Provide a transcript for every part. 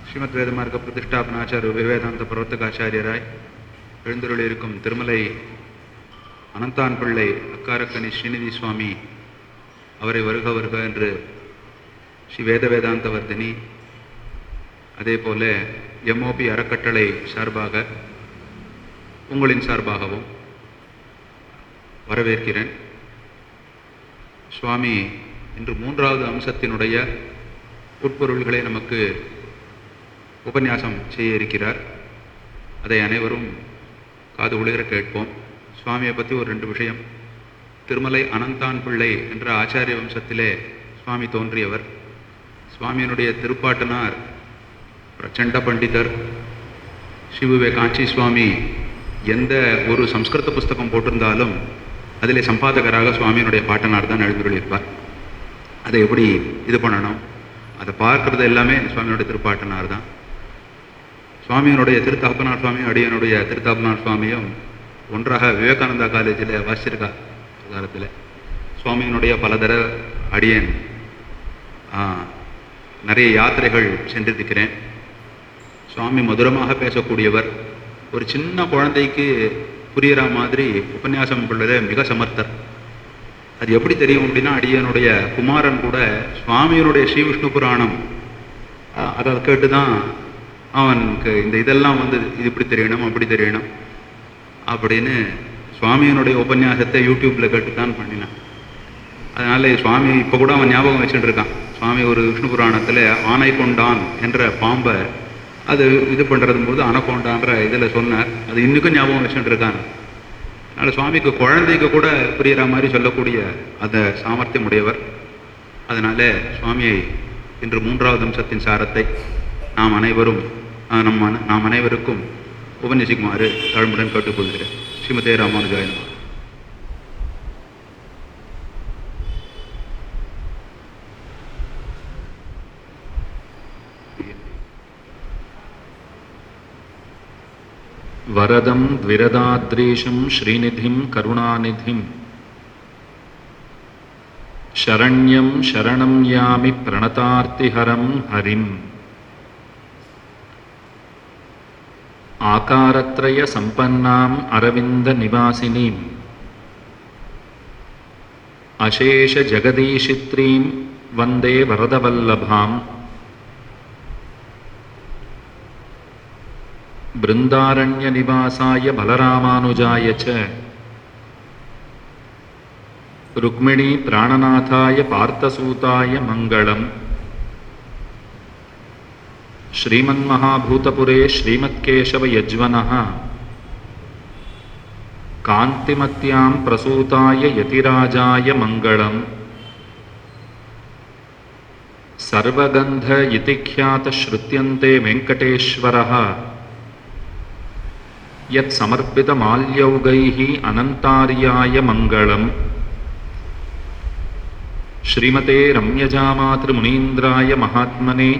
ஸ்ரீமத் வேதமார்க்க பிரதிஷ்டாபனாச்சாரிய வேதாந்த பிரவர்த்தகாச்சாரியராய் எழுந்தருளியிருக்கும் திருமலை அனந்தான் பிள்ளை அக்காரக்கனி ஸ்ரீநிதி சுவாமி அவரை வருக வருக என்று ஸ்ரீ வேத வேதாந்த வர்தினி, அதே போல எம்ஓபி அறக்கட்டளை சார்பாக உங்களின் சார்பாகவும் வரவேற்கிறேன். சுவாமி இன்று 3வது அம்சத்தினுடைய உட்பொருள்களை நமக்கு உபன்யாசம் செய்ய இருக்கிறார். அதை அனைவரும் காது உலகிற கேட்போம். சுவாமியை பற்றி ஒரு 2 விஷயம். திருமலை அனந்தான் பிள்ளை என்ற ஆச்சாரிய வம்சத்திலே சுவாமி தோன்றியவர். சுவாமியினுடைய திருப்பாட்டனார் பிரச்சண்ட பண்டிதர். ஸ்ரீ காஞ்சி சுவாமி எந்த ஒரு சம்ஸ்கிருத புஸ்தகம் போட்டிருந்தாலும் அதிலே சம்பாதகராக சுவாமியினுடைய பாட்டனார் தான் எழுந்துள்ளிருப்பார். அதை எப்படி இது பண்ணணும், அதை பார்க்கறது எல்லாமே சுவாமியினுடைய திருப்பாட்டனார் தான். சுவாமியினுடைய திருத்தாப்பனார் சுவாமியும் அடியனுடைய திருத்தாப்பனார் சுவாமியும் ஒன்றாக விவேகானந்தா காலேஜில் வாசிச்சிருக்கா காலத்தில். சுவாமியினுடைய பலதர அடியன் நிறைய யாத்திரைகள் சென்றிருக்கிறேன். சுவாமி மதுரமாக பேசக்கூடியவர். ஒரு சின்ன குழந்தைக்கு புரிகிற மாதிரி உபன்யாசம் பண்ணுறத மிக சமர்த்தர். அது எப்படி தெரியும் அப்படின்னா, அடியனுடைய குமாரன் கூட சுவாமியினுடைய ஸ்ரீ விஷ்ணு புராணம் அதை கேட்டு தான் அவனுக்கு இந்த இதெல்லாம் இது இப்படி தெரியணும் அப்படி தெரியணும் அப்படின்னு சுவாமியினுடைய உபன்யாசத்தை யூடியூப்பில் கேட்டுத்தான் பண்ணினான். அதனால சுவாமி இப்போ கூட அவன் ஞாபகம் வச்சுட்டு இருக்கான். சுவாமி ஒரு விஷ்ணு புராணத்தில் ஆனை கொண்டான் என்ற பாம்பை அது இது பண்ணுறது போது அனகொண்டான்ற இதில் சொன்னார். அது இன்னுக்கும் ஞாபகம் வச்சுட்டு இருக்கான். அதனால் சுவாமிக்கு குழந்தைக்கு கூட புரிகிற மாதிரி சொல்லக்கூடிய அந்த சாமர்த்தியம் உடையவர். அதனால சுவாமியை இன்று 3வது அம்சத்தின் சாரத்தை நாம் அனைவருக்கும் உபன்யசிக்குமாறு தாழ்மையுடன் கேட்டுக்கொள்கிறேன். ஸ்ரீமதே ராமானுஜாய நமः. வரதம் த்விரதாத்ரீஷம் ஸ்ரீநிதிம் கருணாநிதிம் சரண்யம் சரணம் யாமி பிரணதார்த்திஹரம் ஹரிம் ஆகாரத்ரய சம்பன்னாம் அரவிந்த நிவாசினீம் அசேஷ ஜெகதீஷித்ரீம் வந்தே வரதவல்லபாம் பிருந்தாரண்ய நிவாசாய பலராமானுஜாய ச ருக்மிணி பிராணநாதாய பார்த்தசூதாய மங்களம். ஸ்ரீமன்மகாபூதபுரே ஸ்ரீமத்கேசவ யஜ்வனः காந்திமத்யாம் பிரசூதாய யதிராஜாய மங்களம். சர்வகந்த இதிக்யாத ஸ்ருத்யந்தே வெங்கடேஸ்வரः யத் சமர்ப்பித மால்யௌகைஹி அனந்தார்யாய மங்களம். ஸ்ரீமதே ரம்யஜாமாத்ரு முனீந்திராய மகாத்மனே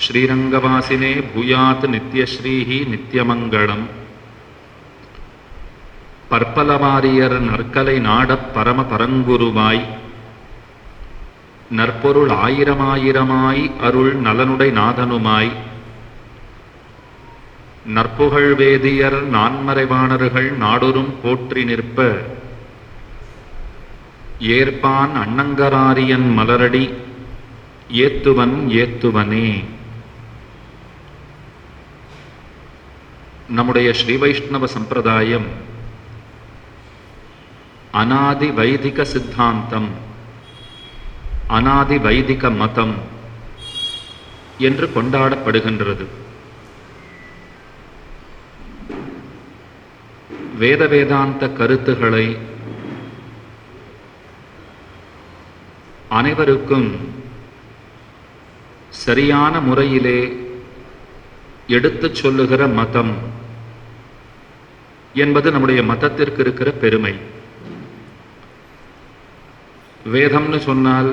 ஸ்ரீரங்கவாசினே பூயாத் நித்யஸ்ரீஹி நித்யமங்களம். பற்பலவாரியர் நற்கலை நாடப் பரம பரங்குருவாய் நற்பொருள் ஆயிரமாயிரமாய் அருள் நலனுடை நாதனுமாய் நற்புகழ் வேதியர் நான்மறைவாணர்கள் நாடொரும் போற்றி நிற்ப ஏற்பான் அண்ணங்கராரியன் மலரடி ஏத்துவன் ஏத்துவனே. நம்முடைய ஸ்ரீ வைஷ்ணவ சம்பிரதாயம் அநாதி வைதிக சித்தாந்தம், அநாதி வைதிக மதம் என்று கொண்டாடப்படுகின்றது. வேத வேதாந்த கருத்துக்களை அனைவருக்கும் சரியான முறையிலே எடுத்துச் சொல்லுகிற மதம் என்பது நம்முடைய மதத்திற்கு இருக்கிற பெருமை. வேதம்னு சொன்னால்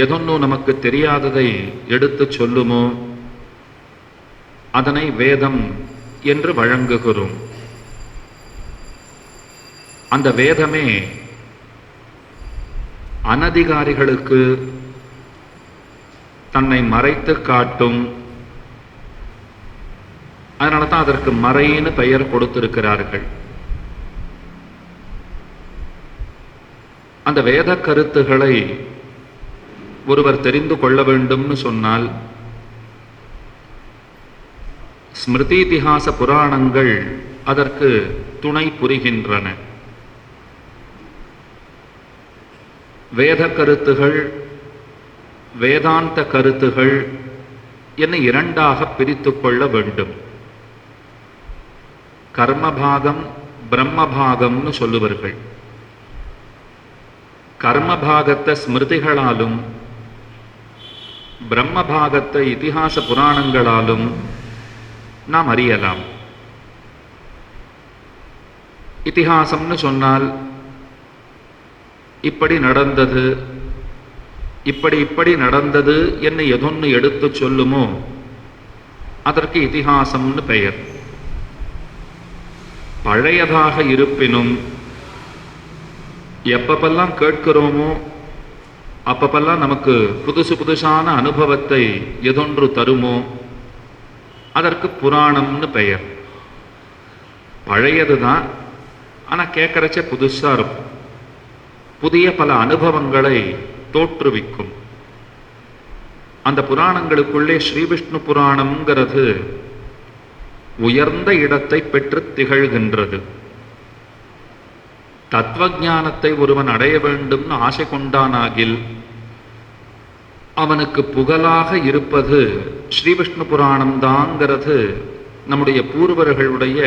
எதொன்னும் நமக்கு தெரியாததை எடுத்துச் சொல்லுமோ அதனை வேதம் என்று வழங்குகிறோம். அந்த வேதமே அனதிகாரிகளுக்கு தன்னை மறைத்து காட்டும். அதனால தான் அதற்கு மறைன்னு பெயர் கொடுத்திருக்கிறார்கள். அந்த வேத கருத்துக்களை ஒருவர் தெரிந்து கொள்ள வேண்டும்னு சொன்னால் ஸ்மிருதி இதிகாச புராணங்கள் அதற்கு துணை புரிகின்றன. வேத கருத்துகள், வேதாந்த கருத்துகள் என இரண்டாக பிரித்து கொள்ள வேண்டும். கர்மபாகம், பிரம்மபாகம்னு சொல்லுவார்கள். கர்மபாகத்தை ஸ்மிருதிகளாலும் பிரம்மபாகத்தை இதிகாச புராணங்களாலும் நாம் அறியலாம். இதிகாசம்னு சொன்னால் இப்படி நடந்தது, இப்படி நடந்தது என்ன எதொன்னு எடுத்து சொல்லுமோ அதற்கு இதிகாசம்னு பெயர். பழையதாக இருப்பினும் எப்பப்பெல்லாம் கேட்கிறோமோ அப்பப்பெல்லாம் நமக்கு புதுசான அனுபவத்தை எதொன்று தருமோ அதற்கு புராணம்னு பெயர். பழையது தான், ஆனால் கேட்கறச்ச புதுசாக இருக்கும். புதிய பல அனுபவங்களை தோற்றுவிக்கும். அந்த புராணங்களுக்குள்ளே ஸ்ரீவிஷ்ணு புராணம்ங்கிறது உயர்ந்த இடத்தை பெற்று திகழ்கின்றது. தத்துவஞானத்தை ஒருவன் அடைய வேண்டும்னு ஆசை கொண்டானாகில் அவனுக்கு புகழாக இருப்பது ஸ்ரீவிஷ்ணு புராணம் தாங்கிறது நம்முடைய பூர்வர்களுடைய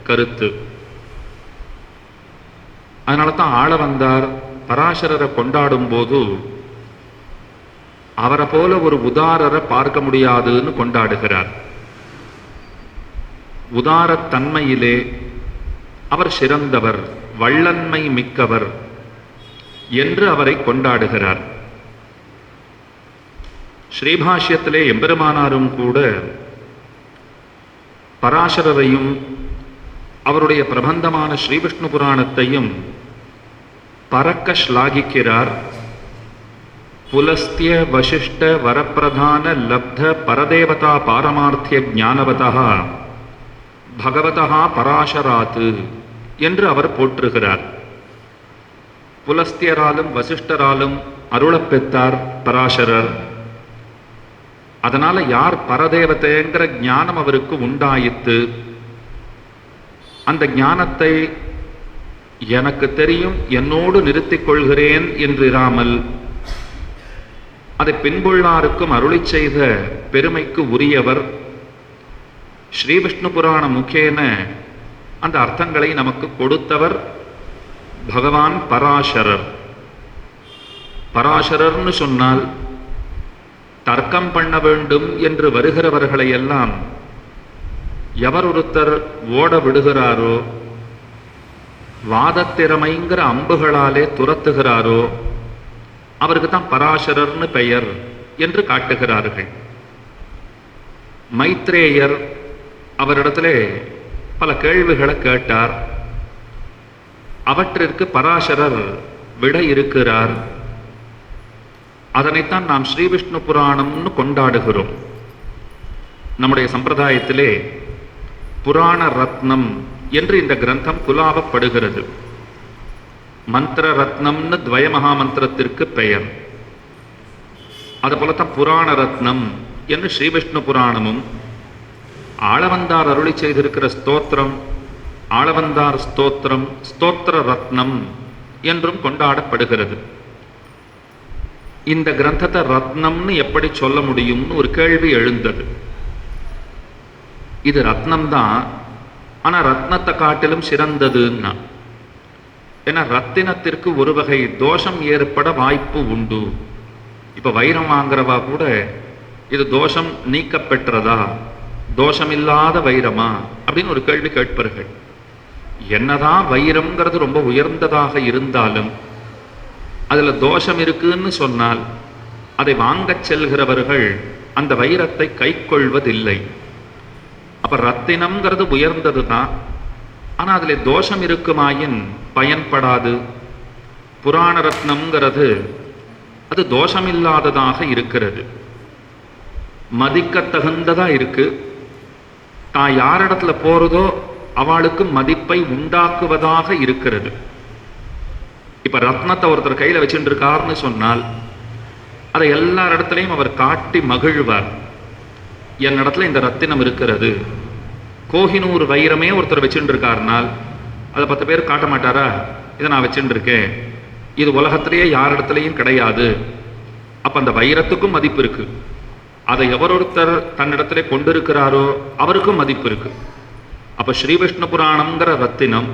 கருத்து. அதனால தான் ஆளவந்தார் பராசரரை கொண்டாடும் போது அவரை போல ஒரு உதாரரை பார்க்க முடியாதுன்னு கொண்டாடுகிறார். உதாரத்தன்மையிலே அவர் சிறந்தவர், வள்ளன்மை மிக்கவர் என்று அவரை கொண்டாடுகிறார். ஸ்ரீபாஷ்யத்திலே எம்பெருமானாரும் கூட பராசரரையும் அவருடைய பிரபந்தமான ஸ்ரீவிஷ்ணு புராணத்தையும் பரக்க ஸ்லாகிக்கிறார். புலஸ்திய வசிஷ்ட வரப்பிரதான லப்த பரதேவதா பாரமார்த்திய ஞானவதா பகவதா பராசராத்து என்று அவர் போற்றுகிறார். புலஸ்தியராலும் வசிஷ்டராலும் அருளப்பெற்றார் பராசரர். அதனால யார் பரதேவதைங்கிற ஞானம் அவருக்கு உண்டாயித்து, அந்த ஞானத்தை எனக்கு தெரியும், என்னோடு நிறுத்திக் கொள்கிறேன் என்றிராமல் அதை பின்புள்ளாருக்கும் அருளி செய்த பெருமைக்கு உரியவர். ஸ்ரீவிஷ்ணு புராண முகேன அந்த அர்த்தங்களை நமக்கு கொடுத்தவர் பகவான் பராசரர். பராசரர்னு சொன்னால் தர்க்கம் பண்ண வேண்டும் என்று வருகிறவர்களை எல்லாம் எவர் ஒருத்தர் ஓட விடுகிறாரோ, வாதத்திறமைங்கிற அம்புகளாலே துரத்துகிறாரோ அவருக்கு தான் பராசரர்னு பெயர் என்று காட்டுகிறார்கள். மைத்ரேயர் அவரிடத்திலே பல கேள்விகளை கேட்டார். அவற்றிற்கு பராசரர் விடை இருக்கிறார். அதனைத்தான் நாம் ஸ்ரீவிஷ்ணு புராணம்னு கொண்டாடுகிறோம். நம்முடைய சம்பிரதாயத்திலே புராண ரத்னம் என்று இந்த கிரந்தம் குலாவப்படுகிறது. மந்திர ரத்னம்னு துவய மகாமந்திரத்திற்கு பெயர். அதுபோலத்தான் புராண ரத்னம் என்று ஸ்ரீவிஷ்ணு புராணமும், ஆளவந்தார் அருளி செய்திருக்கிற ஸ்தோத்திரம் ஆளவந்தார் ஸ்தோத்திரம் ஸ்தோத்திர ரத்னம் என்றும் கொண்டாடப்படுகிறது. இந்த கிரந்தத்தை ரத்னம்னு எப்படி சொல்ல முடியும்னு ஒரு கேள்வி எழுந்தது. இது ரத்னம் தான், ஆனால் ரத்னத்தை காட்டிலும் சிறந்ததுன்னா. ஏன்னா ரத்தினத்திற்கு ஒரு வகை தோஷம் ஏற்பட வாய்ப்பு உண்டு. இப்போ வைரம் வாங்குறவா கூட இது தோஷம் நீக்க பெற்றதா, தோஷமில்லாத வைரமா அப்படின்னு ஒரு கேள்வி கேட்பார்கள். என்னதான் வைரம்ங்கிறது ரொம்ப உயர்ந்ததாக இருந்தாலும் அதுல தோஷம் இருக்குன்னு சொன்னால் அதை வாங்கச் செல்கிறவர்கள் அந்த வைரத்தை கை கொள்வதில்லை. அப்ப ரத்தினம்ங்கிறது உயர்ந்தது தான், ஆனா அதுல தோஷம் இருக்குமாயின் பயன்படாது. புராண ரத்னம்ங்கிறது அது தோஷமில்லாததாக இருக்கிறது. மதிக்க தகுந்ததா இருக்கு. தான் யாரிடத்துல போறதோ அவளுக்கு மதிப்பை உண்டாக்குவதாக இருக்கிறது. இப்ப ரத்னத்தை ஒருத்தர் கையில வச்சுட்டு இருக்காருன்னு சொன்னால் அதை எல்லார் இடத்துலையும் அவர் காட்டி மகிழ்வார். என்னிடத்துல இந்த ரத்தினம் இருக்கிறது. கோஹினூர் வைரமே ஒருத்தர் வச்சுட்டு இருக்காருனால் அதை 10 பேர் காட்ட மாட்டாரா? இதை நான் வச்சுட்டு இருக்கேன், இது உலகத்திலேயே யார் இடத்துலையும் கிடையாது. அப்ப அந்த வைரத்துக்கும் மதிப்பு இருக்கு. அதை எவரொருத்தர் தன்னிடத்திலே கொண்டிருக்கிறாரோ அவருக்கும் மதிப்பு இருக்கு. அப்ப ஸ்ரீ விஷ்ணு புராணம்ங்கிற ரத்தினம்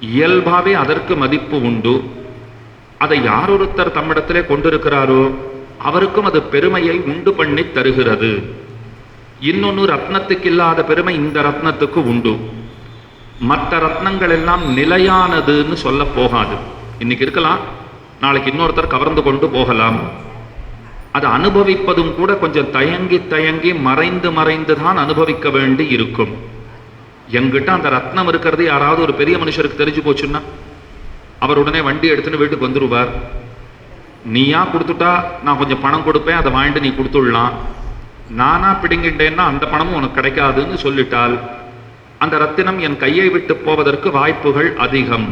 இயல்பாவே அதற்கு மதிப்பு உண்டு. அதை யாரொருத்தர் தம்மிடத்திலே கொண்டிருக்கிறாரோ அவருக்கும் அது பெருமையை உண்டு பண்ணி தருகிறது. இன்னொன்னு, ரத்னத்துக்கு இல்லாத பெருமை இந்த ரத்னத்துக்கு உண்டு. மற்ற ரத்னங்கள் எல்லாம் நிலையானதுன்னு சொல்ல போகாது. இன்னைக்கு இருக்கலாம், நாளைக்கு இன்னொருத்தர் கவர்ந்து கொண்டு போகலாம். அதை அனுபவிப்பதும் கூட கொஞ்சம் தயங்கி தயங்கி மறைந்து மறைந்து தான் அனுபவிக்க வேண்டி இருக்கும். எங்கிட்ட அந்த ரத்னம் இருக்கிறது யாராவது ஒரு பெரிய மனுஷருக்கு தெரிஞ்சு போச்சுன்னா அவர் உடனே வண்டி எடுத்துன்னு வீட்டுக்கு வந்துருவார். நீயா கொடுத்துட்டா நான் கொஞ்சம் பணம் கொடுப்பேன், அதை வாங்கிட்டு நீ கொடுத்துடலாம். நானா பிடிங்கிட்டேன்னா அந்த பணமும் உனக்கு கிடைக்காதுன்னு சொல்லிட்டால் அந்த ரத்தினம் என் கையை விட்டு போவதற்கு வாய்ப்புகள் அதிகம்.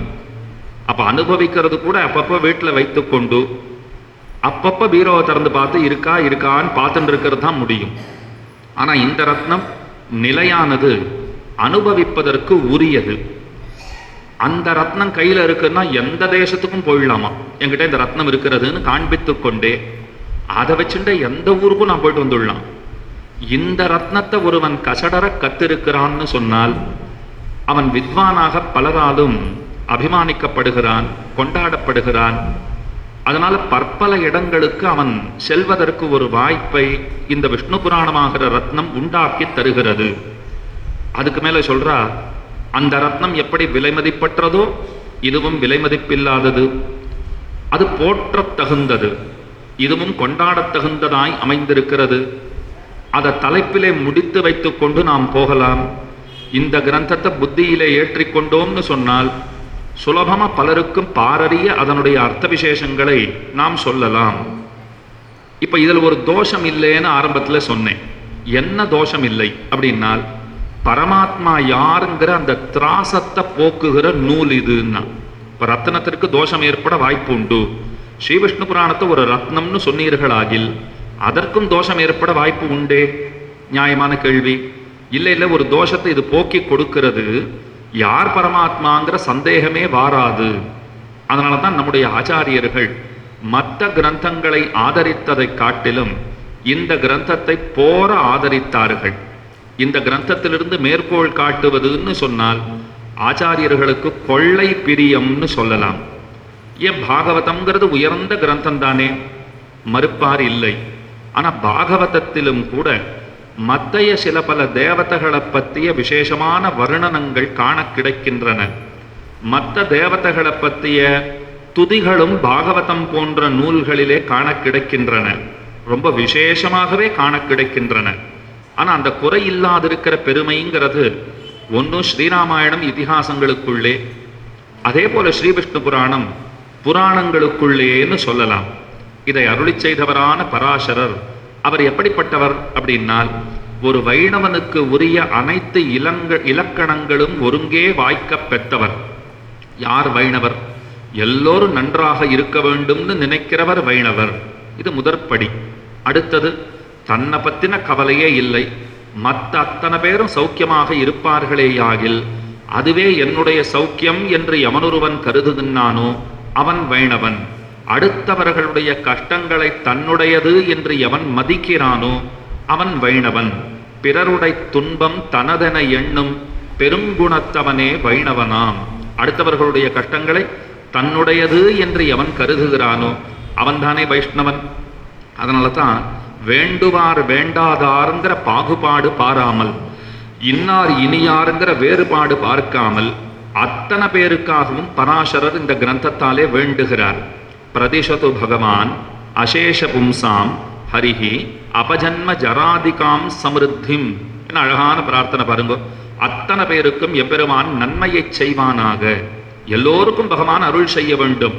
அப்ப அனுபவிக்கிறது கூட அப்பப்போ வீட்டில் வைத்து கொண்டு அப்பப்போ பீரோவை திறந்து பார்த்து இருக்கா இருக்கான்னு பார்த்துட்டு இருக்கிறது தான் முடியும். ஆனா இந்த ரத்னம் நிலையானது, அனுபவிப்பதற்கு உரியது. அந்த ரத்னம் கையில இருக்குன்னா எந்த தேசத்துக்கும் போயிடலாமா. என்கிட்ட இந்த ரத்னம் இருக்கிறதுன்னு காண்பித்து கொண்டே அதை வச்சுட்டு எந்த ஊருக்கும் நான் போயிட்டு வந்துடலாம். இந்த ரத்னத்தை ஒருவன் கசடர கத்திருக்கிறான்னு சொன்னால் அவன் வித்வானாக பலராலும் அபிமானிக்கப்படுகிறான், கொண்டாடப்படுகிறான். அதனால பற்பல இடங்களுக்கு அவன் செல்வதற்கு ஒரு வாய்ப்பை இந்த விஷ்ணு புராணமாகிற ரத்னம் உண்டாக்கி தருகிறது. அதுக்கு மேல சொல்றா, அந்த ரத்னம் எப்படி விலை மதிப்பற்றதோ இதுவும் விலை மதிப்பில்லாதது. அது போற்றத் தகுந்தது, இதுவும் கொண்டாடத் தகுந்ததாய் அமைந்திருக்கிறது. அதை தலைப்பிலே முடித்து வைத்துக் கொண்டு நாம் போகலாம். இந்த கிரந்தத்தை புத்தியிலே ஏற்றிக்கொண்டோம்னு சொன்னால் சுலபமா பலருக்கும் பாரறிய அதனுடைய அர்த்த விசேஷங்களை நாம் சொல்லலாம். இப்ப இதுல ஒரு தோஷம் இல்லைன்னு ஆரம்பத்துல சொன்னேன். என்ன தோஷம் இல்லை அப்படின்னால், பரமாத்மா யாருங்கிற அந்த திராசத்தை போக்குகிற நூல் இதுன்னா இப்ப ரத்னத்திற்கு தோஷம் ஏற்பட வாய்ப்பு உண்டு. ஸ்ரீ விஷ்ணு புராணத்தை ஒரு ரத்னம்னு சொன்னீர்களாகில் அதற்கும் தோஷம் ஏற்பட வாய்ப்பு உண்டே? நியாயமான கேள்வி. இல்லை இல்லை, ஒரு தோஷத்தை இது போக்கி கொடுக்கிறது, யார் பரமாத்மாங்கிற சந்தேகமே வாராது. அதனால தான் நம்முடைய ஆச்சாரியர்கள் மற்ற கிரந்தங்களை ஆதரித்ததை காட்டிலும் இந்த கிரந்தத்தை போற ஆதரித்தார்கள். இந்த கிரந்தத்திலிருந்து மேற்கோள் காட்டுவதுன்னு சொன்னால் ஆச்சாரியர்களுக்கு கொள்ளை பிரியம்னு சொல்லலாம். ஏன், பாகவதம்ங்கிறது உயர்ந்த கிரந்தம் தானே, மறுப்பார் இல்லை. ஆனா பாகவதத்திலும் கூட மத்தைய சில பல தேவதைகளை பற்றிய விசேஷமான வர்ணனங்கள் காண கிடைக்கின்றன. மற்ற தேவதைகளை பற்றிய துதிகளும் பாகவதம் போன்ற நூல்களிலே காண கிடைக்கின்றன, ரொம்ப விசேஷமாகவே காண கிடைக்கின்றன. ஆனா அந்த குறை இல்லாதிருக்கிற பெருமைங்கிறது ஒன்றும் ஸ்ரீராமாயணம் இதிகாசங்களுக்குள்ளே, அதே போல ஸ்ரீ விஷ்ணு புராணம் புராணங்களுக்குள்ளேன்னு சொல்லலாம். இதை அருளி செய்தவரான பராசரர் அவர் எப்படிப்பட்டவர் அப்படின்னால், ஒரு வைணவனுக்கு உரிய அனைத்து இலக்கணங்களும் ஒருங்கே வாய்க்க பெற்றவர். யார் வைணவர்? எல்லோரும் நன்றாக இருக்க வேண்டும்னு நினைக்கிறவர் வைணவர். இது முதற்படி. அடுத்தது, தன்னை பத்தின கவலையே இல்லை, மற்ற அத்தனை பேரும் சௌக்கியமாக இருப்பார்களேயாகில் அதுவே என்னுடைய சௌக்கியம் என்று எவனொருவன் கருதுகின்றானோ அவன் வைணவன். அடுத்தவர்களுடைய கஷ்டங்களை தன்னுடையது என்று எவன் மதிக்கிறானோ அவன் வைணவன். பிறருடைய துன்பம் தனதென எண்ணும் பெருங்குணத்தவனே வைணவனாம். அடுத்தவர்களுடைய கஷ்டங்களை தன்னுடையது என்று எவன் கருதுகிறானோ அவன்தானே வைஷ்ணவன். அதனால தான் வேண்டுவார் வேண்டாதாருங்கிற பாகுபாடு பாராமல், இன்னார் இனியாருங்கிற வேறுபாடு பார்க்காமல் அத்தனை பேருக்காகவும் பராசரர் இந்த கிரந்தத்தாலே வேண்டுகிறார். பிரதிஷது பகவான் அசேஷ பும்சாம் ஹரிஹி அபஜன்ம ஜராதிகாம் சமிருத்திம். என்ன அழகான பிரார்த்தனை பாருங்க. அத்தனை பேருக்கும் எம்பெருமான் நன்மையை செய்வானாக. எல்லோருக்கும் பகவான் அருள் செய்ய வேண்டும்.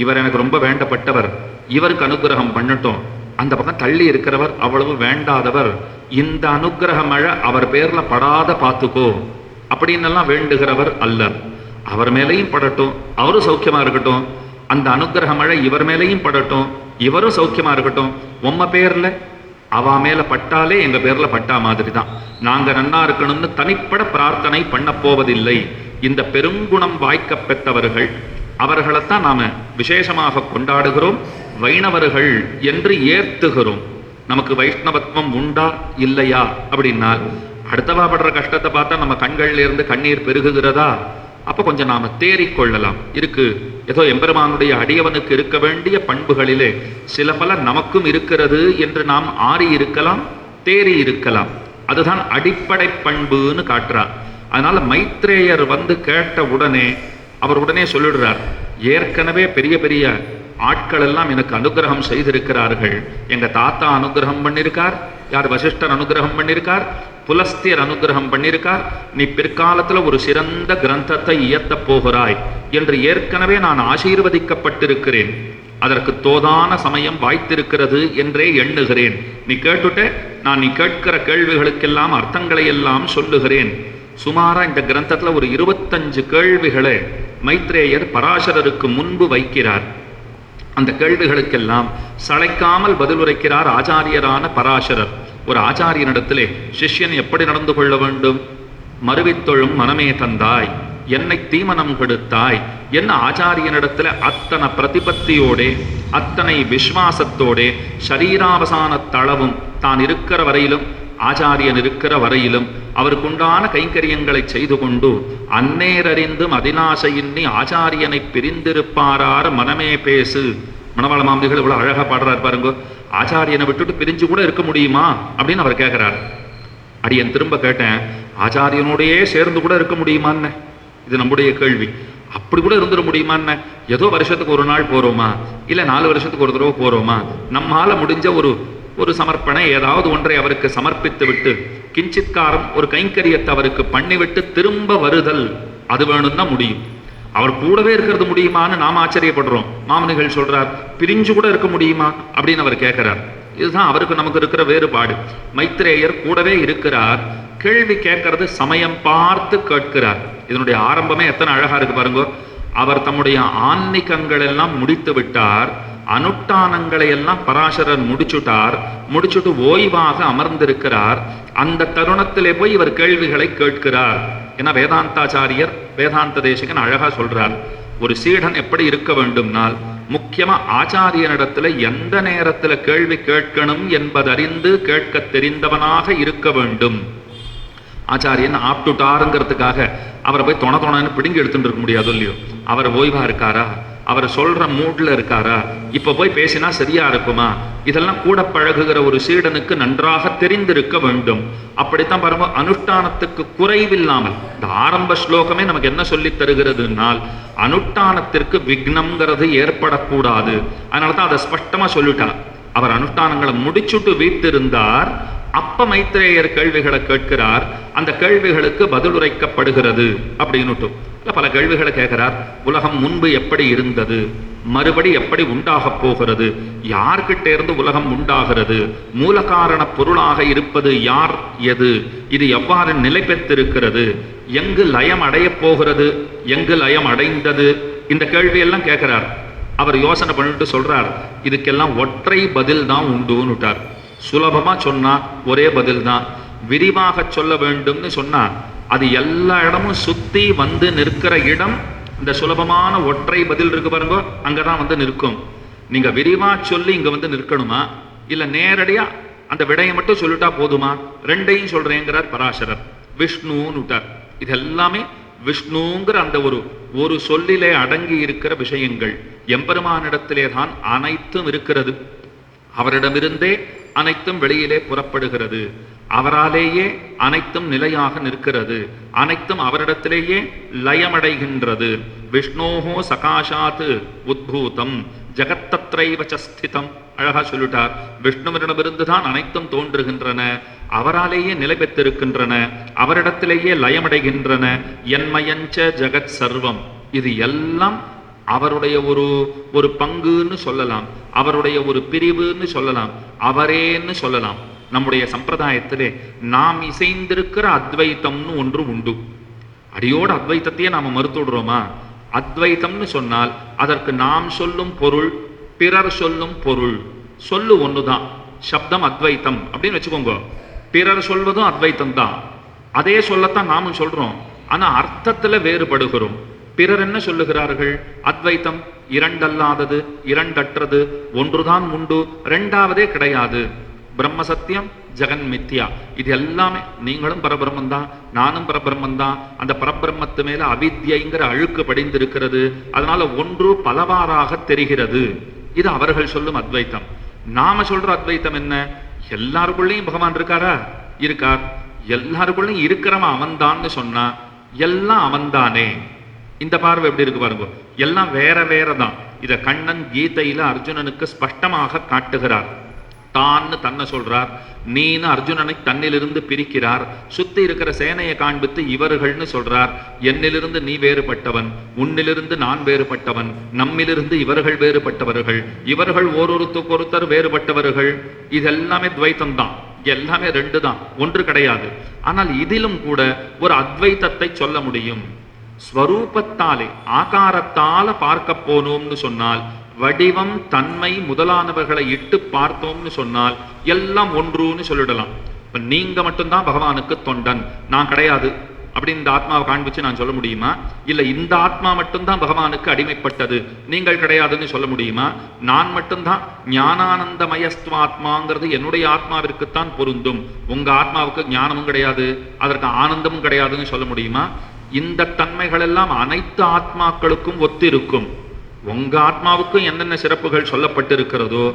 இவர் எனக்கு ரொம்ப வேண்டப்பட்டவர், இவருக்கு அனுகிரகம் பண்ணட்டும், அந்த பக்கம் தள்ளி இருக்கிறவர் அவ்வளவு வேண்டாதவர், இந்த அனுக்கிரக மழை அவர் பேர்ல படாத பார்த்துக்கோ அப்படின்னு வேண்டுகிறவர் அல்ல. அவர் மேலேயும் படட்டும், அவரும் சௌக்கியமா இருக்கட்டும். அந்த அனுக்கிரக மழை இவர் மேலேயும் படட்டும், இவரும் சௌக்கியமா இருக்கட்டும். உம்ம பேர்ல அவ மேல பட்டாலே எங்க பேர்ல பட்டா மாதிரி தான். நாங்க நன்னா இருக்கணும்னு தனிப்பட பிரார்த்தனை பண்ண போவதில்லை. இந்த பெருங்குணம் வாய்க்க பெற்றவர்கள் அவர்களைத்தான் நாம விசேஷமாக கொண்டாடுகிறோம், வைணவர்கள் என்று ஏத்துகிறோம். நமக்கு வைஷ்ணவத்துவம் உண்டா இல்லையா அப்படின்னா, அடுத்தவா படுற கஷ்டத்தை பார்த்தா நம்ம கண்கள்ல இருந்து கண்ணீர் பெருகுகிறதா? அப்ப கொஞ்சம் நாம தேறிக்கொள்ளலாம். இருக்கு, ஏதோ எம்பெருமானுடைய அடியவனுக்கு இருக்க வேண்டிய பண்புகளிலே சில பல நமக்கும் இருக்கிறது என்று நாம் ஆறி இருக்கலாம், தேறி இருக்கலாம். அதுதான் அடிப்படை பண்புன்னு காட்டுறார். அதனால மைத்ரேயர் கேட்ட உடனே அவர் உடனே சொல்லிடுறார், ஏற்கனவே பெரிய பெரிய ஆட்கள் எல்லாம் எனக்கு அனுகிரகம் செய்திருக்கிறார்கள். எங்க தாத்தா அனுகிரகம் பண்ணியிருக்கார், யார் வசிஷ்டர் அனுகிரகம் பண்ணியிருக்கார், புலஸ்தியர் அனுகிரகம் பண்ணியிருக்கார். நீ பிற்காலத்துல ஒரு சிறந்த கிரந்தத்தை இயத்த போகிறாய் என்று ஏற்கனவே நான் ஆசீர்வதிக்கப்பட்டிருக்கிறேன். அதற்கு தோதான சமயம் வாய்த்திருக்கிறது என்றே எண்ணுகிறேன். நீ கேட்டுட்ட நான் நீ கேட்கிற கேள்விகளுக்கெல்லாம் அர்த்தங்களை எல்லாம் சொல்லுகிறேன். சுமாரா இந்த கிரந்தத்துல ஒரு 25 கேள்விகளை மைத்ரேயர் பராசரருக்கு முன்பு வைக்கிறார். அந்த கேள்விகளுக்கெல்லாம் சளைக்காமல் பதிலுரைக்கிறார் ஆச்சாரியரான பராசரர். ஒரு ஆச்சாரியனிடத்திலே சிஷ்யன் எப்படி நடந்து கொள்ள வேண்டும்? மறுவித்தொழும் மனமே தந்தாய், என்னை தீமனம் கெடுத்தாய் என்ன ஆச்சாரியனிடத்துல அத்தனை பிரதிபத்தியோடே அத்தனை விஸ்வாசத்தோடே சரீராவசான தளவும் தான் இருக்கிற வரையிலும் ஆச்சாரியன் இருக்கிற வரையிலும் அவருக்குண்டான கைங்கரியங்களை செய்து கொண்டு அந்நேரறிந்தும் அதினாசையின்னி ஆச்சாரியனை பிரிந்திருப்பாரார் மனமே பேசு. மணவாள மாமனிகள் இவ்வளவு அழகா பாடுறார் பாருங்க. ஆச்சாரியனை விட்டுட்டு பிரிஞ்சு கூட இருக்க முடியுமா அப்படின்னு அவர் கேட்கிறார். அடியன் திரும்ப கேட்டேன், ஆச்சாரியனோடையே சேர்ந்து கூட இருக்க முடியுமான்னு? இது நம்முடைய கேள்வி. அப்படி கூட இருந்துட முடியுமான்னு? ஏதோ வருஷத்துக்கு ஒரு நாள் போறோமா, இல்ல 4 வருஷத்துக்கு ஒரு தடவை போறோமா? நம்மால முடிஞ்ச ஒரு சமர்ப்பணை ஏதாவது ஒன்றை அவருக்கு சமர்ப்பித்து விட்டு கிஞ்சித்காரம் ஒரு கைங்கரியத்தை அவருக்கு பண்ணிவிட்டு திரும்ப வருதல், அது வேணும்னா முடியும். அவர் கூடவே இருக்கிறது முடியுமான்னு நாம் ஆச்சரியப்படுறோம். மாமனிகள் சொல்றார், பிரிஞ்சு கூட இருக்க முடியுமா அப்படின்னு அவர் கேட்கிறார். இதுதான் அவருக்கு நமக்கு இருக்கிற வேறுபாடு. மைத்ரேயர் கூடவே இருக்கிறார், கேள்வி கேட்கறது சமயம் பார்த்து கேட்கிறார். இதனுடைய ஆரம்பமே எத்தனை அழகா இருக்கு பாருங்க. அவர் தம்முடைய ஆன்மீகங்கள் எல்லாம் முடித்து விட்டார், அனுஷ்டானங்களை எல்லாம் பராசரர் முடிச்சுட்டு ஓய்வாக அமர்ந்திருக்கிறார். அந்த தருணத்திலே போய் இவர் கேள்விகளை கேட்கிறார். ஏன்னா வேதாந்தாச்சாரியர் வேதாந்த தேசிகன் அழகா சொல்றார், ஒரு சீடன் எப்படி இருக்க வேண்டும்னால் முக்கியமா ஆச்சாரியனிடத்துல எந்த நேரத்துல கேள்வி கேட்கணும் என்பதறிந்து கேட்க தெரிந்தவனாக இருக்க வேண்டும். ஆச்சாரியன் ஆப்டுட்டாருங்கிறதுக்காக அவரை போய் தொணன்னு பிடுங்கி எடுத்துட்டு இருக்க முடியாது இல்லையோ. அவர் ஓய்வா இருக்காரா, அவர் சொல்ற மூட்ல இருக்காரா, இப்ப போய் பேசினா சரியா இருக்குமா, இதெல்லாம் கூட பழகுகிற ஒரு சீடனுக்கு நன்றாக தெரிந்திருக்க வேண்டும். அப்படித்தான் பாருங்க, அனுஷ்டானத்துக்கு குறைவில்லாமல் இந்த ஆரம்ப ஸ்லோகமே நமக்கு என்ன சொல்லி தருகிறதுனால் அனுஷ்டானத்திற்கு விக்னம்ங்கிறது ஏற்படக்கூடாது. அதனாலதான் அதை ஸ்பஷ்டமா சொல்லிட்டார். அவர் அனுஷ்டானங்களை முடிச்சுட்டு வீட்டிருந்தார். அப்ப மைத்ரேயர் கேள்விகளை கேட்கிறார், அந்த கேள்விகளுக்கு பதிலுரைக்கப்படுகிறது அப்படின்னுட்டு பல கேள்விகளை கேட்கிறார். உலகம் முன்பு எப்படி இருந்தது, மறுபடி எப்படி உண்டாக போகிறது, யார்கிட்ட இருந்து உலகம் உண்டாகிறது, மூல காரண பொருளாக இருப்பது யார், எது, இது எவ்வாறு நிலை பெற்றிருக்கிறது, எங்கு லயம் அடைய போகிறது, எங்கு லயம் அடைந்தது, இந்த கேள்வியெல்லாம் கேட்கிறார். அவர் யோசனை பண்ணிட்டு சொல்றார், இதுக்கெல்லாம் ஒற்றை பதில் தான் உண்டுன்னுட்டார். சுலபமா சொன்னா ஒரே பதில் தான். விரிவாக சொல்ல வேண்டும்னு சொன்னா அது எல்லா இடமும் சுத்தி வந்து நிற்கிற இடம் இந்த சுலபமான ஒற்றை பதில் இருக்கு பாருங்க, அங்கதான் வந்து நிற்கும். நீங்க விரிவா சொல்லி இங்க வந்து நிற்கணுமா, இல்ல நேரடியா அந்த விடையை மட்டும் சொல்லிட்டா போதுமா? ரெண்டையும் சொல்றேங்கிறார் பராசரர். விஷ்ணுன்னு விட்டார். இது எல்லாமே விஷ்ணுங்கிற அந்த ஒரு சொல்லிலே அடங்கி இருக்கிற விஷயங்கள். எம்பெருமானிடத்திலே தான் அனைத்தும் இருக்கிறது. அவரிடமிருந்தே அனைத்தும் வெளியிலே புறப்படுகிறது. அவராலேயே அனைத்தும் நிலையாக நிற்கிறது. அனைத்தும் அவரிடத்திலேயே லயமடைகின்றது. விஷ்ணோஹோ சகாஷாத் உத்பூதம் ஜகத்தத்ரைவ ஸ்திதம். அழகா சொல்லிட்டார். விஷ்ணுவிடமிருந்து தான் அனைத்தும் தோன்றுகின்றன, அவராலேயே நிலை பெற்றிருக்கின்றன, அவரிடத்திலேயே லயமடைகின்றன. என்மயஞ்ச ஜகத் சர்வம். இது எல்லாம் அவருடைய ஒரு ஒரு பங்குன்னு சொல்லலாம், அவருடைய ஒரு பிரிவுன்னு சொல்லலாம், அவரேன்னு சொல்லலாம். நம்முடைய சம்பிரதாயத்திலே நாம் இசைந்திருக்கிற அத்வைத்தம்னு ஒன்று உண்டு. அடியோடு அத்வைத்தத்தையே நாம மறுத்து விடுறோமா? அத்வைத்தம்னு சொன்னால் அதற்கு நாம் சொல்லும் பொருள், பிறர் சொல்லும் பொருள், சொல்லு ஒண்ணுதான். சப்தம் அத்வைத்தம் அப்படின்னு வச்சுக்கோங்க. பிறர் சொல்வதும் அத்வைத்தம் தான். அதே சொல்லத்தான் நாமும் சொல்றோம். ஆனா அர்த்தத்துல வேறுபடுகிறோம். பிறர் என்ன சொல்லுகிறார்கள்? அத்வைத்தம் இரண்டல்லாதது, இரண்டற்றது, ஒன்றுதான் உண்டு, இரண்டாவதே கிடையாது. பிரம்ம சத்தியம், ஜெகன் மித்யா. இது எல்லாமே நீங்களும் பரபிரம்மன் தான், நானும் பரபிரம்மன் தான். அந்த பரபிரம்மத்து மேல அவித்யைங்கிற அழுக்கு படிந்திருக்கிறது. அதனால ஒன்று பலவாறாக தெரிகிறது. இது அவர்கள் சொல்லும் அத்வைத்தம். நாம சொல்ற அத்வைத்தம் என்ன? எல்லாருக்குள்ளேயும் பகவான் இருக்காரா? இருக்கார். எல்லாருக்குள்ளேயும் இருக்கிறவன் அவன்தான்னு சொன்னா எல்லாம் அவன்தானே. இந்த பார்வை எப்படி இருக்கு பாருங்க. எல்லாம் வேற வேற தான். இத கண்ணன் கீதையில அர்ஜுனனுக்கு ஸ்பஷ்டமாக காட்டுகிறார். தான்னு தன்னை சொல்றார், நீன்னு அர்ஜுனனை தன்னிலிருந்து பிரிக்கிறார். சுத்தி இருக்கிற சேனையை காண்பித்து இவர்கள்னு சொல்றார். என்னிலிருந்து நீ வேறுபட்டவன், உன்னிலிருந்து நான் வேறுபட்டவன், நம்மிலிருந்து இவர்கள் வேறுபட்டவர்கள், இவர்கள் ஒருத்தர் வேறுபட்டவர்கள். இதெல்லாமே துவைத்தம் தான். எல்லாமே ரெண்டு தான், ஒன்று கிடையாது. ஆனால் இதிலும் கூட ஒரு அத்வைத்தத்தை சொல்ல முடியும். ஸ்வரூபத்தாலே ஆகாரத்தால பார்க்க போனோம்னு சொன்னால், வடிவம் தன்மை முதலானவர்களை இட்டு பார்த்தோம்னு சொன்னால் எல்லாம் ஒன்றுன்னு சொல்லிடலாம். இப்ப நீங்க மட்டும்தான் பகவானுக்கு தொண்டன், நான் கிடையாது அப்படின்னு இந்த ஆத்மாவை காண்பிச்சு நான் சொல்ல முடியுமா? இல்ல இந்த ஆத்மா மட்டும்தான் பகவானுக்கு அடிமைப்பட்டது, நீங்கள் கிடையாதுன்னு சொல்ல முடியுமா? நான் மட்டும்தான் ஞானானந்தமயஸ்துவாத்மாங்கிறது என்னுடைய ஆத்மாவிற்குத்தான் பொருந்தும், உங்க ஆத்மாவுக்கு ஞானமும் கிடையாது, அதற்கு ஆனந்தமும் கிடையாதுன்னு சொல்ல முடியுமா? இந்த தன்மைகள் எல்லாம் அனைத்து ஆத்மாக்களுக்கும் ஒத்திருக்கும். உங்க ஆத்மாவுக்கும் என்னென்ன சிறப்புகள் சொல்லப்பட்டிருக்கிறதோ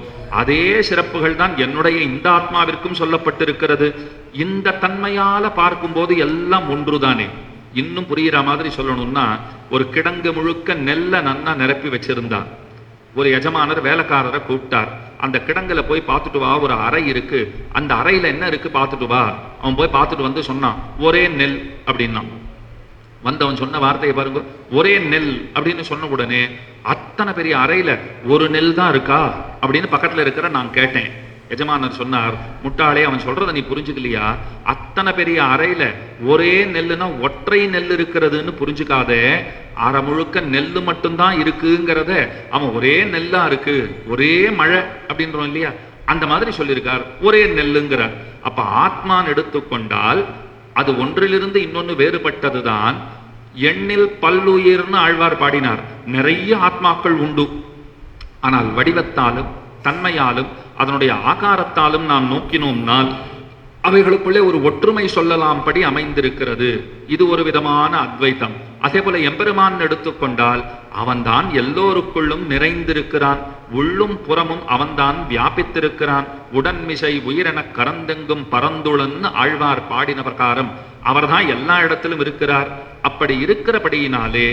அதே சிறப்புகள் தான் என்னுடைய இந்த ஆத்மாவிற்கும் சொல்லப்பட்டிருக்கிறது. இந்த தன்மையால பார்க்கும்போது எல்லாம் ஒன்றுதானே. இன்னும் புரிகிற மாதிரி சொல்லணும்னா, ஒரு கிடங்கு முழுக்க நெல்லை நன்னா நிரப்பி வச்சிருந்தார். ஒரு எஜமானர் வேலைக்காரரை கூப்பிட்டார். அந்த கிடங்குல போய் பார்த்துட்டு வா, ஒரு அறை இருக்கு, அந்த அறையில என்ன இருக்கு பார்த்துட்டு வா. அவன் போய் பார்த்துட்டு வந்து சொன்னான், ஒரே நெல் அப்படின்னா. வந்தவன் சொன்ன வார்த்தையை பாருங்க, ஒரே நெல் அப்படின்னு சொன்ன உடனே அத்தனை பெரிய அறையில ஒரு நெல் தான் இருக்கா அப்படின்னு பக்கத்துல இருக்கிற நான் கேட்டேன். எஜமானர் சொன்னார், முட்டாளே, அவன் சொல்றதை நீ புரிஞ்சுக்கலையா? அத்தனை பெரிய அறையில ஒரே நெல்லுனா ஒற்றை நெல் இருக்கிறதுன்னு புரிஞ்சுக்காதே, அரை முழுக்க நெல்லு மட்டும்தான் இருக்குங்கிறத அவன் ஒரே நெல்லா இருக்கு, ஒரே மழை அப்படின்றோம் இல்லையா, அந்த மாதிரி சொல்லியிருக்கார், ஒரே நெல்லுங்கிறார். அப்ப ஆத்மான் எடுத்துக்கொண்டால் அது ஒன்றிலிருந்து இன்னொன்று வேறுபட்டதுதான். எண்ணில் பல்லுயிர்னு ஆழ்வார் பாடினார். நிறைய ஆத்மாக்கள் உண்டு. ஆனால் வடிவத்தாலும் தன்மையாலும் அதனுடைய ஆகாரத்தாலும் நாம் நோக்கினோம்னால் அவைகளுக்குள்ளே ஒரு ஒற்றுமை சொல்லலாம் படி அமைந்திருக்கிறது. இது ஒரு விதமான அத்வைத்தம். அதே போல எம்பெருமான் எடுத்துக்கொண்டால் அவன்தான் எல்லோருக்குள்ளும் நிறைந்திருக்கிறான், உள்ளும் புறமும் அவன்தான் வியாபித்திருக்கிறான். உடன்மிசை உயிரென கரந்தெங்கும் பரந்துளன்னு ஆழ்வார் பாடின பிரகாரம் அவர்தான் எல்லா இடத்திலும் இருக்கிறார். அப்படி இருக்கிறபடியினாலே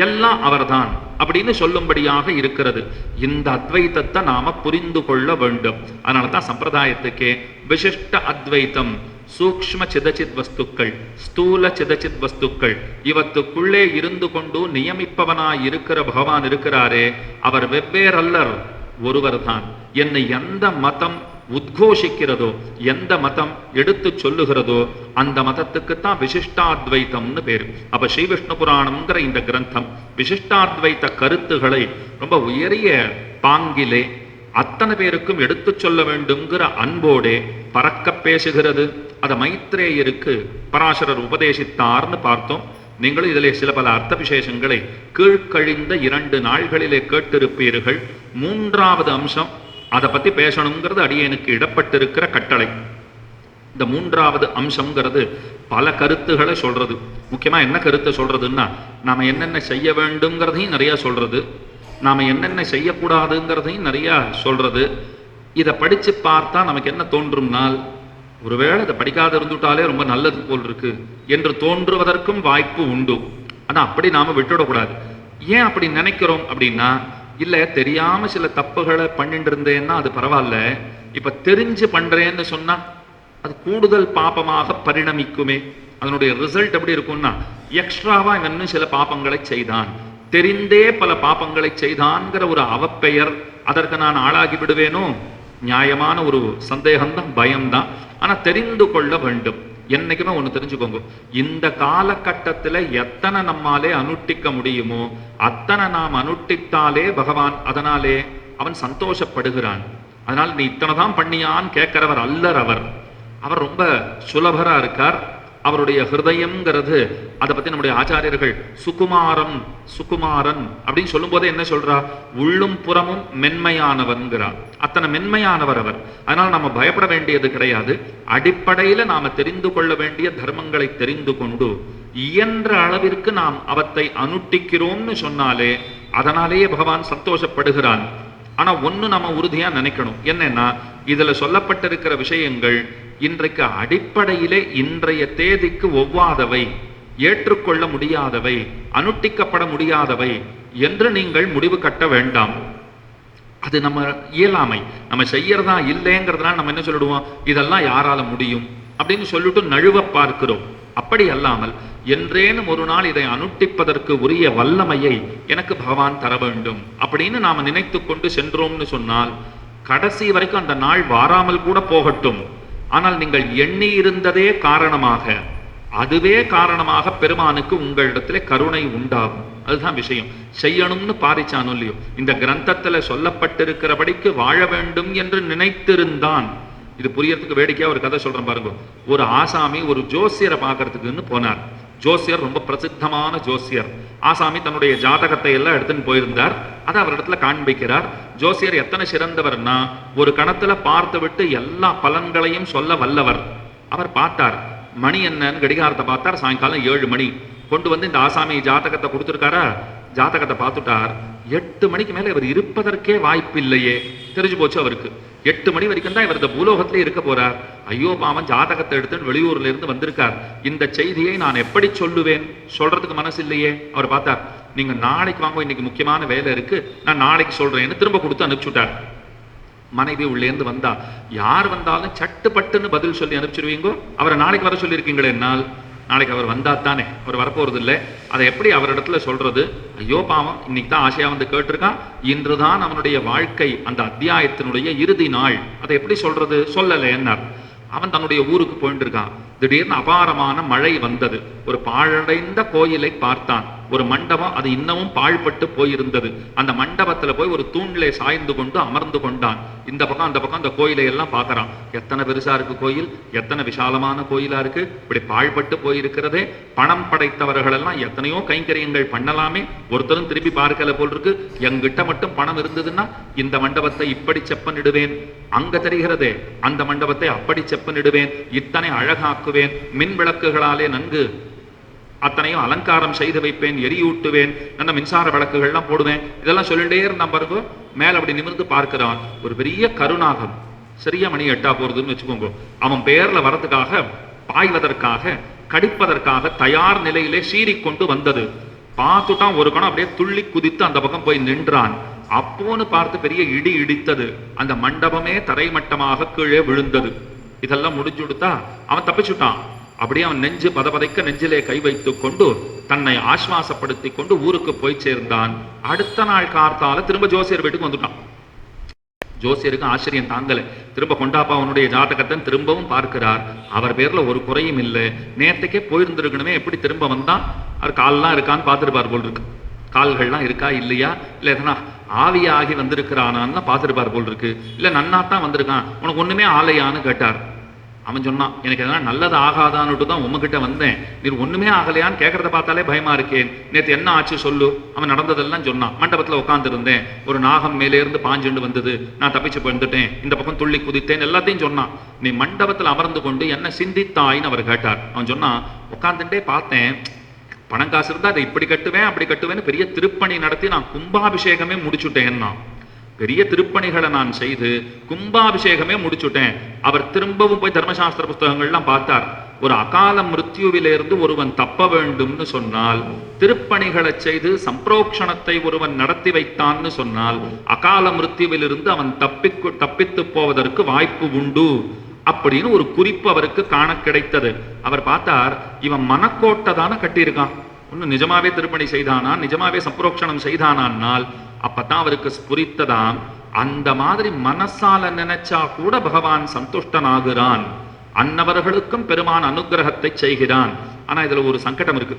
எல்லாம் அவர்தான் அப்படின்னு சொல்லும்படியாக இருக்கிறது. இந்த அத்வைத்தத்தை நாம புரிந்து கொள்ள வேண்டும். அதனாலதான் சம்பிரதாயத்துக்கே விசிஷ்ட அத்வைத்தம், சூக்ஷ்ம சிதச்சித் வஸ்துக்கள், ஸ்தூல சிதச்சித் வஸ்துக்கள், இவத்துக்குள்ளே இருந்து கொண்டு நியமிப்பவனாய் இருக்கிற பகவான் இருக்கிறாரே, அவர் வெவ்வேறல்லர், ஒருவர் தான். என்னை எந்த மதம் உத்கோஷிக்கிறதோ, எந்த மதம் எடுத்து சொல்லுகிறதோ அந்த மதத்துக்குத்தான் விசிஷ்டாத்வைத்தம்னு பேரு. அப்ப ஸ்ரீ விஷ்ணு புராணம்ங்கிற இந்த கிரந்தம் விசிஷ்டாத்வைத்த கருத்துக்களை ரொம்ப உயரிய பாங்கிலே அத்தனை பேருக்கும் எடுத்து சொல்ல வேண்டும்ங்கிற அன்போடே பறக்க பேசுகிறது. அதை மைத்ரேயருக்கு பராசரர் உபதேசித்தார்னு பார்த்தோம். நீங்களும் இதிலே சில பல அர்த்த விசேஷங்களை கீழ்கழிந்த 2 நாள்களிலே கேட்டிருப்பீர்கள். 3வது அம்சம் அதை பத்தி பேசணுங்கிறது அடியேனுக்கு இடப்பட்டிருக்கிற கட்டளை. இந்த 3வது அம்சம்ங்கிறது பல கருத்துக்களை சொல்றது. முக்கியமா என்ன கருத்தை சொல்றதுன்னா, நாம என்னென்ன செய்ய வேண்டும்ங்கிறதையும் நிறைய சொல்றது, நாம என்னென்ன செய்யக்கூடாதுங்கிறதையும் நிறைய சொல்றது. இதை படிச்சு பார்த்தா நமக்கு என்ன தோன்றும்னால், ஒருவேளை இதை படிக்காத இருந்துட்டாலே ரொம்ப நல்லது போல் இருக்கு என்று தோன்றுவதற்கும் வாய்ப்பு உண்டு. ஆனா அப்படி நாம விட்டுடக்கூடாது. ஏன் அப்படி நினைக்கிறோம் அப்படின்னா, இல்ல தெரியாம சில தப்புகளை பண்ணிட்டு இருந்தேன்னா அது பரவாயில்ல, இப்ப தெரிஞ்சு பண்றேன்னு சொன்னா அது கூடுதல் பாபமாக பரிணமிக்குமே. அதனுடைய ரிசல்ட் எப்படி இருக்கும்னா, எக்ஸ்ட்ராவா இன்னும் சில பாபங்களை செய்தான், தெரிந்தே பல பாப்பங்களை செய்தான்கிற ஒரு அவப்பெயர், அதற்கு நான் ஆளாகி விடுவேனோ? நியாயமான ஒரு சந்தேகம்தான், பயம்தான். ஆனா தெரிந்து கொள்ள வேண்டும். என்னைக்குமே ஒண்ணு தெரிஞ்சுக்கோங்க, இந்த காலகட்டத்துல எத்தனை நம்மாலே அனுட்டிக்க முடியுமோ அத்தனை நாம் அனுட்டித்தாலே பகவான் அதனாலே அவன் சந்தோஷப்படுகிறான். அதனால நீ இத்தனை தான் பண்ணியான்னு கேட்கிறவர் அல்லர் அவர். அவர் ரொம்ப சுலபரா இருக்கார். அவருடைய ஹிருதயம்ங்கிறது, அதை பத்தி நம்முடைய ஆச்சாரியர்கள் சுகுமாரம் சுகுமாரன் அப்படின்னு சொல்லும் போதே என்ன சொல்றா? உள்ளும் புறமும் மென்மையானவன்கிறார். அத்தனை மென்மையானவர் அவர். அதனால நம்ம பயப்பட வேண்டியது கிடையாது. அடிப்படையில நாம தெரிந்து கொள்ள வேண்டிய தர்மங்களை தெரிந்து கொண்டு இயன்ற அளவிற்கு நாம் அவத்தை அனுட்டிக்கிறோம்னு சொன்னாலே அதனாலேயே பகவான் சந்தோஷப்படுகிறான். ஆனா ஒண்ணு நம்ம உறுதியா நினைக்கணும், என்னன்னா இதுல சொல்லப்பட்டிருக்கிற விஷயங்கள் இன்றைக்கு அடிப்படையிலே இன்றைய தேதிக்கு ஒவ்வாதவை, ஏற்றுக்கொள்ள முடியாதவை, அனுட்டிக்கப்பட முடியாதவை என்று நீங்கள் முடிவு கட்ட வேண்டாம். அது நம்ம இயலாமை, நம்ம செய்யறதா இல்லைங்கிறதுனால நம்ம என்ன சொல்லிடுவோம், இதெல்லாம் யாரால முடியும் அப்படின்னு சொல்லிட்டு நழுவ பார்க்கிறோம். அப்படி அல்லாமல் என்றேனும் ஒரு நாள் இதை அனுட்டிப்பதற்கு உரிய வல்லமையை எனக்கு பகவான் தர வேண்டும் அப்படின்னு நாம நினைத்து கொண்டு சென்றோம்னு சொன்னால் கடைசி வரைக்கும் அந்த நாள் வாராமல் கூட போகட்டும். ஆனால் நீங்கள் எண்ணி இருந்ததே காரணமாக, அதுவே காரணமாக பெருமானுக்கு உங்களிடத்துல கருணை உண்டாகும். அதுதான் விஷயம். செய்யணும்னு பாரிச்சானோ இல்லையோ, இந்த கிரந்தத்துல சொல்லப்பட்டிருக்கிறபடிக்கு வாழ வேண்டும் என்று நினைத்திருந்தான். இது புரியறதுக்கு வேடிக்கையா ஒரு கதை சொல்றேன் பாருங்க. ஒரு ஆசாமி ஒரு ஜோசியரை பார்க்கறதுக்குன்னு போனார். ஜோசியர் ரொம்ப பிரசித்தமான ஜோசியர். ஆசாமி தன்னுடைய ஜாதகத்தை எல்லாம் எடுத்துன்னு போயிருந்தார். அதை அவரிடத்துல காண்பிக்கிறார். ஜோசியர் எத்தனை சிறந்தவர்னா, ஒரு கணத்துல பார்த்து விட்டு எல்லா பலன்களையும் சொல்ல வல்லவர். அவர் பார்த்தார், மணி என்னன்னு கடிகாரத்தை பார்த்தார். சாயங்காலம் 7 மணி. கொண்டு வந்து இந்த ஆசாமி ஜாதகத்தை கொடுத்துருக்காரா, ஜாதகத்தை பார்த்துட்டார். 8 மணிக்கு மேல இவர் இருப்பதற்கே வாய்ப்பில்லையே, தெரிஞ்சு போச்சு அவருக்கு. 8 மணி வரைக்கும் தான் இவர் இந்த பூலோகத்திலே இருக்க போறார். ஐயோ பாவம், ஜாதகத்தை எடுத்துன்னு வெளியூர்ல இருந்து வந்திருக்கார். இந்த செய்தியை நான் எப்படி சொல்லுவேன், சொல்றதுக்கு மனசு இல்லையே. அவர் பார்த்தார், நீங்க நாளைக்கு வாங்க, இன்னைக்கு முக்கியமான வேலை இருக்கு, நான் நாளைக்கு சொல்றேன்னு திரும்ப கொடுத்து அனுப்பிச்சுட்டார். மனைவி உள்ளேந்து வந்தா, யார் வந்தாலும் சட்டு பட்டுன்னு பதில் சொல்லி அனுப்பிச்சிருவீங்கோ, அவரை நாளைக்கு வர சொல்லியிருக்கீங்களே என்னால். நாளைக்கு அவர் வந்தா தானே, அவர் வரப்போறது இல்லை. அதை எப்படி அவரிடத்துல சொல்றது? ஐயோ பாவம், இன்னைக்கு தான் ஆசையா வந்து கேட்டிருக்கான், இன்றுதான் அவனுடைய வாழ்க்கை அந்த அத்தியாயத்தினுடைய இறுதி நாள், அதை எப்படி சொல்றது? சொல்லலை என்னார். அவன் தன்னுடைய ஊருக்கு போயிட்டு இருக்கான். திடீர்னு அபாரமான மழை வந்தது. ஒரு பாழடைந்த கோயிலை பார்த்தான். ஒரு மண்டபம், அது இன்னமும் பாழ்பட்டு போயிருந்தது. அந்த மண்டபத்துல போய் ஒரு தூண்லே சாய்ந்து கொண்டு அமர்ந்து கொண்டான். இந்த பக்கம் அந்த பக்கம் அந்த கோயிலை எல்லாம் பார்க்கறான். எத்தனை பெருசா இருக்கு கோயில், எத்தனை விசாலமான கோயிலா இருக்கு. இப்படி பாழ்பட்டு போயிருக்கிறதே. பணம் படைத்தவர்கள் எல்லாம் எத்தனையோ கைங்கரியங்கள் பண்ணலாமே, ஒருத்தரும் திருப்பி பார்க்கல போல் இருக்கு. எங்கிட்ட மட்டும் பணம் இருந்ததுன்னா இந்த மண்டபத்தை இப்படி செப்பனிடுவேன், அங்க தெரிகிறதே அந்த மண்டபத்தை அப்படி செப்பனிடுவேன், இத்தனை அழகாக்குவேன், மின் விளக்குகளாலே நன்கு அத்தனையும் அலங்காரம் செய்து வைப்பேன், எரியூட்டுவேன், நல்ல மின்சார விளக்குகள்லாம் போடுவேன், இதெல்லாம் சொல்லிட்டே இருந்தான் பாருங்க. மேல அப்படி நிமிர்ந்து பார்க்கிறான். ஒரு பெரிய கருநாகம், சரியா மணி 8 போறதுன்னு வச்சுக்கோங்க. அவன் பேர்ல வரதுக்காக, பாய்வதற்காக, கடிப்பதற்காக தயார் நிலையிலே சீறிக்கொண்டு வந்தது. பார்த்துட்டான். ஒரு கணம் அப்படியே துள்ளி குதித்து அந்த பக்கம் போய் நின்றான். அப்போன்னு பார்த்து பெரிய இடி இடித்தது. அந்த மண்டபமே தரைமட்டமாக கீழே விழுந்தது. இதெல்லாம் முடிஞ்சு கொடுத்தா அவன் தப்பிச்சுட்டான். அப்படியே அவன் நெஞ்சு பதபதைக்க நெஞ்சிலே கை வைத்து கொண்டு தன்னை ஆஸ்வாசப்படுத்தி கொண்டு ஊருக்கு போய் சேர்ந்தான். அடுத்த நாள் கார்த்தால திரும்ப ஜோசியர் வீட்டுக்கு வந்துட்டான். ஜோசியருக்கு ஆச்சரியம் தாங்கலை. திரும்ப கொண்டாப்பா அவனுடைய ஜாதகத்தை திரும்பவும் பார்க்கிறார். அவர் பேர்ல ஒரு குறையும் இல்லை. நேற்றுக்கே போயிருந்திருக்கணுமே, எப்படி திரும்ப வந்தான்? அவர் கால்லாம் இருக்கான்னு பார்த்துருப்பார் போல் இருக்கு. கால்கள்லாம் இருக்கா இல்லையா, இல்லை எதனா ஆவியாகி வந்திருக்கிறானான்னு பார்த்துருப்பார் போல் இருக்கு. இல்லை நன்னாத்தான் வந்திருக்கான், உனக்கு ஒண்ணுமே ஆலையான்னு கேட்டார். அவன் சொன்னான், எனக்கு எதனா நல்லது ஆகாதான்னுட்டு தான் உங்ககிட்ட வந்தேன், நீர் ஒண்ணுமே ஆகலையான்னு கேட்கறத பார்த்தாலே பயமா இருக்கேன். நேற்று என்ன ஆச்சு சொல்லு. அவன் நடந்ததெல்லாம் சொன்னான். மண்டபத்துல உட்கார்ந்து இருந்தேன், ஒரு நாகம் மேலே இருந்து பாஞ்சுண்டு வந்தது, நான் தப்பிச்சு போயிருந்துட்டேன், இந்த பக்கம் துள்ளி குதித்தேன், எல்லாத்தையும் சொன்னான். நீ மண்டபத்தில் அமர்ந்து கொண்டு என்ன சிந்தித்தாயின்னு அவர் கேட்டார். அவன் சொன்னான், உட்கார்ந்துட்டே பார்த்தேன், பணம் காசு இருந்தா அதை இப்படி கட்டுவேன் அப்படி கட்டுவேன்னு பெரிய திருப்பணி நடத்தி நான் கும்பாபிஷேகமே முடிச்சுட்டேன்னா. பெரிய திருப்பணிகளை நான் செய்து கும்பாபிஷேகமே முடிச்சுட்டேன். அவர் திரும்பவும் போய் தர்மசாஸ்திர புஸ்தகங்கள்லாம் பார்த்தார். ஒரு அகால மிருத்யுவிலிருந்து ஒருவன் தப்ப வேண்டும்னு சொன்னால், திருப்பணிகளை செய்து சம்பிரோக்ஷணத்தை ஒருவன் நடத்தி வைத்தான்னு சொன்னால், அகால மிருத்யுவிலிருந்து அவன் தப்பித்து போவதற்கு வாய்ப்பு உண்டு அப்படின்னு ஒரு குறிப்பு அவருக்கு காண கிடைத்தது. அவர் பார்த்தார், இவன் மனக்கோட்டை தானே கட்டியிருக்கான். ஒன்னும் நிஜமாவே திருப்பணி செய்தானா, நிஜமாவே சப்ரோக்ஷணம் செய்தானால் அப்பதான் அவருக்கு புரித்ததாம். அந்த மாதிரி மனசால நினைச்சா கூட பகவான் சந்துஷ்டனாகிறான், அன்னவர்களுக்கும் பெருமான் அனுகிரகத்தை செய்கிறான். ஆனா இதுல ஒரு சங்கடம் இருக்கு.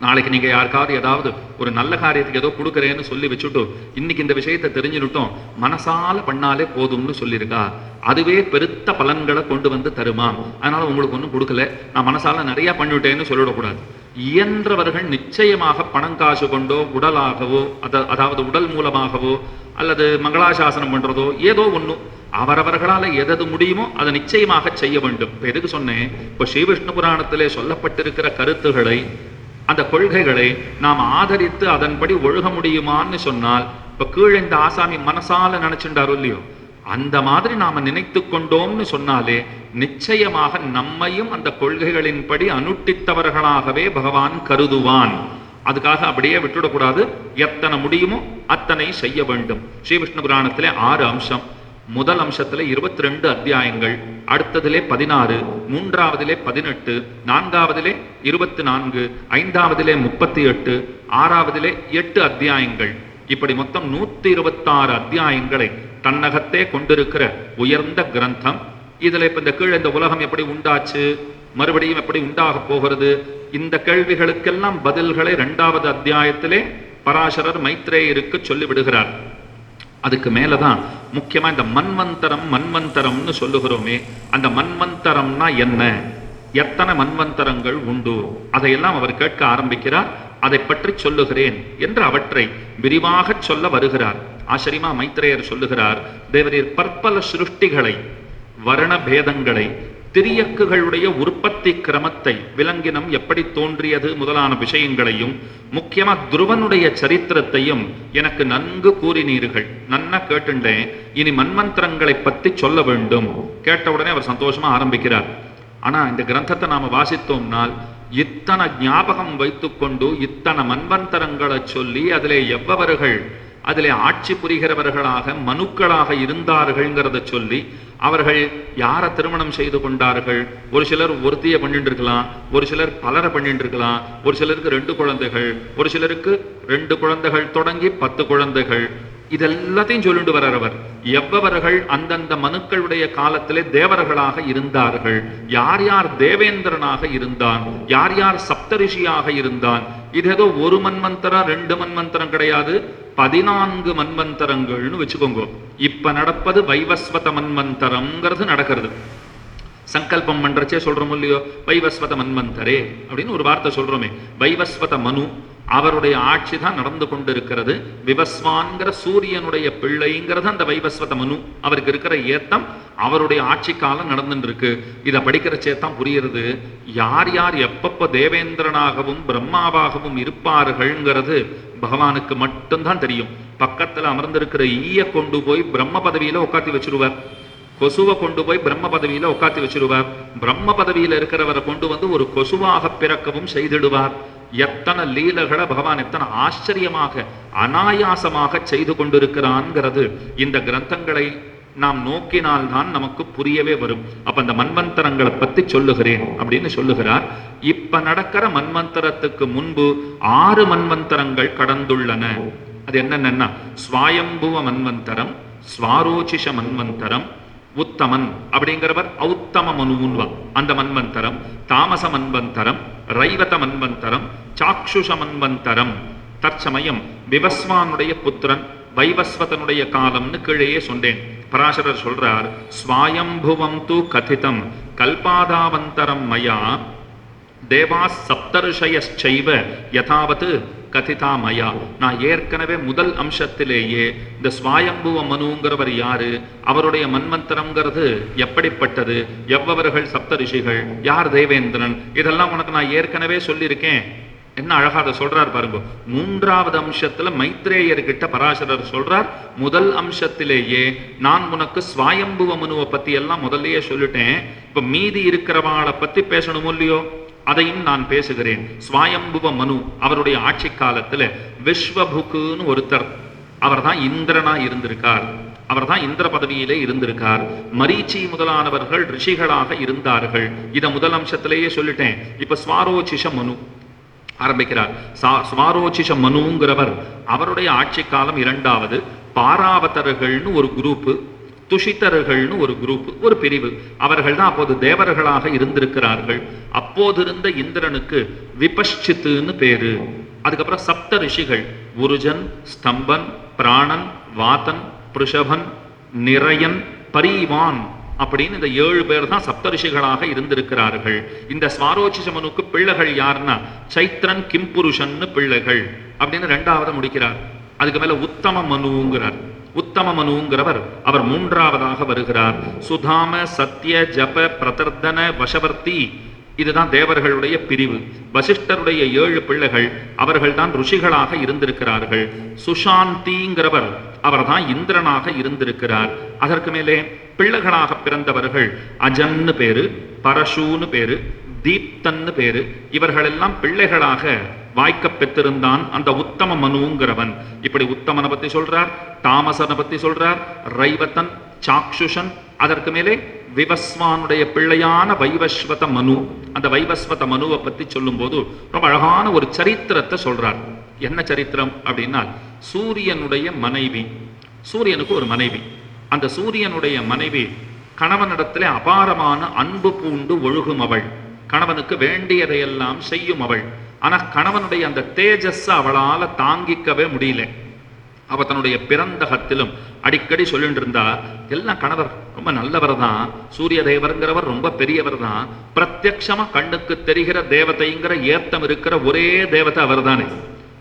நாளைக்கு நீங்க யாருக்காவது ஏதாவது ஒரு நல்ல காரியத்துக்கு ஏதோ கொடுக்குறேன்னு சொல்லி வச்சுட்டு இன்னைக்கு இந்த விஷயத்தை தெரிஞ்சுட்டோம், மனசால பண்ணாலே போதும்னு சொல்லியிருக்கா, அதுவே பெருத்த பலன்களை கொண்டு வந்து தருமாம். அதனால உங்களுக்கு ஒன்றும் கொடுக்கல, நான் மனசால நிறைய பண்ணிவிட்டேன்னு சொல்லிடக்கூடாது. இயன்றவர்கள் நிச்சயமாக பணம் காசு கொண்டோ உடலாகவோ அதாவது உடல் மூலமாகவோ அல்லது மங்களாசாசனம் பண்றதோ ஏதோ ஒன்றும் அவரவர்களால் எது முடியுமோ அதை நிச்சயமாக செய்ய வேண்டும். இப்போ எதுக்கு சொன்னேன், இப்போ ஸ்ரீவிஷ்ணு புராணத்திலே சொல்லப்பட்டிருக்கிற கருத்துக்களை, அந்த கொள்கைகளை நாம் ஆதரித்து அதன்படி ஒழுக முடியுமான்னு சொன்னால், இப்ப கீழே இந்த ஆசாமி மனசால நினைச்சுட்டாரோ இல்லையோ, அந்த மாதிரி நாம நினைத்து கொண்டோம்னு சொன்னாலே நிச்சயமாக நம்மையும் அந்த கொள்கைகளின்படி அனுஷ்டித்தவர்களாகவே பகவான் கருதுவான். அதுக்காக அப்படியே விட்டுடக்கூடாது, எத்தனை முடியுமோ அத்தனை செய்ய வேண்டும். ஸ்ரீவிஷ்ணு புராணத்திலே 6 அம்சம். முதல் அம்சத்திலே 22 அத்தியாயங்கள், அடுத்ததிலே 16, மூன்றாவதிலே 18, நான்காவதிலே 24, ஐந்தாவதிலே 38, ஆறாவதிலே 8 அத்தியாயங்கள். இப்படி மொத்தம் 126 அத்தியாயங்களை தன்னகத்தே கொண்டிருக்கிற உயர்ந்த கிரந்தம். இதுல இப்ப இந்த கீழே இந்த உலகம் எப்படி உண்டாச்சு, மறுபடியும் எப்படி உண்டாக போகிறது, இந்த கேள்விகளுக்கெல்லாம் பதில்களை 2வது அத்தியாயத்திலே பராசரர் மைத்ரேயருக்கு சொல்லி விடுகிறார். அதுக்கு மேலதான் முக்கியமா இந்த மன்வந்தரம்னு சொல்லுகிறோமே, அந்த மன்வந்தரம்னா என்ன, எத்தனை மன்வந்தரங்கள் உண்டு, அதையெல்லாம் அவர் கேட்க ஆரம்பிக்கிறார். அதை பற்றி சொல்லுகிறேன் என்று அவற்றை விரிவாக சொல்ல வருகிறார். ஆச்சரியமா மைத்ரேயர் சொல்லுகிறார், தேவரீர் பற்பல சிருஷ்டிகளை, வர்ண பேதங்களை, திரியக்குகளுடைய உற்பத்தி கிரமத்தை, விலங்கினம் எப்படி தோன்றியது முதலான விஷயங்களையும், முக்கியமா துருவனுடைய சரித்திரத்தையும் எனக்கு நன்கு கூறினீர்கள். நன்னா கேட்டுண்டேன், இனி மன்வந்தரங்களை பத்தி சொல்ல வேண்டும். கேட்ட உடனே அவர் சந்தோஷமா ஆரம்பிக்கிறார். ஆனா இந்த கிரந்தத்தை நாம வாசித்தோம்னால் இத்தனை ஞாபகம் வைத்துக்கொண்டு இத்தனை மன்வந்தரங்களை சொல்லி அதிலே எவ்வவர்கள் அதிலே ஆட்சி புரிகிறவர்களாக மனுக்களாக இருந்தார்கள்ங்கிறத சொல்லி, அவர்கள் யாரை திருமணம் செய்து கொண்டார்கள், ஒரு சிலர் ஒருத்தியை பண்ணிட்டு இருக்கலாம், ஒரு சிலர் பலரை பண்ணிட்டு இருக்கலாம், ஒரு சிலருக்கு 2 குழந்தைகள், ஒரு சிலருக்கு 2 குழந்தைகள் தொடங்கி 10 குழந்தைகள், இதெல்லாத்தையும் சொல்லிட்டு வர்றவர். எவ்வவர்கள் அந்தந்த மனுக்களுடைய காலத்திலே தேவர்களாக இருந்தார்கள், யார் யார் தேவேந்திரனாக இருந்தான், யார் யார் சப்தரிஷியாக இருந்தான். இது ஏதோ ஒரு மன்வந்தரம் 2 மன்வந்தரம் கிடையாது, 14 மன்வந்தரங்கள்னு வச்சுக்கோங்க. இப்ப நடப்பது வைவஸ்வத மன்வந்தரம்ங்கிறது நடக்கிறது. சங்கல்பம் பண்றச்சே சொல்றோம் இல்லையோ, வைவஸ்வத மன்வந்தரே அப்படின்னு ஒரு வார்த்தை சொல்றோமே. வைவஸ்வத மனு அவருடைய ஆட்சி தான் நடந்து கொண்டிருக்கிறது. விவஸ்வான்கிற சூரியனுடைய பிள்ளைங்கிறது அந்த வைவஸ்வத மனு. அவருக்கு இருக்கிற ஏத்தம் அவருடைய ஆட்சி காலம் நடந்துட்டு இருக்கு. இதை படிக்கிறச்சே தான் புரியுறது, யார் யார் எப்பப்ப தேவேந்திரனாகவும் பிரம்மாவாகவும் இருப்பார்கள்ங்கிறது பகவானுக்கு மட்டும்தான் தெரியும். பக்கத்துல அமர்ந்திருக்கிற ஈய கொண்டு போய் பிரம்ம பதவியில உட்காத்தி வச்சிருவார், கொசுவை கொண்டு போய் பிரம்ம பதவியில உட்காத்தி வச்சிருவார், பிரம்ம பதவியில இருக்கிறவரை கொண்டு வந்து ஒரு கொசுவாக பிறக்கவும் செய்திடுவார். எத்தனை லீலைகளை பகவான் எத்தனை ஆச்சரியமாக அனாயாசமாக செய்து கொண்டிருக்கிறான்ங்கிறது இந்த கிரந்தங்களை நாம் நோக்கினால்தான் நமக்கு புரியவே வரும். அப்ப அந்த மன்வந்தரங்களை பத்தி சொல்லுகிறேன் அப்படின்னு சொல்லுகிறார். இப்ப நடக்கிற மன்வந்தரத்துக்கு முன்பு 6 மன்வந்தரங்கள் கடந்துள்ளன. அது என்னன்னா, ஸ்வாயம்புவ மன்வந்தரம், ஸ்வாரோச்சிஷ மன்வந்தரம், உத்தமன் அப்படிங்கிறவர் ஔத்தம மனுவா அந்த மன்வந்தரம், தாமச மன்வந்தரம், ரைவத மன்வந்தரம், சாக்ஷுஷ மன்வந்தரம். தற்சமயம் விவஸ்வானுடைய புத்திரன் வைவஸ்வதனுடைய காலம்னு கீழேயே சொன்னேன். பராசரர் சொல்றார், ஸ்வாயம்புவம் து கதிதம் கல்பாதாவந்தரம் மயா தேவா சப்தர்ஷயச்சைவ யதாவது கதிதா மயா. நான் ஏற்கனவே முதல் அம்சத்திலேயே இந்த ஸ்வாயம்புவ மனுங்கிறவர் யாரு, அவருடைய மன்வந்தரம்ங்கிறது எப்படிப்பட்டது, எவ்வவர்கள் சப்த ரிஷிகள், யார் தேவேந்திரன், இதெல்லாம் உனக்கு நான் ஏற்கனவே சொல்லியிருக்கேன். என்ன அழகா அதை சொல்றார் பாருங்க. 3வது அம்சத்துல மைத்ரேயர்கிட்ட பராசரர் சொல்றார், முதல் அம்சத்திலேயே நான் உனக்கு ஸ்வாயம்புவ மனுவை பத்தி எல்லாம் முதல்லயே சொல்லிட்டேன், இப்ப மீதி இருக்கிறவாளை பத்தி பேசணுமோ இல்லையோ, அதையும் நான் பேசுகிறேன். ஸ்வாயம்புவ மனு அவருடைய ஆட்சி காலத்துல விஸ்வபுக்குன்னு ஒருத்தர், அவர் தான் இந்திரனா இருந்திருக்கார், அவர் தான் இந்திர பதவியிலே இருந்திருக்கார். மரீச்சி முதலானவர்கள் ரிஷிகளாக இருந்தார்கள். இதை முதல் அம்சத்திலேயே சொல்லிட்டேன். இப்ப ஸ்வாரோச்சிஷ மனு ஆரம்பிக்கிறார். ஸ்வாரோச்சிஷ மனுங்கிறவர் அவருடைய ஆட்சி காலம் 2வது. பாராவதர்கள்னு ஒரு குரூப்பு, துஷிதர்கள்னு ஒரு குரூப், ஒரு பிரிவு. அவர்கள் தான் அப்போது தேவர்களாக இருந்திருக்கிறார்கள். அப்போது இருந்த இந்திரனுக்கு விபஷ்சித்துன்னு பேரு. அதுக்கப்புறம் சப்த ரிஷிகள், உருஜன், ஸ்தம்பன், பிராணன், வாதன், பிருஷபன், நிரயன், பரீவான் அப்படின்னு இந்த 7 பேர் தான் சப்தரிஷிகளாக இருந்திருக்கிறார்கள். இந்த ஸ்வாரோச்சிஷ மனுக்கு பிள்ளைகள் யாருன்னா சைத்ரன், கிம்புருஷன்னு பிள்ளைகள் அப்படின்னு 2வது முடிக்கிறார். அதுக்கு மேல உத்தம மனுங்கிறார். உத்தம மனுங்கிறவர் அவர் 3வதாக வருகிறார். சுதாம, சத்ய, ஜப, பிரதர்தன, வசவர்த்தி, இதுதான் தேவர்களுடைய பிரிவு. வசிஷ்டருடைய 7 பிள்ளைகள், அவர்கள் தான் ருஷிகளாக இருந்திருக்கிறார்கள். சுஷாந்திங்கிறவர் அவர் தான் இந்திரனாக இருந்திருக்கிறார். அதற்கு மேலே பிள்ளைகளாக பிறந்தவர்கள் அஜன்னு பேரு, பரஷூன்னு பேரு, தீப்தன்னு பேரு. இவர்களெல்லாம் பிள்ளைகளாக வாய்க்க பெற்றிருந்தான் அந்த உத்தம மனுங்கிறவன். இப்படி உத்தமனை பத்தி சொல்றார், தாமசனை பத்தி சொல்றார், ரைவத்தன், சாக்ஷுஷன். அதற்கு மேலே விவஸ்வானுடைய பிள்ளையான வைவஸ்வத மனு. அந்த வைவஸ்வத மனுவை பத்தி சொல்லும் போது ரொம்ப அழகான ஒரு சரித்திரத்தை சொல்றார். என்ன சரித்திரம் அப்படின்னா, சூரியனுடைய மனைவி, சூரியனுக்கு ஒரு மனைவி. அந்த சூரியனுடைய மனைவி கணவனிடத்திலே அபாரமான அன்பு பூண்டு ஒழுகும் அவள். கணவனுக்கு வேண்டியதையெல்லாம் செய்யும் அவள். ஆனா கணவனுடைய அந்த தேஜஸ் அவளால தாங்கிக்கவே முடியல. அவ தன்னுடைய பிறந்தகத்திலும் அடிக்கடி சொல்லிட்டு இருந்தா, எல்லாம் கணவர் ரொம்ப நல்லவர் தான், சூரிய தேவருங்கிறவர் ரொம்ப பெரியவர் தான், பிரத்யக்ஷமா கண்ணுக்கு தெரிகிற தேவதைங்கிற ஏத்தம் இருக்கிற ஒரே தேவதை அவர் தானே.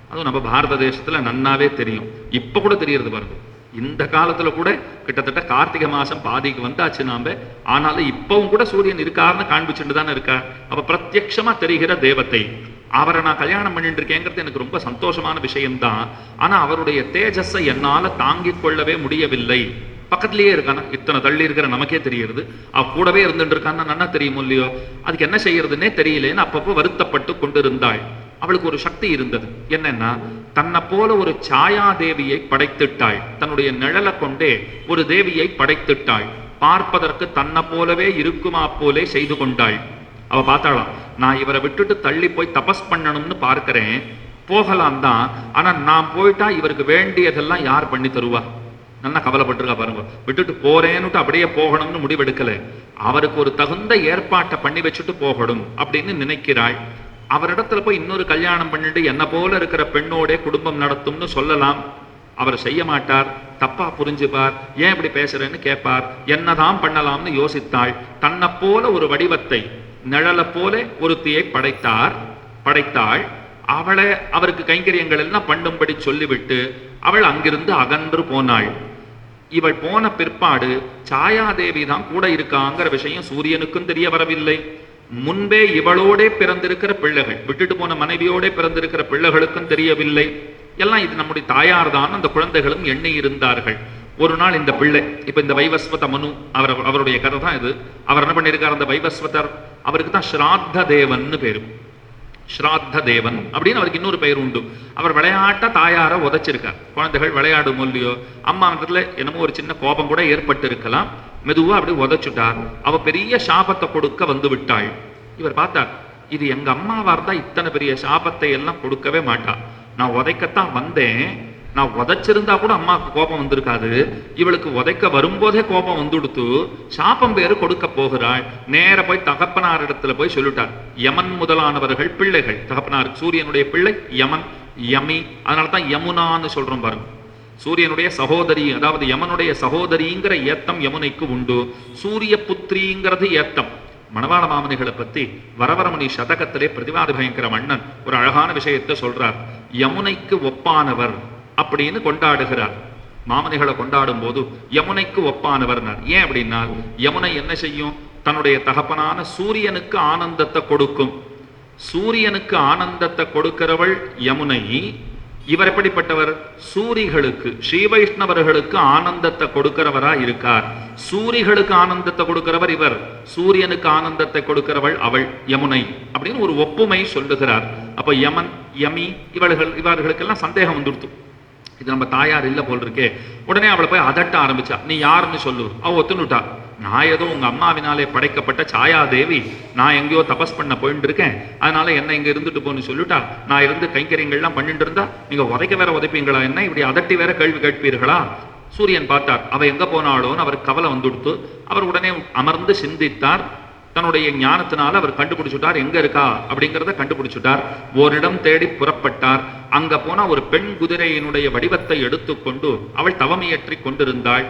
அதுவும் நம்ம பாரத தேசத்துல நன்னாவே தெரியும். இப்ப கூட தெரியறது பாருங்க. இந்த காலத்துல கூட கிட்டத்தட்ட கார்த்திகை மாசம் பாதிக்கு வந்தாச்சு நாம. ஆனாலும் இப்பவும் கூட சூரியன் இருக்காருன்னு காண்பிச்சுட்டு தானே இருக்கா. அப்ப பிரத்யக்ஷமா தெரிகிற தேவதை. அவரை நான் கல்யாணம் பண்ணிட்டு இருக்கேங்கிறது எனக்கு ரொம்ப சந்தோஷமான விஷயம்தான். ஆனா அவருடைய தேஜஸை என்னால தாங்கிக் கொள்ளவே முடியவில்லை. பக்கத்திலேயே இருக்கானா, இத்தனை தள்ளி இருக்கிற நமக்கே தெரியுது. அவ கூடவே இருந்துட்டு இருக்கான்னா நன்னா தெரியுமோ இல்லையோ. அதுக்கு என்ன செய்யறதுன்னே தெரியலேன்னு அப்பப்போ வருத்தப்பட்டு கொண்டிருந்தாள். அவளுக்கு ஒரு சக்தி இருந்தது. என்னன்னா, தன்னை போல ஒரு சாயா தேவியை படைத்திட்டாள். தன்னுடைய நிழலை கொண்டே ஒரு தேவியை படைத்திட்டாள். பார்ப்பதற்கு தன்னை போலவே இருக்குமா போலே செய்து கொண்டாள். அவ பார்த்தாளாம், நான் இவரை விட்டுட்டு தள்ளி போய் தபஸ் பண்ணணும்னு பார்க்கிறேன், போகலாம் தான். ஆனா நான் போயிட்டா இவருக்கு வேண்டியதெல்லாம் யார் பண்ணி தருவா? நல்லா கவலைப்பட்டிருக்கா பாருங்க. விட்டுட்டு போறேன்னுட்டு அப்படியே போகணும்னு முடிவெடுக்கல. அவருக்கு ஒரு தகுந்த ஏற்பாட்டை பண்ணி வச்சுட்டு போகணும் அப்படின்னு நினைக்கிறாள். அவரிடத்துல போய் இன்னொரு கல்யாணம் பண்ணிட்டு என்ன போல இருக்கிற பெண்ணோட குடும்பம் நடத்தும்னு சொல்லலாம். அவர் செய்ய மாட்டார், தப்பா புரிஞ்சுப்பார், ஏன் இப்படி பேசுறேன்னு கேட்பார். என்னதான் பண்ணலாம்னு யோசித்தாள். தன்னை போல ஒரு வடிவத்தை, நிழலை போல ஒருத்தியை படைத்தாள். அவளை அவருக்கு கைங்கரியங்கள் எல்லாம் பண்ணும்படி சொல்லிவிட்டு அவள் அங்கிருந்து அகன்று போனாள். இவள் போன பிற்பாடு சாயாதேவி தான் கூட இருக்காங்கிற விஷயம் சூரியனுக்கும் தெரிய வரவில்லை. முன்பே இவளோடே பிறந்திருக்கிற பிள்ளைகள், விட்டுட்டு போன மனைவியோட பிறந்திருக்கிற பிள்ளைகளுக்கும் தெரியவில்லை. எல்லாம் இது நம்முடைய தாயார் தான் அந்த குழந்தைகளும் எண்ணி இருந்தார்கள். ஒரு நாள் இந்த பிள்ளை, இப்ப இந்த வைவஸ்வத மனு அவருடைய கதை தான் இது. அவர் என்ன பண்ணியிருக்கார், அந்த வைவஸ்வதர், அவருக்கு தான் ஸ்ராத்த தேவன்னு பேரு. ஸ்ராத்த தேவன் அப்படின்னு அவருக்கு இன்னொரு பெயர் உண்டு. அவர் விளையாட்ட தாயார உதைச்சிருக்கார். குழந்தைகள் விளையாடும் இல்லையோ, அம்மா இடத்துல என்னமோ ஒரு சின்ன கோபம் கூட ஏற்பட்டு இருக்கலாம். மெதுவா அப்படி உதைச்சுட்டார். அவ பெரிய சாபத்தை கொடுக்க வந்து விட்டாள். இவர் பார்த்தார், இது எங்க அம்மாவா இருந்தா இத்தனை பெரிய சாபத்தை எல்லாம் கொடுக்கவே மாட்டா. நான் உதைக்கத்தான் வந்தேன், நான் உதைச்சிருந்தா கூட அம்மாவுக்கு கோபம் வந்திருக்காது. இவளுக்கு உதைக்க வரும்போதே கோபம் வந்துடுத்து, சாபம் பேரு கொடுக்க போகிறாள். நேர போய் தகப்பனார் இடத்துல போய் சொல்லிட்டார். யமன் முதலானவர்கள் பிள்ளைகள், தகப்பனார் சூரியனுடைய பிள்ளை யமன், யமி, அதனாலதான் யமுனான்னு சொல்றோம் பாருங்க. சூரியனுடைய சகோதரி, அதாவது யமனுடைய சகோதரிங்கிற ஏத்தம் யமுனைக்கு உண்டு. சூரிய புத்திரிங்கிறது ஏத்தம். மணவாள மாமனிகளை பத்தி வரவரமுனி சதகத்திலே பிரதிவாதி பயங்கர மன்னன் ஒரு அழகான விஷயத்தை சொல்றார். யமுனைக்கு ஒப்பானவர் அப்படின்னு கொண்டாடுகிறார். மாமனிகளை கொண்டாடும் போது யமுனைக்கு ஒப்பானவர். ஏன் அப்படின்னா, யமுனை என்ன செய்யும், தன்னுடைய தகப்பனான சூரியனுக்கு ஆனந்தத்தை கொடுக்கும். சூரியனுக்கு ஆனந்தத்தை கொடுக்கிறவள் யமுனை. இவர் எப்படிப்பட்டவர், சூரிகளுக்கு, ஸ்ரீ வைஷ்ணவர்களுக்கு ஆனந்தத்தை கொடுக்கிறவரா இருக்கார். சூரிகளுக்கு ஆனந்தத்தை கொடுக்கிறவர் இவர், சூரியனுக்கு ஆனந்தத்தை கொடுக்கிறவள் அவள், யமுனை அப்படின்னு ஒரு ஒப்புமை சொல்லுகிறார். அப்ப யமன், யமி இவர்களுக்கெல்லாம் சந்தேகம் வந்துடுத்து. இது நம்ம தாயார் இல்ல போல் இருக்கே. உடனே அவளை போய் அதட்ட ஆரம்பிச்சா. நீ யாருன்னு சொல்லு. அவ ஒத்துனுட்டா. நான் ஏதோ உங்க அம்மாவினாலே படைக்கப்பட்ட சாயாதேவி, நான் எங்கேயோ தபஸ் பண்ண போயிட்டு இருக்கேன், அதனால என்ன இங்க இருந்துட்டு போன்னு சொல்லிட்டா, நான் இருந்து கைங்கரியங்கள்லாம் பண்ணிட்டு இருந்தா நீங்க உதைக்க வேற உதைப்பீங்களா, என்ன இப்படி அதட்டி வேற கேள்வி கேட்பீர்களா? சூரியன் பார்த்தார், அவ எங்க போனாலும் அவருக்கு கவலை வந்துடுத்து. அவர் உடனே அமர்ந்து சிந்தித்தார். தன்னுடைய ஞானத்தினால அவர் கண்டுபிடிச்சுட்டார் எங்க இருக்கா அப்படிங்கிறத கண்டுபிடிச்சுட்டார். ஓரிடம் தேடி புறப்பட்டார். அங்க போனா ஒரு பெண் குதிரையினுடைய வடிவத்தை எடுத்துக்கொண்டு அவள் தவமியற்றி கொண்டிருந்தாள்.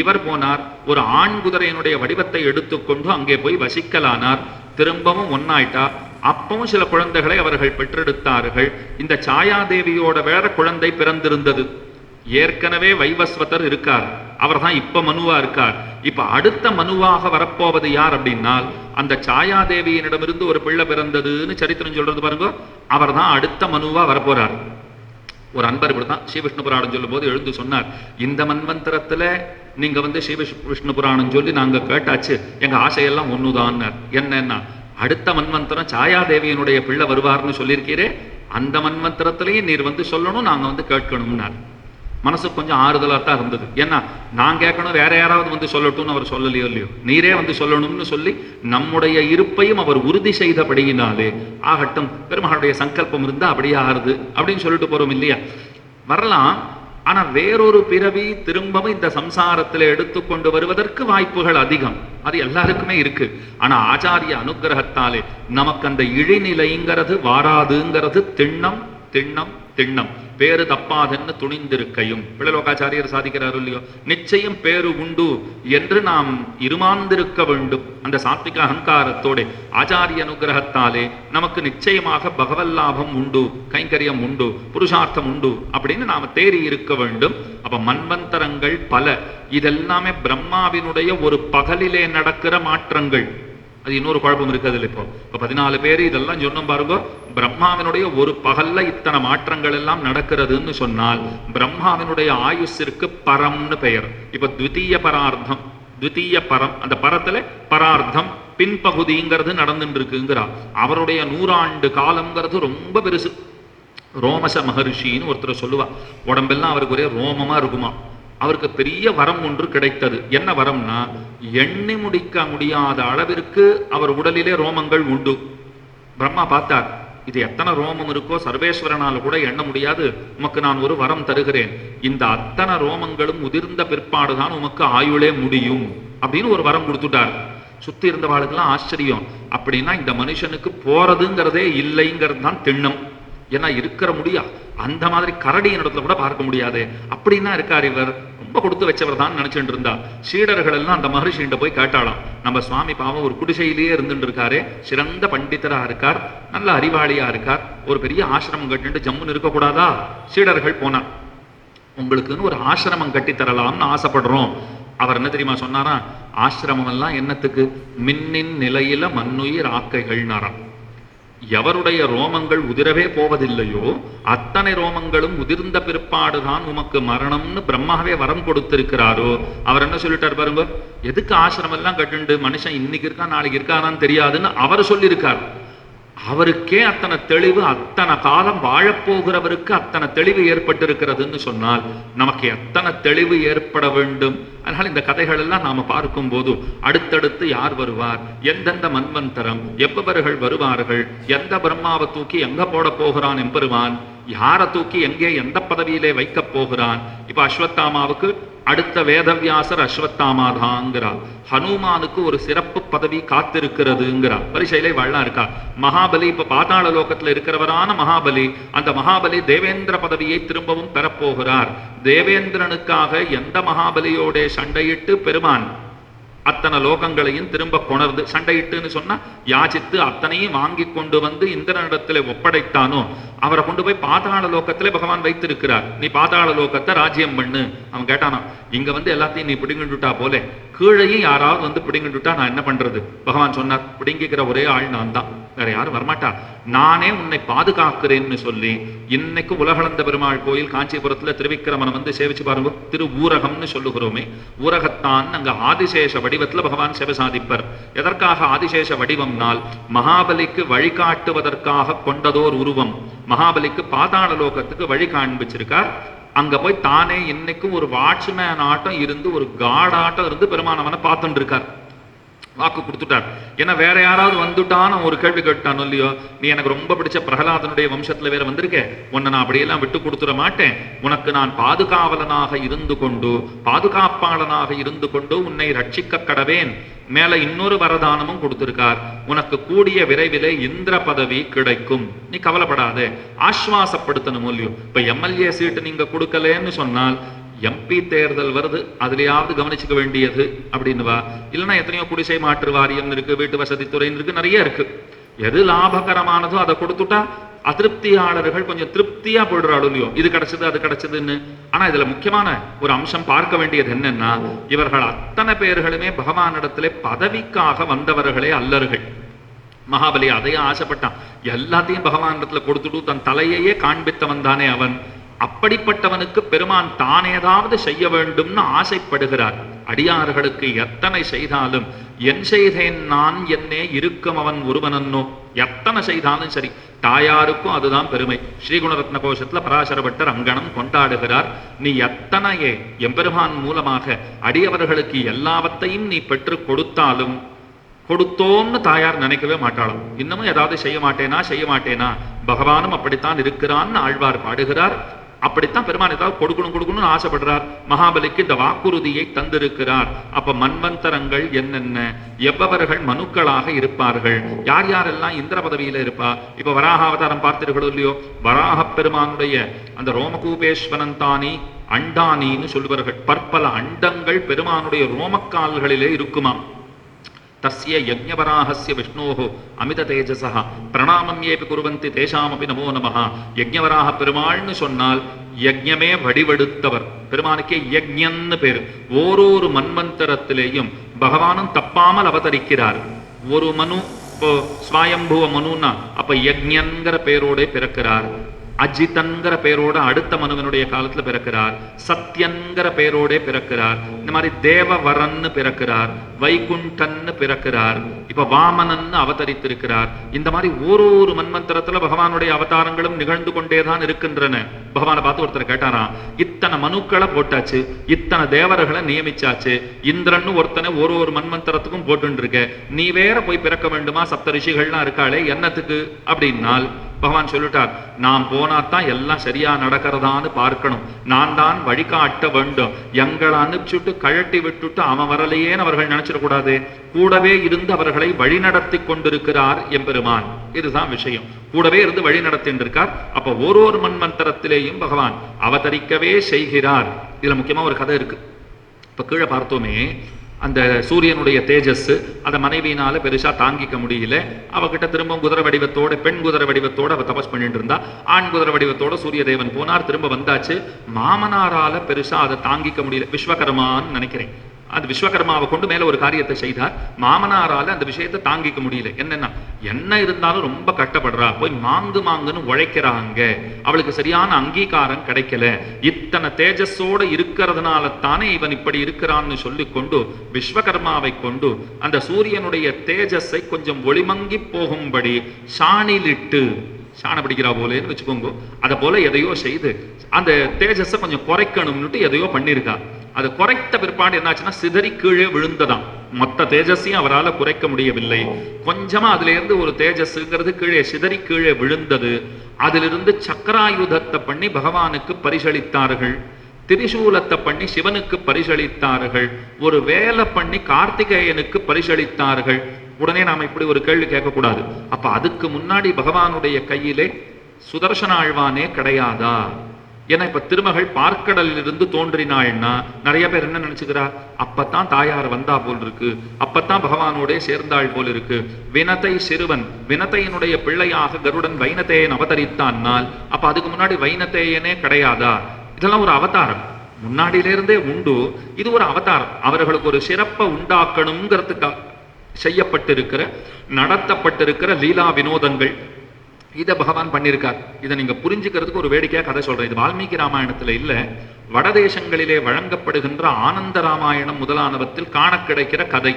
இவர் போனார், ஒரு ஆண் குதிரையினுடைய வடிவத்தை எடுத்துக்கொண்டு அங்கே போய் வசிக்கலானார். திரும்பவும் ஒன்னாயிட்டா. அப்பவும் சில குழந்தைகளை அவர்கள் பெற்றெடுத்தார்கள். இந்த சாயாதேவியோட வேற குழந்தை பிறந்திருந்தது. ஏற்கனவே வைவஸ்வதர் இருக்கார், அவர் தான் இப்ப மனுவா இருக்கார். இப்ப அடுத்த மனுவாக வரப்போவது யார் அப்படின்னால், அந்த சாயாதேவியினிடமிருந்து ஒரு பிள்ளை பிறந்ததுன்னு சரித்திரம் சொல்றது பாருங்க, அவர் தான் அடுத்த மனுவா வரப்போறார். ஒரு அன்பர் இப்படிதான் ஸ்ரீவிஷ்ணு புராணம் சொல்லும் போது எழுந்து சொன்னார், இந்த மன்வந்தரத்துல நீங்க ஸ்ரீவிஷ்ணு புராணம் சொல்லி நாங்க கேட்டாச்சு, எங்க ஆசையெல்லாம் ஒண்ணுதான். என்னன்னா, அடுத்த மன்வந்தரம் சாயாதேவியினுடைய பிள்ளை வருவார்னு சொல்லியிருக்கீரே, அந்த மன்வந்தரத்திலையும் நீர் சொல்லணும், நாங்க கேட்கணும்னார். மனசு கொஞ்சம் ஆறுதலாக தான் இருந்தது. ஏன்னா நான் கேட்கணும், வேற யாராவது சொல்லட்டும்னு அவர் சொல்லலையோ இல்லையோ, நீரே சொல்லணும்னு சொல்லி நம்முடைய இருப்பையும் அவர் உறுதி செய்தபடியினாலே ஆகட்டும், பெருமகளுடைய சங்கல்பம் இருந்தா அப்படியே ஆறுது அப்படின்னு சொல்லிட்டு போறோம் இல்லையா. வரலாம். ஆனா வேறொரு பிறவி திரும்பவும் இந்த சம்சாரத்தில் எடுத்துக்கொண்டு வருவதற்கு வாய்ப்புகள் அதிகம். அது எல்லாருக்குமே இருக்கு. ஆனா ஆச்சாரிய அனுகிரகத்தாலே நமக்கு அந்த இழிநிலைங்கிறது வாராதுங்கிறது திண்ணம் திண்ணம் திண்ணம். பேரு தப்பாதென்னு துணிந்திருக்கையும் பிள்ளலோகாச்சாரியர் சாதிக்கிறார் இல்லையோ, நிச்சயம் பேரு உண்டு என்று நாம் இருமாந்திருக்க வேண்டும். அந்த சாத்விக அகங்காரத்தோட ஆச்சாரிய அனுகிரகத்தாலே நமக்கு நிச்சயமாக பகவல் லாபம் உண்டு, கைங்கரியம் உண்டு, புருஷார்த்தம் உண்டு அப்படின்னு நாம தேறி இருக்க வேண்டும். அப்ப மன்வந்தரங்கள் பல, இதெல்லாமே பிரம்மாவினுடைய ஒரு பகலிலே நடக்கிற மாற்றங்கள். அது இன்னொரு குழப்பம் இருக்குது. இப்போ 14 பேர் இதெல்லாம் சொன்னோம் பாருங்க, பிரம்மாவினுடைய ஒரு பகல்ல இத்தனை மாற்றங்கள் எல்லாம் நடக்கிறதுன்னு சொன்னால், பிரம்மாவினுடைய ஆயுஷிற்கு பரம்னு பெயர். இப்ப த்விதீய பரார்த்தம், த்விதீய பரம், அந்த பரத்துல பரார்த்தம் பின்பகுதிங்கிறது நடந்துட்டு இருக்குங்கிறா. அவருடைய 100 ஆண்டு காலம்ங்கிறது ரொம்ப பெருசு. ரோமச மகர்ஷின்னு ஒருத்தர் சொல்லுவா, உடம்பெல்லாம் அவருக்கு ஒரே ரோமமா இருக்குமா. அவருக்கு பெரிய வரம் ஒன்று கிடைத்தது. என்ன வரம்னா, எண்ணி முடிக்க முடியாத அளவிற்கு அவர் உடலிலே ரோமங்கள் உண்டு. பிரம்மா பார்த்தார், இது எத்தனை ரோமம் இருக்கோ சர்வேஸ்வரனால் கூட எண்ண முடியாது, உமக்கு நான் ஒரு வரம் தருகிறேன், இந்த அத்தனை ரோமங்களும் உதிர்ந்த பிற்பாடுதான் உமக்கு ஆயுளே முடியும் அப்படின்னு ஒரு வரம் கொடுத்துட்டார். சுத்தி இருந்தவாளுக்கெல்லாம் ஆச்சரியம். அப்படின்னா இந்த மனுஷனுக்கு போறதுங்கிறதே இல்லைங்கிறது தான் திண்ணம். ஏன்னா இருக்கிற முடியா, அந்த மாதிரி கரடியின் இடத்துல கூட பார்க்க முடியாது, அப்படின்னா இருக்கார் இவர், ரொம்ப கொடுத்து வச்சவர் தான் நினைச்சுட்டு இருந்தா. சீடர்கள் எல்லாம் அந்த மகர்ஷிகிட்ட போய் கேட்டாலாம், நம்ம சுவாமி பாவம் ஒரு குடிசையிலேயே இருந்துட்டு இருக்காரு, சிறந்த பண்டிதரா இருக்கார், நல்ல அறிவாளியா இருக்கார், ஒரு பெரிய ஆசிரமம் கட்டிட்டு ஜம்முன்னு இருக்கக்கூடாதா? சீடர்கள் போனா, உங்களுக்குன்னு ஒரு ஆசிரமம் கட்டி தரலாம்னு ஆசைப்படுறோம். அவர் என்ன தெரியுமா சொன்னாரா, ஆசிரமம் எல்லாம் என்னத்துக்கு, மின்னின் நிலையில மண்ணுயிர் ஆக்கைகள்னாராம். எவருடைய ரோமங்கள் உதிரவே போவதில்லையோ அத்தனை ரோமங்களும் உதிர்ந்த பிற்பாடுதான் உமக்கு மரணம்னு பிரம்மாவே வரம் கொடுத்திருக்கிறாரோ, அவர் என்ன சொல்லிட்டார் பாருங்க, எதுக்கு ஆசிரமம் எல்லாம் கட்டுண்டு மனுஷன் இன்னைக்கு இருக்கா நாளைக்கு இருக்கானான்னு தெரியாதுன்னு அவர் சொல்லியிருக்கார். அவருக்கே அத்தனை தெளிவு, அத்தனை காலம் வாழப்போகிறவருக்கு அத்தனை தெளிவு ஏற்பட்டிருக்கிறதுன்னு சொன்னால் நமக்கு எத்தனை தெளிவு ஏற்பட வேண்டும். அதனால இந்த கதைகள் எல்லாம் நாம பார்க்கும் போது அடுத்தடுத்து யார் வருவார், எந்தெந்த மன்வந்தரம், எப்பவர்கள் வருவார்கள், எந்த பிரம்மாவை தூக்கி எங்க போட போகிறான் எம்பெருமான், யாரை தூக்கி எங்கே எந்த பதவியிலே வைக்க போகிறான். இப்ப அஸ்வத்தாமாவுக்கு அடுத்த வேதவியாசர் அஸ்வத்தாமாதாங்கிறார். ஹனுமானுக்கு ஒரு சிறப்பு பதவி காத்திருக்கிறதுங்கிறார். பரிசையிலே வாழலாம் இருக்கா. மகாபலி இப்ப பாதாள லோகத்துல இருக்கிறவரான மகாபலி, அந்த மகாபலி தேவேந்திர பதவியை திரும்பவும் பெறப்போகிறார். தேவேந்திரனுக்காக எந்த மகாபலியோட சண்டையிட்டு பெருமான் அத்தனை லோகங்களையும் திரும்ப கொணர்ந்து, சண்டையிட்டுன்னு சொன்னா யாச்சித்து அத்தனையும் வாங்கி கொண்டு வந்து இந்திரனிடத்துல ஒப்படைத்தானோ அவரை கொண்டு போய் பாதாள லோகத்திலே பகவான் வைத்திருக்கிறார். நீ பாதாள லோகத்தை ராஜ்யம் பண்ணு. அவன் கேட்டானா, இங்க எல்லாத்தையும் நீ பிடிங்கிட்டுட்டா போல கீழையும் யாராவது பிடிங்கிட்டுட்டா நான் என்ன பண்றது? பகவான் சொன்னார், பிடிங்கிக்கிற ஒரே ஆள் நான் தான், வேற யாரும் வரமாட்டா, நானே உன்னை பாதுகாக்கிறேன்னு சொல்லி இன்னைக்கு உலகளந்த பெருமாள் கோயில் காஞ்சிபுரத்துல திருவிக்கிரமனை சேவிச்சு பாருங்க. திரு ஊரகம்னு சொல்லுகிறோமே, ஊரகத்தான் அங்க ஆதிசேஷ வடிவத்துல பகவான் சேவை சாதிப்பர். எதற்காக ஆதிசேஷ வடிவம்னால் மகாபலிக்கு வழிகாட்டுவதற்காக கொண்டதோர் உருவம். மகாபலிக்கு பாதாள லோகத்துக்கு வழி காண்பிச்சிருக்கார். அங்க போய் தானே இன்னைக்கும் ஒரு வாட்ச்மேன் ஆட்டம் இருந்து, ஒரு காட் ஆட்டம் இருந்து பெருமானவனை பார்த்துட்டு இருக்கார். வாக்கு கொடுத்துட்டார். ஏன்னா வேற யாராவது வந்துட்டான்னு ஒரு கேள்வி கேட்டானோ இல்லையோ, நீ எனக்கு ரொம்ப பிடிச்ச பிரகலாதனுடைய வம்சத்துல வேற வந்திருக்க, உன்னை நான் அப்படியெல்லாம் விட்டு கொடுத்துட மாட்டேன், உனக்கு நான் பாதுகாவலனாக இருந்து கொண்டு, பாதுகாப்பாளனாக இருந்து கொண்டு உன்னை ரட்சிக்க கடவேன். மேல இன்னொரு வரதானமும் கொடுத்திருக்கார், உனக்கு கூடிய விரைவிலே இந்திர பதவி கிடைக்கும், நீ கவலைப்படாதே, ஆஸ்வாசப்படுத்தணும் இல்லையோ. இப்ப எம்எல்ஏ சீட்டு நீங்க கொடுக்கலன்னு சொன்னால் எம்பி தேர்தல் வருது, அதுலயாவது கவனிச்சுக்க வேண்டியது அப்படின்னுவா. இல்லைன்னா எத்தனையோ குடிசை மாற்று வாரியம் இருக்கு, வீட்டு வசதி துறைன்னு இருக்கு, நிறைய இருக்கு. எது லாபகரமானதோ அதை கொடுத்துட்டா அதிருப்தியாளர்கள் கொஞ்சம் திருப்தியா போயிடுறாள் இல்லையோ, இது கிடைச்சது அது கிடைச்சதுன்னு. ஆனா இதுல முக்கியமான ஒரு அம்சம் பார்க்க வேண்டியது என்னன்னா, இவர்கள் அத்தனை பேர்களுமே பகவானிடத்திலே பதவிக்காக வந்தவர்களே அல்லர்கள். மகாபலி அதையும் ஆசைப்பட்டான், எல்லாத்தையும் பகவானிடத்துல கொடுத்துட்டு தன் தலையையே காண்பித்தவன் தானே அவன். அப்படிப்பட்டவனுக்கு பெருமான் தான் ஏதாவது செய்ய வேண்டும்னு ஆசைப்படுகிறார். அடியார்களுக்கு எத்தனை செய்தாலும் என் செய்தேன் நான் என்னே இருக்கும் அவன் ஒருவனன்னோ, எத்தனை செய்தாலும் சரி தாயாருக்கும் அதுதான் பெருமை. ஸ்ரீகுணரத்ன கோஷத்துல பராசரப்பட்டர் அங்கனம் கொண்டாடுகிறார், நீ எத்தனையே எம்பெருமான் மூலமாக அடியவர்களுக்கு எல்லாவற்றையும் நீ பெற்று கொடுத்தாலும் கொடுத்தோம்னு தாயார் நினைக்கவே மாட்டாளாம். இன்னமும் ஏதாவது செய்ய மாட்டேனா, பகவானும் அப்படித்தான் இருக்கிறான்னு ஆழ்வார் பாடுகிறார். அப்படித்தான் பெருமான் ஏதாவது கொடுக்கணும்னு ஆசைப்படுறார். மகாபலிக்கு இந்த வாக்குறுதியை தந்திருக்கிறார். அப்ப மன்வந்தரங்கள் என்னென்ன, எவ்வவர்கள் மனுக்களாக இருப்பார்கள், யார் யாரெல்லாம் இந்திர பதவியில இருப்பா. இப்ப வராக அவதாரம் பார்த்திருக்கிறோம் இல்லையோ, வராக பெருமானுடைய அந்த ரோமகூபேஸ்வரன் தானி அண்டானின்னு சொல்லுவார்கள். பற்பல அண்டங்கள் பெருமானுடைய ரோமக்கால்களிலே இருக்குமா. தஸ்ய யஜ்ஞவராஹஸ்ய விஷ்ணோஹோ அமித தேஜசஹ பிரணாமம் ஏபி குர்வந்தி தேஷாமபி நமோ நமஹ. யஜ்ஞவராக பெருமாள்னு சொன்னால் யஜ்ஞமே வடிவெடுத்தவர். பெருமானுக்கே யஜ்ஞன்னு பேரு. ஓரொரு மன்வந்தரத்திலேயும் பகவானும் தப்பாமல் அவதரிக்கிறார். ஒரு மனு இப்போ ஸ்வயம்புவ மனுன்னா அப்ப யஜ்ஞன்கிற பேரோட பிறக்கிறார். அஜிதன்கிற பேரோட அடுத்த மனுவனுடைய காலத்துல பிறக்கிறார். சத்யன்கிற பேரோட பிறக்கிறார். இந்த மாதிரி தேவவரன்னு பிறக்கிறார், வைகுண்டன்னு பிறக்கிறார், இப்ப வாமனன்னு அவதரித்திருக்கிறார். இந்த மாதிரி ஒரு மன்வந்தரத்துல பகவானுடைய அவதாரங்களும் நிகழ்ந்து கொண்டேதான் இருக்கின்றன. பகவானை பார்த்து ஒருத்தர் கேட்டாராம், இத்தனை மனுக்களை போட்டாச்சு, இத்தனை தேவர்களை நியமிச்சாச்சு, இந்திரன்னு ஒருத்தனை ஒரு மன்வந்தரத்துக்கும் போட்டு இருக்க, நீ வேற போய் பிறக்க வேண்டுமா, சப்த ரிஷிகள்லாம் இருக்காளே என்னத்துக்கு அப்படின்னால் பகவான் சொல்லிட்டார், நான் போனாத்தான் எல்லாம் சரியா நடக்கிறதான்னு பார்க்கணும், நான் தான் வழிகாட்ட வேண்டும். எங்களை அனுப்பிச்சுட்டு கழட்டி விட்டுட்டு அவன் வரலையேன்னு அவர்கள் நினைச்சிடக்கூடாது. கூடவே இருந்து அவர்களை வழிநடத்தி கொண்டிருக்கிறார் எம்பெருமான். இதுதான் விஷயம். கூடவே இருந்து வழி நடத்தின்னு இருக்கார். அப்ப ஒரு மன்வந்தரத்திலேயும் பகவான் அவதரிக்கவே செய்கிறார். இதுல முக்கியமா ஒரு கதை இருக்கு. இப்ப கீழே பார்த்தோமே, அந்த சூரியனுடைய தேஜஸ் அதை மனைவியினால பெருசா தாங்கிக்க முடியல. அவகிட்ட திரும்ப குதிரை வடிவத்தோட, பெண் குதிரை வடிவத்தோட அவ தபஸ் பண்ணிட்டு இருந்தா. ஆண் குதிரை வடிவத்தோட சூரிய தேவன் போனார், திரும்ப வந்தாச்சு. மாமனாரால பெருசா அதை தாங்கிக்க முடியல. விஸ்வகர்மான்னு நினைக்கிறேன், அது விஸ்வகர்மாவை கொண்டு மேல ஒரு காரியத்தை செய்தார். மாமனாரால அந்த விஷயத்தை தாங்கிக்க முடியல. என்னன்னா, என்ன இருந்தாலும் ரொம்ப கட்டப்படுறா, போய் மாங்குன்னு உழைக்கிறாங்க, அவளுக்கு சரியான அங்கீகாரம் கிடைக்கல, இத்தனை தேஜஸோட இருக்கிறதுனால தானே இவன் இப்படி இருக்கிறான்னு சொல்லி கொண்டு விஸ்வகர்மாவை கொண்டு அந்த சூரியனுடைய தேஜஸை கொஞ்சம் ஒளிமங்கி போகும்படி சாணிலிட்டு, சாண பிடிக்கிறா போலேன்னு வச்சுக்கோங்க, அதை போல எதையோ செய்து அந்த தேஜஸை கொஞ்சம் குறைக்கணும்னுட்டு எதையோ பண்ணியிருக்கா. அதை குறைத்த பிற்பாடு என்னாச்சுன்னா சிதறி கீழே விழுந்ததாம். மொத்த தேஜஸையும் அவரால் குறைக்க முடியவில்லை. கொஞ்சமா அதுல இருந்து ஒரு தேஜஸ்ங்கிறது கீழே சிதறி கீழே விழுந்தது. அதிலிருந்து சக்கராயுதத்தை பண்ணி பகவானுக்கு பரிசளித்தார்கள், திரிசூலத்தை பண்ணி சிவனுக்கு பரிசளித்தார்கள், ஒரு வேலை பண்ணி கார்த்திகேயனுக்கு பரிசளித்தார்கள். உடனே நாம இப்படி ஒரு கேள்வி கேட்கக்கூடாது, அப்ப அதுக்கு முன்னாடி பகவானுடைய கையிலே சுதர்சன ஆழ்வானே கிடையாதா? ஏன்னா இப்ப திருமகள் பார்க்கடலில் இருந்து தோன்றினாள்னா நிறைய பேர் என்ன நினைச்சுக்கிறா, அப்பத்தான் தாயார் வந்தா போல் இருக்கு, அப்பத்தான் பகவானோட சேர்ந்தாள் போல் இருக்கு. வினத்தை சிறுவன், வினத்தையனுடைய பிள்ளையாக கருடன் வைனத்தேயன் அவதரித்தான்னால் அப்ப அதுக்கு முன்னாடி வைனத்தேயனே கிடையாதா? இதெல்லாம் ஒரு அவதாரம், முன்னாடியிலிருந்தே உண்டு. இது ஒரு அவதாரம், அவர்களுக்கு ஒரு சிறப்பை உண்டாக்கணுங்கிறதுக்காக செய்யப்பட்டிருக்கிற, நடத்தப்பட்டிருக்கிற லீலா வினோதங்கள். இதை பகவான் பண்ணியிருக்கார். இதை நீங்க புரிஞ்சுக்கிறதுக்கு ஒரு வேடிக்கையா கதை சொல்றேன். இது வால்மீகி ராமாயணத்துல இல்ல, வடதேசங்களிலே வழங்கப்படுகின்ற ஆனந்த ராமாயணம் முதலானவற்றில் காண கிடைக்கிற கதை.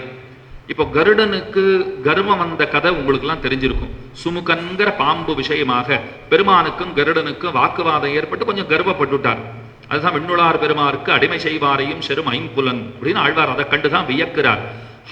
இப்போ கருடனுக்கு கர்வம் வந்த கதை உங்களுக்கு எல்லாம் தெரிஞ்சிருக்கும். சுமுகன்கிற பாம்பு விஷயமாக பெருமானுக்கும் கருடனுக்கும் வாக்குவாதம் ஏற்பட்டு கொஞ்சம் கர்வப்பட்டுட்டார். அதுதான் விண்ணுளார் பெருமாருக்கு அடிமை செய்வாரையும் செரும் ஐம்புலன் அப்படின்னு ஆழ்வார் அதை கண்டுதான் வியக்கிறார்.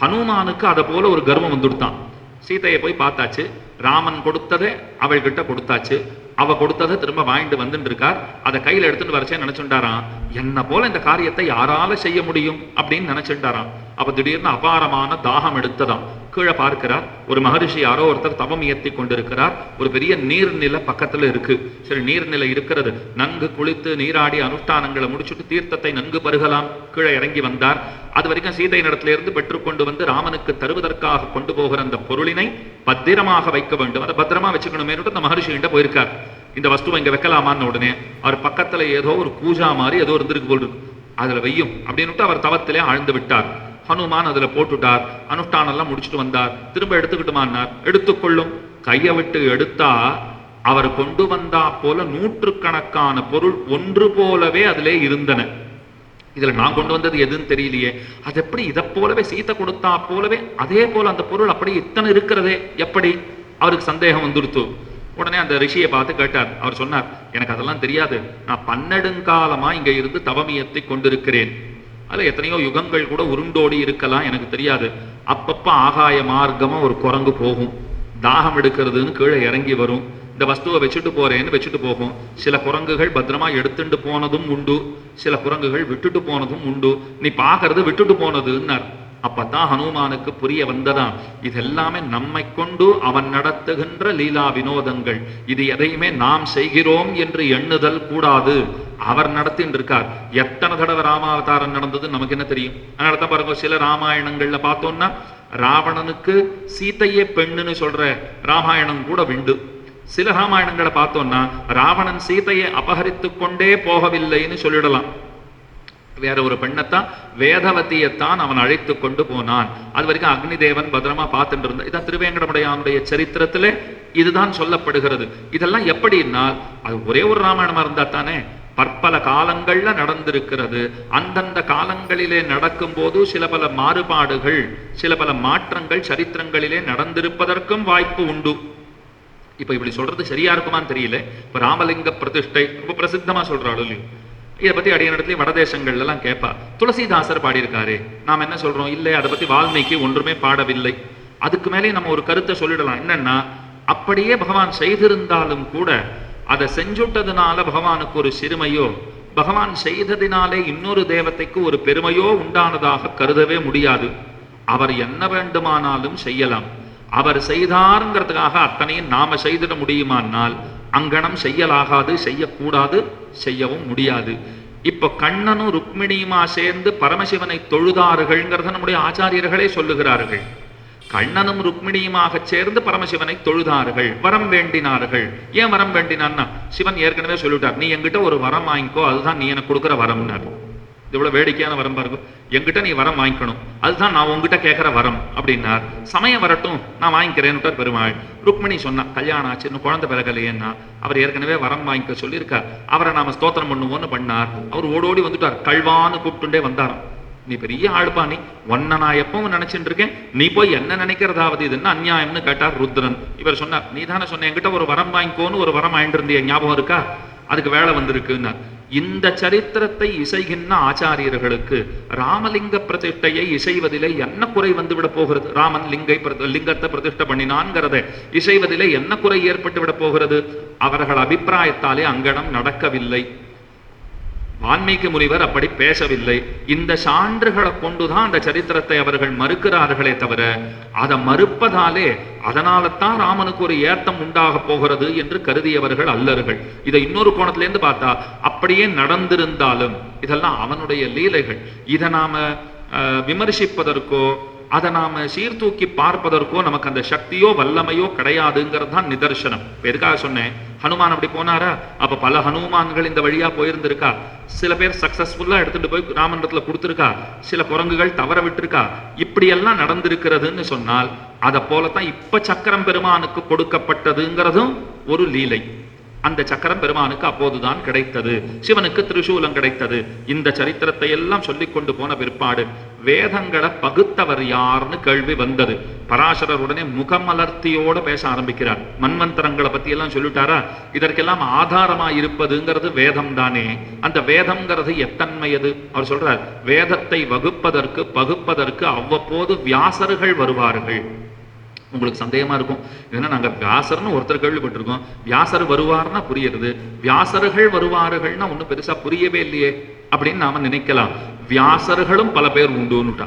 ஹனுமானுக்கு அதை போல ஒரு கர்வம் வந்துடுத்தான். சீதையை போய் பார்த்தாச்சு, ராமன் கொடுத்ததை அவள்கிட்ட கொடுத்தாச்சு, அவ கொடுத்ததை திரும்ப வாங்கிட்டு வந்துட்டு இருக்கார். அதை கையில எடுத்துட்டு வரச்சே நினைச்சுட்டாராம், என்ன போல இந்த காரியத்தை யாரால செய்ய முடியும் அப்படின்னு நினைச்சுட்டாராம். அப்ப திடீர்னு அபாரமான தாகம் எடுத்ததாம். கீழே பார்க்கிறார், ஒரு மகரிஷி யாரோ ஒருத்தர் தவம் இயற்றி கொண்டிருக்கிறார். ஒரு பெரிய நீர்நிலை பக்கத்துல இருக்கு. சரி, நீர்நிலை இருக்கிறது, நன்கு குளித்து நீராடி அனுஷ்டானங்களை முடிச்சுட்டு தீர்த்தத்தை நன்கு பருகலாம். கீழே இறங்கி வந்தார். அது வரைக்கும் சீதை இடத்துல இருந்து பெற்றுக்கொண்டு வந்து ராமனுக்கு தருவதற்காக கொண்டு போகிற அந்த பொருளினை பத்திரமாக வைக்க வேண்டும், அதை பத்திரமா வச்சுக்கணுமே அந்த மகரிஷி கிட்ட போயிருக்கார். இந்த வஸ்துவை இங்க வைக்கலாமான்னு உடனே அவர் பக்கத்துல ஏதோ ஒரு கூஜா மாதிரி ஏதோ இருந்திருக்கு போல் இருக்கு, அதுல வையும் அப்படின்னுட்டு அவர் தவத்திலே ஆழ்ந்து விட்டார். ஹனுமான் அதுல போட்டுட்டார். அனுஷ்டானம் எல்லாம் முடிச்சுட்டு வந்தார். திரும்ப எடுத்துக்கிட்டுமான்னார். எடுத்துக்கொள்ளும். கையை விட்டு எடுத்தா அவர் கொண்டு வந்தா போல நூற்றுக்கணக்கான பொருள் ஒன்று போலவே அதிலே இருந்தன. இதுல நான் கொண்டு வந்தது எதுன்னு தெரியலையே, அது எப்படி இதை போலவே சீத்தை கொடுத்தா போலவே அதே போல அந்த பொருள் அப்படி இத்தனை இருக்கிறதே எப்படி? அவருக்கு சந்தேகம் வந்துடுத்து. உடனே அந்த ரிஷியை பார்த்து கேட்டார். அவர் சொன்னார், எனக்கு அதெல்லாம் தெரியாது, நான் 12 காலமா இங்க இருந்து தவமியத்தை கொண்டிருக்கிறேன். அதுல எத்தனையோ யுகங்கள் கூட உருண்டோடி இருக்கலாம், எனக்கு தெரியாது. அப்பப்ப ஆகாய மார்க்கமா ஒரு குரங்கு போகும், தாகம் எடுக்கிறதுன்னு கீழே இறங்கி வரும், இந்த வஸ்துவை வச்சுட்டு போறேன்னு வச்சுட்டு போகும். சில குரங்குகள் பத்திரமா எடுத்துட்டு போனதும் உண்டு, சில குரங்குகள் விட்டுட்டு போனதும் உண்டு. நீ பாக்குறது விட்டுட்டு போனதுன்னார். அப்பதான் ஹனுமானுக்கு புரிய வந்ததான், இதெல்லாமே நம்மை கொண்டு அவன் நடத்துகின்ற லீலா வினோதங்கள். இது எதையுமே நாம் செய்கிறோம் என்று எண்ணுதல் கூடாது. அவர் நடத்தின்னு இருக்கார். எத்தனை தடவை ராமாவதாரம் நடந்தது நமக்கு என்ன தெரியும்? அதனால பாருங்க, சில ராமாயணங்கள்ல பார்த்தோம்னா ராவணனுக்கு சீதையே பெண்ணுன்னு சொல்ற ராமாயணம் கூட விண்டு. சில ராமாயணங்களை பார்த்தோம்னா ராவணன் சீதையை அபகரித்து கொண்டே போகவில்லைன்னு சொல்லிடலாம். வேற ஒரு பெண்ணைத்தான், வேதவதியைத்தான் அவன் அழைத்து கொண்டு போனான். அது வரைக்கும் அக்னி தேவன் பத்திரமா பார்த்துட்டு இருந்தான். இதான் திருவேங்கடமுடையானுடைய சரித்திரத்திலே இதுதான் சொல்லப்படுகிறது. இதெல்லாம் எப்படின்னா, அது ஒரே ஒரு ராமாயணமா இருந்தா தானே, பற்பல காலங்கள்ல நடந்திருக்கிறது. அந்தந்த காலங்களிலே நடக்கும் போது சில பல மாறுபாடுகள், சில பல மாற்றங்கள் சரித்திரங்களிலே நடந்திருப்பதற்கும் வாய்ப்பு உண்டு. இப்ப இப்படி சொல்றது சரியா இருக்குமான்னு தெரியல. இப்ப ராமலிங்க பிரதிஷ்டை ரொம்ப பிரசித்தமா சொல்றாள் இல்லையோ, இதை பத்தி அடியனிடத்துலயும் வடதேசங்கள்ல எல்லாம் கேட்பா. துளசிதாசர் பாடியிருக்காரு, நாம் என்ன சொல்றோம், இல்லை அதை பத்தி வால்மீகி ஒன்றுமே பாடவில்லை. அதுக்கு மேலே நம்ம ஒரு கருத்தை சொல்லிடலாம். என்னன்னா, அப்படியே பகவான் செய்திருந்தாலும் கூட அதை செஞ்சுட்டதுனால பகவானுக்கு ஒரு சிறுமையோ, பகவான் செய்ததினாலே இன்னொரு தேவதைக்கு ஒரு பெருமையோ உண்டானதாக கருதவே முடியாது. அவர் என்ன வேண்டுமானாலும் செய்யலாம். அவர் செய்தாருங்கிறதுக்காக அத்தனையும் நாம செய்திட முடியுமானால் அங்கனம் செய்யலாகாது, செய்யக்கூடாது, செய்யவும் முடியாது. இப்ப கண்ணனும் ருக்மிணியுமா சேர்ந்து பரமசிவனை தொழுதார்கள்ங்கிறத நம்முடைய ஆச்சாரியர்களே சொல்லுகிறார்கள். கண்ணனும் ருக்மிணியுமாக சேர்ந்து பரமசிவனை தொழுதார்கள், வரம் வேண்டினார்கள். ஏன் வரம் வேண்டினான்னா, சிவன் ஏற்கனவே சொல்லிட்டார், நீ என்கிட்ட ஒரு வரம் வாங்கிக்கோ, அதுதான் நீ எனக்கு கொடுக்குற வரம்னார். இவ்வளவு வேடிக்கையான வரம் பாருங்க. என்கிட்ட நீ வரம் வாங்கிக்கணும், அதுதான் நான் உங்ககிட்ட கேட்கிற வரம் அப்படின்னார். சமயம் வரட்டும், நான் வாங்கிக்கிறேன்னு பெருமாள். ருக்மிணி சொன்னா, கல்யாணம் ஆச்சு, இன்னும் குழந்தை பிறகலையேன்னா, அவர் ஏற்கனவே வரம் வாங்கிக்க சொல்லியிருக்கார், அவரை நாம ஸ்தோத்திரம் பண்ணுவோன்னு பண்ணார். அவர் ஓடோடி வந்துட்டார், கல்வான்னு கூப்பிட்டுண்டே வந்தாராம். நீ பெரிய ஆளுப்பா, நீ ஒன்ன நான் எப்பவும் நினைச்சுட்டு இருக்கேன், நீ போய் என்ன நினைக்கிறதாவது இது என்ன அநியாயம்னு கேட்டார் ருத்ரன். இவர் சொன்னார், நீ தானே சொன்ன என்கிட்ட ஒரு வரம் வாங்கிக்கோன்னு, ஒரு வரம் வாங்கிட்டு இருந்திய ஞாபகம் இருக்கா? அதுக்கு வேலை வந்திருக்குன்னா. இந்த சரித்திரத்தை இசைகின்ற ஆச்சாரியர்களுக்கு ராமலிங்க பிரதிஷ்டையை இசைவதிலே என்ன குறை வந்து விட போகிறது? ராமன் லிங்கத்தை பிரதிஷ்டை பண்ணினான்கிறத இசைவதிலே என்ன குறை ஏற்பட்டு விட போகிறது? அவர்கள் அபிப்பிராயத்தாலே அங்கனம் நடக்கவில்லை. வால்மீகி முனிவர் அப்படி பேசவில்லை. இந்த சான்றுகளை கொண்டுதான் அந்த சரித்திரத்தை அவர்கள் மறுக்கிறார்களே தவிர, அதை மறுப்பதாலே அதனால்தான் ராமனுக்கு ஒரு ஏத்தம் உண்டாக போகிறது என்று கருதியவர்கள் அல்லர்கள். இதை இன்னொரு கோணத்திலேருந்து பார்த்தா, அப்படியே நடந்திருந்தாலும் இதெல்லாம் அவனுடைய லீலைகள். இதை நாம விமர்சிப்பதற்கோ அதை நாம சீர்தூக்கி பார்ப்பதற்கோ நமக்கு அந்த சக்தியோ வல்லமையோ கிடையாதுங்கிறது தான் நிதர்சனம். எதுக்காக சொன்னேன், ஹனுமான் அப்படி போனாரா? அப்ப பல ஹனுமான்கள் இந்த வழியா போயிருந்திருக்கா. சில பேர் சக்சஸ்ஃபுல்லா எடுத்துட்டு போய் ராமண்டத்துல கொடுத்துருக்கா, சில குரங்குகள் தவற விட்டுருக்கா. இப்படியெல்லாம் நடந்திருக்கிறதுன்னு சொன்னால், அதை போலத்தான் இப்ப சக்கரம் பெருமானுக்கு கொடுக்கப்பட்டதுங்கிறதும் ஒரு லீலை. அந்த சக்கரம் பெருமானுக்கு அப்போதுதான் கிடைத்தது. சிவனுக்கு திரிசூலம் கிடைத்தது. இந்த சரித்திரத்தை எல்லாம் சொல்லிக் கொண்டு போன பிற்பாடு வேதங்களை பகுத்தவர் யாருன்னு கேள்வி வந்தது. பராசரர் உடனே முகமலர்த்தியோட பேச ஆரம்பிக்கிறார். மன்வந்தரங்களை பத்தி எல்லாம் சொல்லிட்டாரா? இதற்கெல்லாம் ஆதாரமா இருப்பதுங்கிறது வேதம் தானே. அந்த வேதம்ங்கிறது எத்தன்மையது? அவர் சொல்றார், வேதத்தை வகுப்பதற்கு பகுப்பதற்கு அவ்வப்போது வியாசர்கள் வருவார்கள். உங்களுக்கு சந்தேகமா இருக்கும், ஏன்னா நாங்க வியாசர்னு ஒருத்தர் கேள்விப்பட்டிருக்கோம், வியாசர் வருவார்னா புரியுது, வியாசர்கள் வருவார்கள்னா ஒன்றும் பெருசா புரியவே இல்லையே அப்படின்னு நாம நினைக்கலாம். வியாசர்களும் பல பேர் உண்டுன்னுட்டா.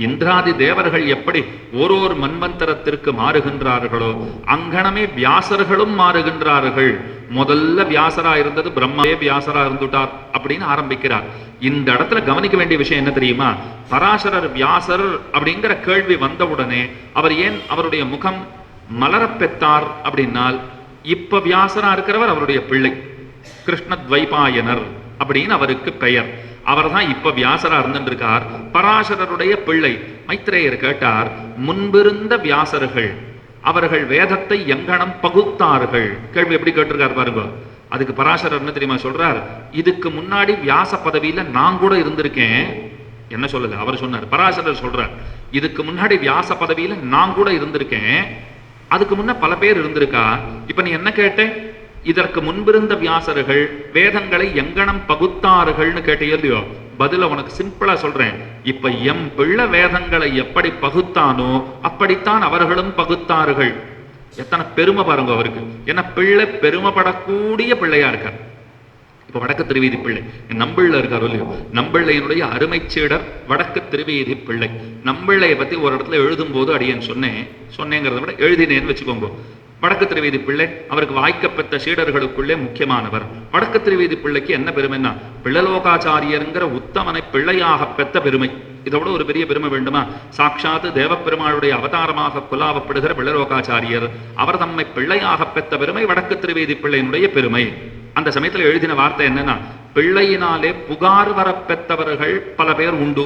இந்திராதி தேவர்கள் எப்படி ஓரோர் மன்வந்தரத்திற்கு மாறுகின்றார்களோ அங்கனமே வியாசர்களும் மாறுகின்றார்கள். முதல்ல வியாசரா இருந்தது பிரம்மாவே வியாசரா இருந்துட்டார் அப்படின்னு ஆரம்பிக்கிறார். இந்த இடத்துல கவனிக்க வேண்டிய விஷயம் என்ன தெரியுமா? பராசரர் வியாசர் அப்படிங்கிற கேள்வி வந்தவுடனே அவர் ஏன் அவருடைய முகம் மலரப்பெற்றார் அப்படின்னால், இப்ப வியாசரா இருக்கிறவர் அவருடைய பிள்ளை கிருஷ்ணத்வைபாயனர் அப்படின்னு அவருக்கு பெயர். அவர் தான் இப்ப வியாசரா இருந்திருக்கார். பராசரருடைய பிள்ளை மைத்ரேயர் கேட்டார், முன்பிருந்த வியாசர்கள் அவர்கள் வேதத்தை எங்கனம் பகுத்தார்கள்? கேள்வி எப்படி கேட்டிருக்கார் பாருங்க. அதுக்கு பராசரர் என்ன தெரியுமா சொல்றார்? இதுக்கு முன்னாடி வியாச பதவியில நான் கூட இருந்திருக்கேன். என்ன சொல்லல, அவர் சொன்னார். பராசரர் சொல்றார், இதுக்கு முன்னாடி வியாச பதவியில நான் கூட இருந்திருக்கேன், அதுக்கு முன்ன பல பேர் இருந்திருக்கா. இப்ப நீ என்ன கேட்ட? இதற்கு முன்பிருந்த வியாசர்கள் வேதங்களை எங்கனம் பகுத்தார்கள்னு கேட்டே இல்லையோ? பதில உனக்கு சிம்பிளா சொல்றேன். இப்ப எம் பிள்ளை வேதங்களை எப்படி பகுத்தானோ அப்படித்தான் அவர்களும் பகுத்தார்கள். எத்தனை பெருமை பாருங்க அவருக்கு. ஏன்னா பிள்ளை பெருமைப்படக்கூடிய பிள்ளையா இருக்கார். இப்ப வடக்கு திருவீதி பிள்ளை நம்பிள்ள இருக்காரு இல்லையோ? நம்பிள்ளையினுடைய அருமை சீடர் வடக்கு திருவீதி பிள்ளை. நம்பிள்ளையை பத்தி ஒரு இடத்துல எழுதும் போது அடியேன் சொன்னேங்கிறத விட எழுதினேன்னு வச்சுக்கோங்க. வடக்கு திருவீதி பிள்ளை அவருக்கு வாய்க்கப்பெற்ற சீடர்களுக்குள்ளே முக்கியமானவர். வடக்கு திருவீதி பிள்ளைக்கு என்ன பெருமைன்னா, பிள்ளலோகாச்சாரியருங்கிற உத்தமனை பிள்ளையாக பெற்ற பெருமை. இதோட ஒரு பெரிய பெருமை வேண்டுமா? சாட்சாத்து தேவப்பெருமாளுடைய அவதாரமாக குலாவப்படுகிற பிள்ளலோகாச்சாரியர் அவர் தம்மை பிள்ளையாக பெற்ற பெருமை வடக்கு திருவீதி பிள்ளையினுடைய பெருமை. அந்த சமயத்துல எழுதின வார்த்தை என்னன்னா, பிள்ளையினாலே புகார் வரப்பெற்றவர்கள் பல பேர் உண்டு,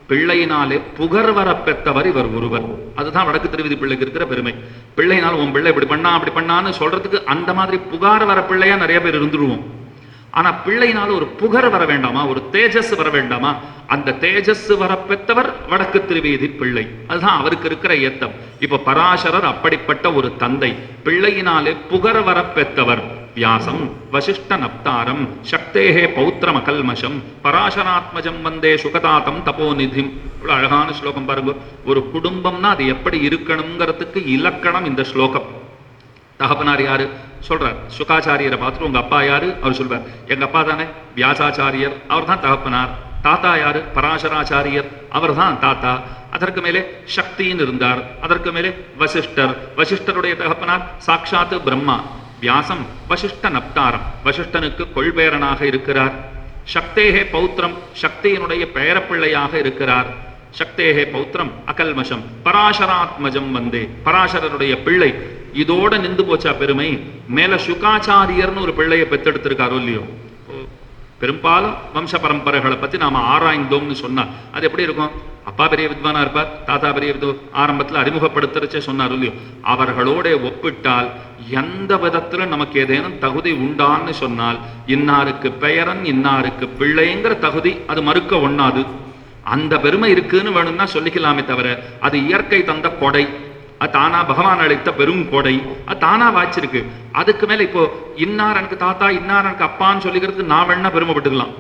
பிள்ளையினாலே புகர் வரப்பெற்றவர் இவர் ஒருவர். அதுதான் வடக்கு திருவீதி பிள்ளைக்கு இருக்கிற பெருமை. பிள்ளையினால் உன் பிள்ளை இப்படி பண்ணா அப்படி பண்ணான்னு சொல்றதுக்கு அந்த மாதிரி புகார் வர பிள்ளையா நிறைய பேர் இருந்துருவோம். ஆனா பிள்ளையினால ஒரு புகர் வர வேண்டாமா? ஒரு தேஜஸ் வர வேண்டாமா? அந்த தேஜஸ் வரப்பெற்றவர் வடக்கு திருவீதி பிள்ளை. அதுதான் அவருக்கு இருக்கிற ஏத்தம். இப்ப பராசரர் அப்படிப்பட்ட ஒரு தந்தை. பிள்ளையினாலே புகர் வரப்பெற்றவர். வியாசம் வசிஷ்ட நப்தாரம் சக்தேகே பௌத்திரம் அகல்மஷம் பராசராத்மஜம் வந்தே சுகதாத்தம் தபோநிதிம். இவ்வளவு அழகான ஸ்லோகம் பாருங்க. ஒரு குடும்பம்னா அது எப்படி இருக்கணுங்கிறதுக்கு இலக்கணம் இந்த ஸ்லோகம். தகப்பனார் யாரு சொல்றார்? சுகாச்சாரியரை பார்த்துட்டு உங்க அப்பா யாரு? அவர் சொல்வார், எங்க அப்பா தானே வியாசாச்சாரியர், அவர் தான் தகப்பனார். தாத்தா யாரு? பராசராச்சாரியர், அவர் தான் தாத்தா. அதற்கு மேலே சக்தின்னு இருந்தார். அதற்கு மேலே வசிஷ்டர், வசிஷ்டருடைய தகப்பனார் சாட்சாத்து பிரம்மா. வியாசம் வசிஷ்ட நப்தாரம், வசிஷ்டனுக்கு கொள்பேரனாக இருக்கிறார். சக்தேகே பௌத்திரம், சக்தியினுடைய பெயரப்பிள்ளையாக இருக்கிறார். சக்தேகே பௌத்திரம் அகல்மஷம் பராசராத்மஜம் வந்தே, பராசரருடைய பிள்ளை. இதோட நின்று போச்சா பெருமை? மேல சுகாச்சாரியர்னு ஒரு பிள்ளையை பெத்தெடுத்திருக்காரோ இல்லையோ? பெரும்பாலும் வம்ச பரம்பரைகளை பத்தி நாம ஆராய்ந்தோம்னு சொன்னா அது எப்படி இருக்கும்? அப்பா பெரிய வித்வானா இருப்பார், தாத்தா பெரிய ஆரம்பத்துல அறிமுகப்படுத்துறச்சே சொன்னார் இல்லையோ? அவர்களோட ஒப்பிட்டால் எந்த விதத்துல நமக்கு ஏதேனும் தகுதி உண்டான்னு சொன்னால், இன்னாருக்கு பெயரன் இன்னாருக்கு பிள்ளைங்கிற தகுதி அது மறுக்க ஒண்ணாது. அந்த பெருமை இருக்குன்னு வேணும்னா சொல்லிக்கலாமே தவிர அது இயற்கை தந்த கொடை, அது தானா பகவான் அளித்த பெரும் கொடை, அது தானா வாய்ச்சிருக்கு. அதுக்கு மேல இப்போ இன்னார் எனக்கு தாத்தா இன்னார் எனக்கு அப்பான்னு சொல்லிக்கிறதுக்கு நான் வேணா பெருமைப்பட்டுக்கலாம்.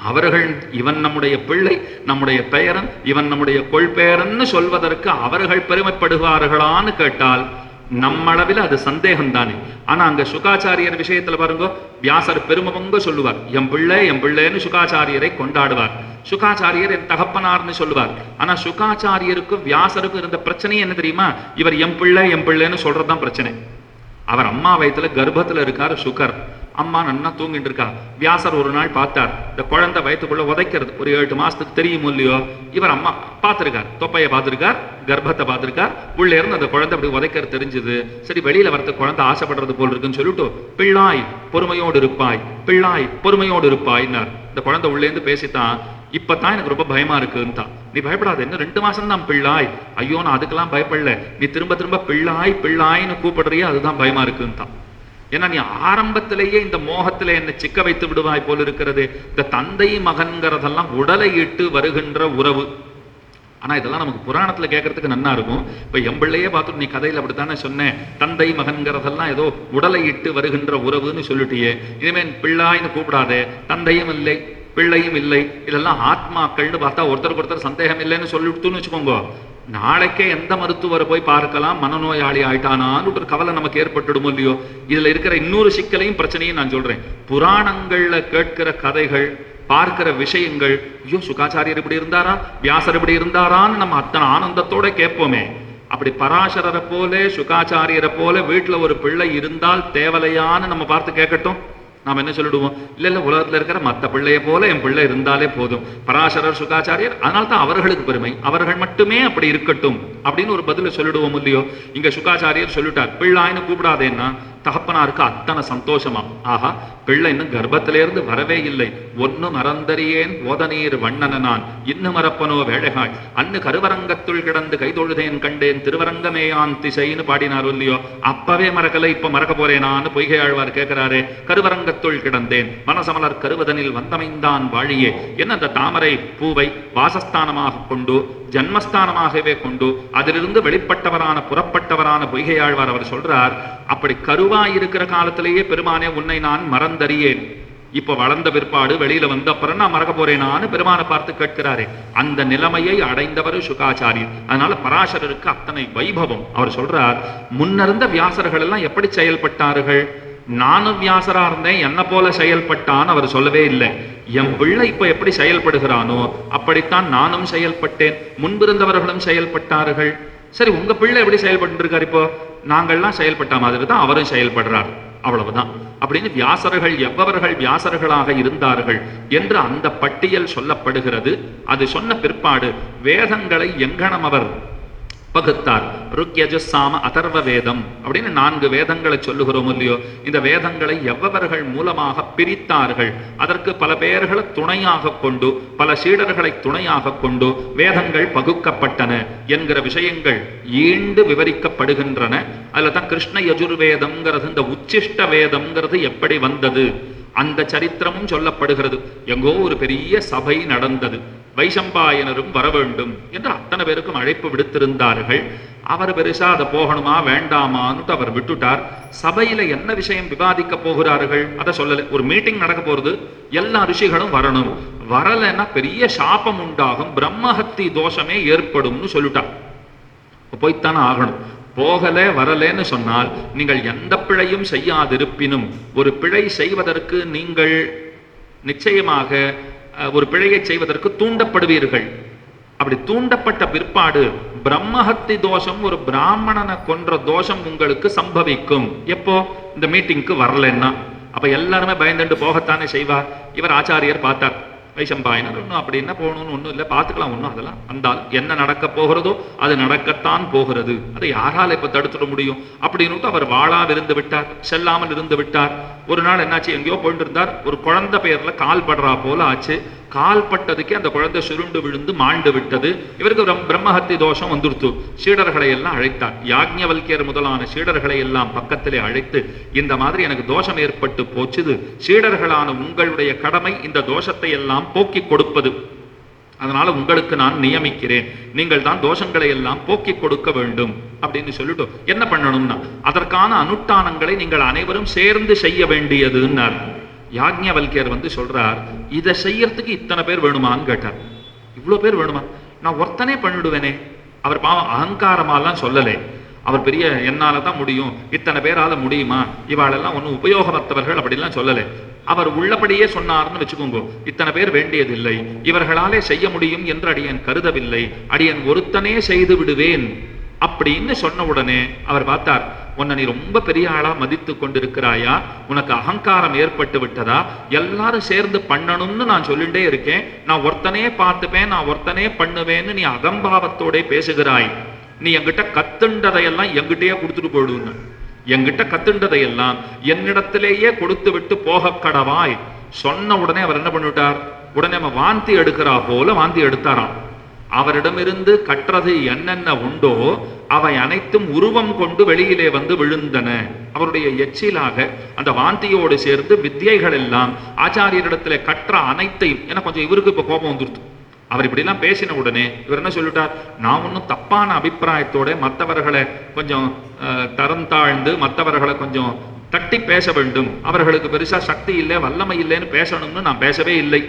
அவர்கள் இவன் நம்முடைய பிள்ளை, நம்முடைய பெயரன், இவன் நம்முடைய கொள்பேரன்னு சொல்வதற்கு அவர்கள் பெருமைப்படுவார்களான்னு கேட்டால் நம்மளவில் அது சந்தேகம் தானே. ஆனா அங்க சுகாச்சாரியர் விஷயத்துல பாருங்க, வியாசர் பெருமவங்க சொல்லுவார், என் பிள்ளைன்னு சுகாச்சாரியரை கொண்டாடுவார். சுகாச்சாரியர் என் தகப்பனார்னு சொல்லுவார். ஆனா சுகாச்சாரியருக்கும் வியாசருக்கும் இருந்த பிரச்சனை என்ன தெரியுமா? இவர் என் பிள்ளைன்னு சொல்றதுதான் பிரச்சனை. அவர் அம்மா வயித்துல கர்ப்பத்துல இருக்காரு சுகர். அம்மா நன்னா தூங்கிட்டு இருக்கா. வியாசர் ஒரு நாள் பார்த்தார், இந்த குழந்தை வயிற்றுக்குள்ள உதைக்கிறது. ஒரு 7 மாசத்துக்கு தெரியும் இல்லையோ? இவர் அம்மா பார்த்திருக்கார், தொப்பையை பார்த்திருக்கார், கர்ப்பத்தை பார்த்திருக்கார். உள்ள இருந்து அந்த குழந்தை அப்படி உதைக்கிறது தெரிஞ்சது. சரி, வெளியில வரது குழந்தை ஆசைப்படுறது போல் இருக்குன்னு சொல்லிட்டு, பிள்ளாய் பொறுமையோடு இருப்பாய், பிள்ளாய் பொறுமையோடு இருப்பாய்னார். இந்த குழந்தை உள்ளே இருந்து பேசித்தான், இப்பதான் எனக்கு ரொம்ப பயமா இருக்குன்னு தான். நீ பயப்படாத, இன்னும் 2 மாசம் தான் பிள்ளாய். ஐயோ நான் அதுக்கெல்லாம் பயப்படல, நீ திரும்ப திரும்ப பிள்ளாய் பிள்ளாய்னு கூப்பிடுறிய, அதுதான் பயமா இருக்குன்னு தான். ஏன்னா நீ ஆரம்பத்திலேயே இந்த மோகத்திலே என்னை சிக்க வைத்து விடுவாய் போல் இருக்கிறது. இந்த தந்தை மகன்கிறதெல்லாம் உடலை இட்டு வருகின்ற உறவு. ஆனா இதெல்லாம் நமக்கு புராணத்துல கேட்கறதுக்கு நன்னா இருக்கும். இப்ப எம்பிள்ளையே பார்த்துட்டு நீ கதையில அப்படித்தானே சொன்னேன், தந்தை மகன்கிறதெல்லாம் ஏதோ உடலை இட்டு வருகின்ற உறவுன்னு சொல்லிட்டியே, இனிமே பிள்ளாயின்னு கூப்பிடாதே, தந்தையும் இல்லை பிள்ளையும் இல்லை, இதெல்லாம் ஆத்மாக்கள்னு பார்த்தா ஒருத்தருக்கு ஒருத்தர் சந்தேகம் இல்லைன்னு சொல்லிட்டுன்னு வச்சுக்கோங்க, நாளைக்கே எந்த மருத்துவரை போய் பார்க்கலாம், மனநோயாளி ஆயிட்டானான்னு ஒரு கவலை நமக்கு ஏற்பட்டுடும் இல்லையோ. இதுல இருக்கிற இன்னொரு சிக்கலையும் பிரச்சனையும் நான் சொல்றேன். புராணங்கள்ல கேட்கிற கதைகள், பார்க்கிற விஷயங்கள், ஐயோ சுகாச்சாரியர் இப்படி இருந்தாரா, வியாசர் இப்படி இருந்தாரான்னு நம்ம அத்தனை ஆனந்தத்தோட கேட்போமே. அப்படி பராசரரை போல சுகாச்சாரியரை போல வீட்டுல ஒரு பிள்ளை இருந்தால் தேவலையான்னு நம்ம பார்த்து கேட்கட்டும். நாம் என்ன சொல்லிடுவோம், இல்ல உலகத்துல இருக்கிற மற்ற பிள்ளையை போல என் பிள்ளை இருந்தாலே போதும், பராசரர் சுகாச்சாரியர் அதனால தான் அவர்களுக்கு பெருமை, அவர்கள் மட்டுமே அப்படி இருக்கட்டும் அப்படின்னு ஒரு பதில சொல்லிடுவோம் இல்லையோ. இங்க சுகாச்சாரியர் சொல்லிட்டார், பிள்ளாயின்னு கூப்பிடாதேன்னா தகப்பனாருக்கு அத்தனை சந்தோஷமா, ஆஹா பிள்ளை இன்னும் கர்ப்பத்திலிருந்து வரவே இல்லை, ஒன்னு மறந்தறியேன் ஓதநீர் வண்ணன நான் இன்னும் மறப்பனோ வேழைகாய் அன்னு கருவரங்கத்துள் கிடந்து கைதொழுதேன் கண்டேன் திருவரங்கமேயான் திசைன்னு பாடினார் இல்லையோ. அப்பவே மறக்கலை, இப்ப மறக்க போறேனான்னு பொய்கை ஆழ்வார் கேட்கிறாரே. கருவரங்கத்துள் கிடந்தேன் மனசமலர் கருவதனில் வந்தமைந்தான் வாழியே. என்ன அந்த தாமரை பூவை வாசஸ்தானமாக கொண்டு ஜன்மஸ்தானமாகவே கொண்டு அதிலிருந்து வெளிப்பட்டவரான புறப்பட்டவரான பொய்கையாழ்வார் அவர் சொல்றார், அப்படி கருவாய் இருக்கிற காலத்திலேயே பெருமானே உன்னை நான் மறந்தறியேன், இப்ப வளர்ந்த பிற்பாடு வெளியில வந்த அப்புறம் நான் மறக்க போறேனான்னு பெருமானை பார்த்து கேட்கிறாரே. அந்த நிலைமையை அடைந்தவர் சுகாச்சாரியர். அதனால பராசரருக்கு அத்தனை வைபவம். அவர் சொல்றார், முன்னிருந்த வியாசர்கள் எல்லாம் எப்படி செயல்பட்டார்கள், நானும் வியாசரா இருந்தேன் என்ன போல செயல்பட்டான்னு அவர் சொல்லவே இல்லை. என் பிள்ளை இப்ப எப்படி செயல்படுகிறானோ அப்படித்தான் நானும் செயல்பட்டேன், முன்பிருந்தவர்களும் செயல்பட்டார்கள். சரி உங்க பிள்ளை எப்படி செயல்பட்டு இருக்காரு, இப்போ நாங்கள்லாம் செயல்பட்ட மாதிரி தான் அவரும் செயல்படுறார், அவ்வளவுதான் அப்படின்னு வியாசர்கள் எவ்வவர்கள் வியாசர்களாக இருந்தார்கள் என்று அந்த பட்டியல் சொல்லப்படுகிறது. அது சொன்ன பிற்பாடு வேதங்களை எங்கனம் அவர் பகுத்தார். ருக்யஜுசாம அதர்வ வேதம் அப்படின்னு 4 வேதங்களை சொல்லுகிறோம் இல்லையோ. இந்த வேதங்களை எவ்வவர்கள் மூலமாக பிரித்தார்கள், அதற்கு பல பேர்களை துணையாக கொண்டு பல சீடர்களை துணையாக கொண்டு வேதங்கள் பகுக்கப்பட்டன என்கிற விஷயங்கள் ஈண்டு விவரிக்கப்படுகின்றன. அதுல தான் கிருஷ்ண யஜுர்வேதம்ங்கிறது, இந்த உச்சிஷ்ட வேதம்ங்கிறது எப்படி வந்தது அந்த சரித்திரமும் சொல்லப்படுகிறது. எங்கோ ஒரு பெரிய சபை நடந்தது, வைசம்பாயனரும் வர வேண்டும் என்று அத்தனை பேருக்கும் அழைப்பு விடுத்திருந்தார்கள். அவர் பெருசா அதை போகணுமா வேண்டாமான்னு அவர் விட்டுட்டார். சபையில என்ன விஷயம் விவாதிக்க போகிறார்கள் அதை சொல்லல. ஒரு மீட்டிங் நடக்க போறது, எல்லா ரிஷிகளும் வரணும், வரலைன்னா பெரிய சாபம் உண்டாகும், பிரம்மஹத்தி தோஷமே ஏற்படும்னு சொல்லிட்டார். போய்த்தானே ஆகணும். போகல வரலேன்னு சொன்னால் நீங்கள் எந்த பிழையும் செய்யாதிருப்பினும் ஒரு பிழை செய்வதற்கு நீங்கள் நிச்சயமாக ஒரு பிழையை செய்வதற்கு தூண்டப்படுவீர்கள். அப்படி தூண்டப்பட்ட பிற்பாடு பிரம்மஹத்தி தோஷம், ஒரு பிராமணனை கொன்ற தோஷம் உங்களுக்கு சம்பவிக்கும். எப்போ இந்த மீட்டிங்க்கு வரலன்னா அப்ப எல்லாருமே பயந்துட்டு போகத்தானே செய்வார். இவர் ஆச்சாரியர் பார்த்தார், வைசம்பாயனர் ஒன்றும் அப்படி என்ன போகணும்னு ஒன்றும் இல்லை, பார்த்துக்கலாம், ஒன்றும் அதெல்லாம் வந்தால் என்ன நடக்க போகிறதோ அது நடக்கத்தான் போகிறது, அதை யாரால் இப்போ தடுத்துட முடியும் அப்படின்னு அவர் வாழாமல் இருந்து விட்டார், செல்லாமல் இருந்து விட்டார். ஒரு நாள் என்னாச்சு, எங்கேயோ போயிட்டு இருந்தார், ஒரு குழந்தை பெயர்ல கால் படுறா போல ஆச்சு. கால் பட்டதுக்கே அந்த குழந்தை சுருண்டு விழுந்து மாண்டு விட்டது. இவருக்கு பிரம்மஹத்தி தோஷம் வந்துடுத்து. சீடர்களை எல்லாம் அழைத்தார், யாக்ஞவல்கியர் முதலான சீடர்களை எல்லாம் பக்கத்திலே அழைத்து, இந்த மாதிரி எனக்கு தோஷம் ஏற்பட்டு போச்சுது, சீடர்களான உங்களுடைய கடமை இந்த தோஷத்தை எல்லாம் போக்கி கொடுப்பது, அதனால உங்களுக்கு நான் நியமிக்கிறேன், நீங்கள் தான் தோஷங்களை எல்லாம் போக்கி கொடுக்க வேண்டும் அப்படின்னு சொல்லிட்டு என்ன பண்ணணும்னா அதற்கான அனுஷ்டானங்களை நீங்கள் அனைவரும் சேர்ந்து செய்ய வேண்டியதுன்னார். யாக்ஞவல்கியர் சொல்றார், இதை செய்யறதுக்கு இத்தனை பேர் வேணுமான்னு கேட்டார். இவ்வளவு பேர் வேணுமா, நான் ஒருத்தனே பண்ணிடுவேனே. அவர் பாவம் அகங்காரமாலாம் சொல்லலை, அவர் பெரிய என்னால தான் முடியும், இத்தனை பேரால முடியுமா, இவாளெல்லாம் ஒன்றும் உபயோகமற்றவர்கள் அப்படிலாம் சொல்லலை. அவர் உள்ளபடியே சொன்னார்னு வச்சுக்கோங்க, இத்தனை பேர் வேண்டியதில்லை, இவர்களாலே செய்ய முடியும் என்று அடியன் கருதவில்லை, அடியன் ஒருத்தனே செய்து விடுவேன் அப்படின்னு சொன்ன உடனே அவர் பார்த்தார், உன்னை நீ ரொம்ப பெரிய ஆளா மதித்து கொண்டிருக்கிறாயா, உனக்கு அகங்காரம் ஏற்பட்டு விட்டதா, எல்லாரும் சேர்ந்து பண்ணணும்னு நான் சொல்லிட்டே இருக்கேன், நான் ஒருத்தனே பார்த்துப்பேன், நான் ஒருத்தனே பண்ணுவேன்னு நீ அகம்பாவத்தோட பேசுகிறாய், நீ என்கிட்ட கத்துண்டதையெல்லாம் என்கிட்டயே கொடுத்துட்டு போயிடுன்னு, என்கிட்ட கத்துண்டதையெல்லாம் என்னிடத்திலேயே கொடுத்து விட்டு போக கடவாய் சொன்ன உடனே அவர் என்ன பண்ணிவிட்டார், உடனே நம்ம வாந்தி எடுக்கிறா போல வாந்தி எடுத்தாராம். அவரிடமிருந்து கற்றது என்னென்ன உண்டோ அவை அனைத்தும் உருவம் கொண்டு வெளியிலே வந்து விழுந்தன. அவருடைய எச்சிலாக அந்த வாந்தியோடு சேர்ந்து வித்யைகள் எல்லாம் ஆச்சாரியரிடத்துல கற்ற அனைத்தையும், ஏன்னா கொஞ்சம் இவருக்கு இப்ப கோபம் வந்துருது. அவர் இப்படிலாம் பேசின உடனே இவர் என்ன சொல்லிட்டார், நான் ஒன்றும் தப்பான அபிப்பிராயத்தோட மற்றவர்களை கொஞ்சம் தரம் தாழ்ந்து மற்றவர்களை கொஞ்சம் தட்டி பேச வேண்டும், அவர்களுக்கு பெருசா சக்தி இல்லை வல்லமை இல்லைன்னு பேசணும்னு நான் பேசவே இல்லை,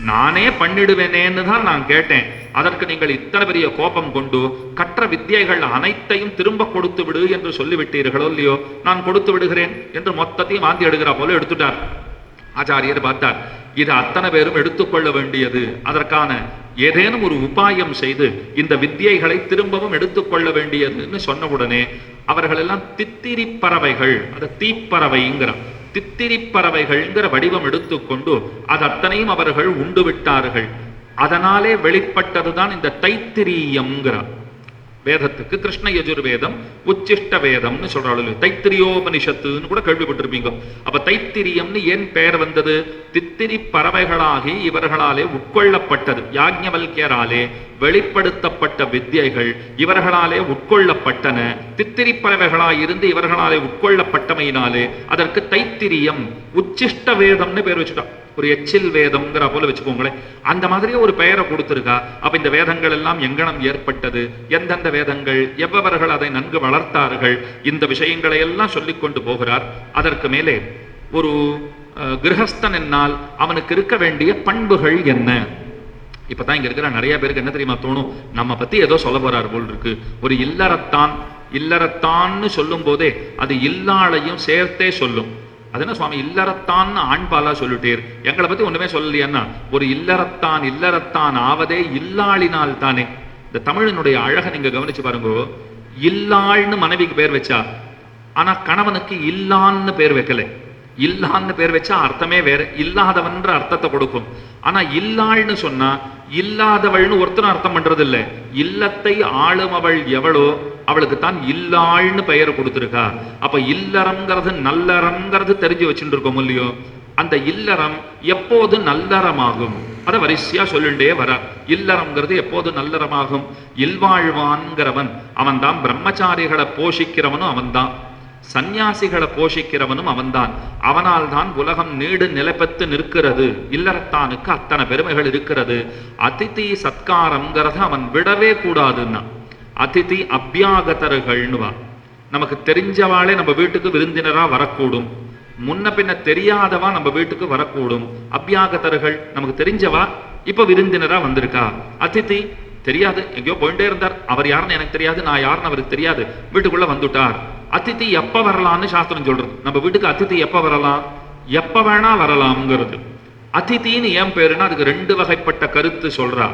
நானே பண்ணிடுவேனேன்னு தான் நான் கேட்டேன். அதற்கு நீங்கள் இத்தனை பெரிய கோபம் கொண்டு கற்ற வித்யைகள் அனைத்தையும் திரும்ப கொடுத்து விடு என்று சொல்லிவிட்டீர்களோ இல்லையோ, நான் கொடுத்து விடுகிறேன் என்று மொத்தத்தையும் வாந்தி எடுக்கிறா போல எடுத்துட்டார். ஆச்சாரியர் பார்த்தார், இது அத்தனை பேரும் எடுத்துக்கொள்ள வேண்டியது, அதற்கான ஏதேனும் ஒரு உபாயம் செய்து இந்த வித்யைகளை திரும்பவும் எடுத்துக்கொள்ள வேண்டியதுன்னு சொன்ன உடனே அவர்கள் எல்லாம் தித்திரி பறவைகள், அது தீப்பறவைங்கிறார், தித்திரி பறவைகள்ங்கிற வடிவம் எடுத்துக்கொண்டு அது அத்தனையும் அவர்கள் உண்டு விட்டார்கள். அதனாலே வெளிப்பட்டதுதான் இந்த தைத்திரியம்ங்கிறார். வேதத்துக்கு கிருஷ்ண யஜுர்வேதம் உச்சிஷ்ட வேதம்னு சொல்றாள். தைத்திரியோபனிஷத்துன்னு கூட கேள்விப்பட்டிருப்பீங்க. அப்ப தைத்திரியம்னு ஏன் பெயர் வந்தது? தித்திரி பறவைகளாகி இவர்களாலே உட்கொள்ளப்பட்டது, யாக்ஞவல்யராலே வெளிப்படுத்தப்பட்ட வித்யைகள் இவர்களாலே உட்கொள்ளப்பட்டன. தித்திரி பறவைகளாய் இருந்து இவர்களாலே உட்கொள்ளப்பட்டமையினாலே அதற்கு தைத்திரியம் உச்சிஷ்ட வேதம்னு பேர் வச்சுட்டா. ஒரு எச்சில் வேதம்ங்கிற போல வச்சுக்கோங்களேன். அந்த மாதிரியே ஒரு பெயரை கொடுத்திருக்கா. அப்ப இந்த வேதங்கள் எல்லாம் எங்கனம் ஏற்பட்டது, எந்தெந்த வேதங்கள், எவ்வவர்கள் அதை நன்கு வளர்த்தார்கள், இந்த விஷயங்களை எல்லாம் சொல்லிக் கொண்டு போகிறார். அதற்கு மேலே ஒரு கிரகஸ்தன் என்னால் அவனுக்கு இருக்க வேண்டிய பண்புகள் என்ன? இப்பதான் இங்க இருக்கிற நிறைய பேருக்கு என்ன தெரியுமா தோணும், நம்ம பத்தி ஏதோ சொல்ல போறார் போல் இருக்கு. ஒரு இல்லறத்தான்னு சொல்லும் போதே அது இல்லாளையும் சேர்த்தே சொல்லும். அது என்ன சுவாமி இல்லறத்தான் ஆண்பாலா சொல்லிட்டேர், எங்களை பத்தி ஒண்ணுமே சொல்லலையா? ஒரு இல்லறத்தான் ஆவதே இல்லாளினால் தானே. இந்த தமிழினுடைய அழகை நீங்க கவனிச்சு பாருங்க. இல்லாள்னு மனைவிக்கு பேர் வச்சா, ஆனா கணவனுக்கு இல்லான்னு பேர் வைக்கல. இல்லான்னு பேர் வச்சா அர்த்தமே வேற, இல்லாதவன்ற அர்த்தத்தை கொடுக்கும். ஆனா இல்லாள்னு சொன்னா இல்லாதவள்னு ஒருத்தரும் அர்த்தம் பண்றது இல்லை. இல்லத்தை ஆளுமவள் எவளோ அவளுக்கு தான் இல்லாள்னு பெயர் கொடுத்திருக்கா. அப்ப இல்லறம்ங்கிறது நல்லறம்ங்கிறது தெரிஞ்சு வச்சுட்டு இருக்கோம் இல்லையோ? அந்த இல்லறம் எப்போது நல்லறமாகும் அதை வரிசையா சொல்லிண்டே வர. இல்லறம்ங்கிறது எப்போது நல்லறமாகும்? இல்வாழ்வான்கிறவன் அவன் தான், பிரம்மச்சாரிகளை போஷிக்கிறவனும் அவன்தான், சந்நியாசிகளை போஷிக்கிறவனும் அவன்தான். அவனால் தான் உலகம் நீடு நிலைப்பத்து நிற்கிறது. இல்லறத்தானுக்கு அத்தனை பெருமைகள் இருக்கிறது. அதிதி சத்காரம்ங்கிறத அவன் விடவே கூடாதுன்னா. அதிதி அபியாகதர்கள்னுவா. நமக்கு தெரிஞ்சவாளே நம்ம வீட்டுக்கு விருந்தினரா வரக்கூடும், முன்ன பின்ன தெரியாதவா நம்ம வீட்டுக்கு வரக்கூடும். அபியாகதர்கள் நமக்கு தெரிஞ்சவா இப்ப விருந்தினரா வந்திருக்கா. அதிதி தெரியாது, எங்கேயோ போயிட்டே இருந்தார், அவர் யாருன்னு எனக்கு தெரியாது, நான் யாருன்னு அவருக்கு தெரியாது, வீட்டுக்குள்ள வந்துட்டார். அதிதி எப்ப வரலாம்னு சாஸ்திரம் சொல்றது. நம்ம வீட்டுக்கு அதிதி எப்ப வரலாம்? எப்ப வேணா வரலாம்ங்கிறது. அதிதின்னு ஏன் பேருன்னா அதுக்கு ரெண்டு வகைப்பட்ட கருத்து சொல்றா.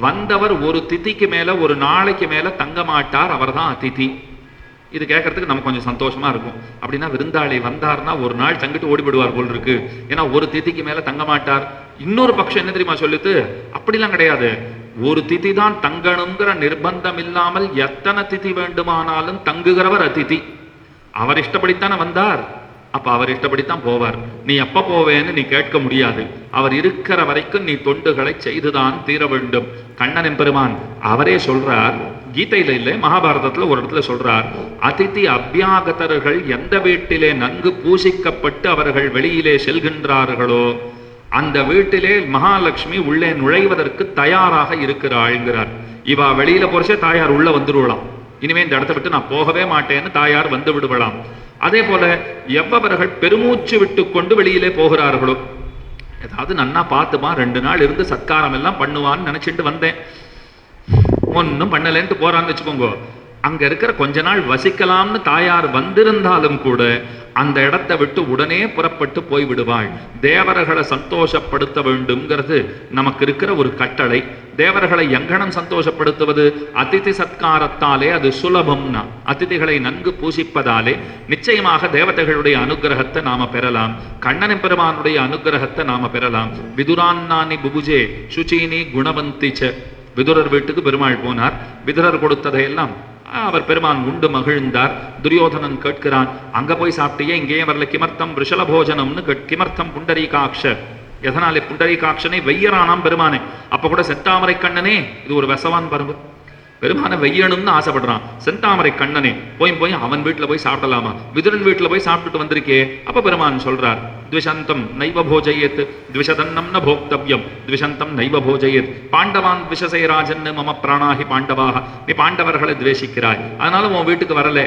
வந்தவர் ஒரு திதிக்கு மேல ஒரு நாளைக்கு மேல தங்க மாட்டார், அவர் தான் அதிதி. இது கேட்கறதுக்கு நமக்கு கொஞ்சம் சந்தோஷமா இருக்கும். அப்படின்னா விருந்தாளி வந்தார்னா ஒரு நாள் தங்கிட்டு ஓடிவிடுவார் போல் இருக்கு, ஏன்னா ஒரு திதிக்கு மேல தங்க மாட்டார். இன்னொரு பட்சம் என்ன தெரியுமா சொல்லுது? அப்படிலாம் கிடையாது. ஒரு திதி தான் தங்கணுங்கிற நிர்பந்தம் இல்லாமல் எத்தனை திதி வேண்டுமானாலும் தங்குகிறவர் அதிதி. அவர் இஷ்டப்படித்தானே வந்தார், அப்ப அவர் இஷ்டப்படித்தான் போவார். நீ எப்ப போவேன்னு நீ கேட்க முடியாது. அவர் இருக்கிற வரைக்கும் நீ தொண்டுகளை செய்துதான் தீர வேண்டும். கண்ணன் பெருமான் அவரே சொல்றார், கீதையில இல்லை மகாபாரதத்துல ஒரு இடத்துல சொல்றார், அதிதி அபியாகதர்கள் எந்த வீட்டிலே நன்கு பூசிக்கப்பட்டு அவர்கள் வெளியிலே செல்கின்றார்களோ அந்த வீட்டிலே மகாலட்சுமி உள்ளே நுழைவதற்கு தயாராக இருக்கிறாள்ங்கிறார். இவா வெளியில போறச்சே தாயார் உள்ள வந்துருவலாம். இனிமே இந்த இடத்தை விட்டு நான் போகவே மாட்டேன்னு தாயார் வந்து விடுவலாம். அதே போல எவ்வவர்கள் பெருமூச்சு விட்டு கொண்டு வெளியிலே போகிறார்களோ, ஏதாவது நன்னா பார்த்துமா 2 நாள் இருந்து சத்காரம் எல்லாம் பண்ணுவான்னு நினைச்சிட்டு வந்தேன், ஒன்னும் பண்ணலேன்ட்டு போறான்னு வச்சுக்கோங்க. அங்க இருக்கிற கொஞ்ச நாள் வசிக்கலாம்னு தாயார் வந்திருந்தாலும் கூட அந்த இடத்தை விட்டு உடனே புறப்பட்டு போய் விடுவாள். தேவர்களை சந்தோஷப்படுத்த வேண்டும்ங்கிறது நமக்கு இருக்கிற ஒரு கட்டளை. தேவர்களை எங்கனம் சந்தோஷப்படுத்துவது? அதிதி சத்காரத்தாலே அது சுலபம்னா. அதிதிகளை நன்கு பூசிப்பதாலே நிச்சயமாக தேவதைகளுடைய அனுகிரகத்தை நாம பெறலாம், கண்ணன் பெருமானுடைய அனுகிரகத்தை நாம பெறலாம். விதுரான்னானி புபுஜே சுச்சீனி குணவந்திச்ச. விதுரர் வீட்டுக்கு பெருமாள் போனார். விதுரர் கொடுத்ததையெல்லாம் அவர் பெருமான் உண்டு மகிழ்ந்தார். துரியோதனன் கேட்கிறான், அங்க போய் சாப்பிட்டியே, இங்கேயே வரல, கிமர்த்தம் ரிஷல போஜனம்னு கிமர்த்தம் புண்டரீகாட்ச. எதனாலே புண்டரீகாட்சனை வெய்யரானாம் பெருமானே. அப்ப கூட செத்தாமரை கண்ணனே, இது ஒரு வெசவான் பாருங்க, பெருமானை வெய்யணும்னு ஆசைப்படுறான். செந்தாமரை கண்ணனே, போய் அவன் வீட்டுல போய் சாப்பிடலாமா? விதுரன் வீட்டுல போய் சாப்பிட்டுட்டு வந்திருக்கே. அப்ப பெருமான் சொல்றார், த்விஷந்தம் நைவ போஜயேத் த்விஷதன்னம் ந போக்தவ்யம் த்விஷந்தம் நைவ போஜயேத் பாண்டவான் த்விஷசேராஜன் மம பிராணாஹி பாண்டவாக. நீ பாண்டவர்களை துவேஷிக்கிறாய், அதனால உன் வீட்டுக்கு வரல.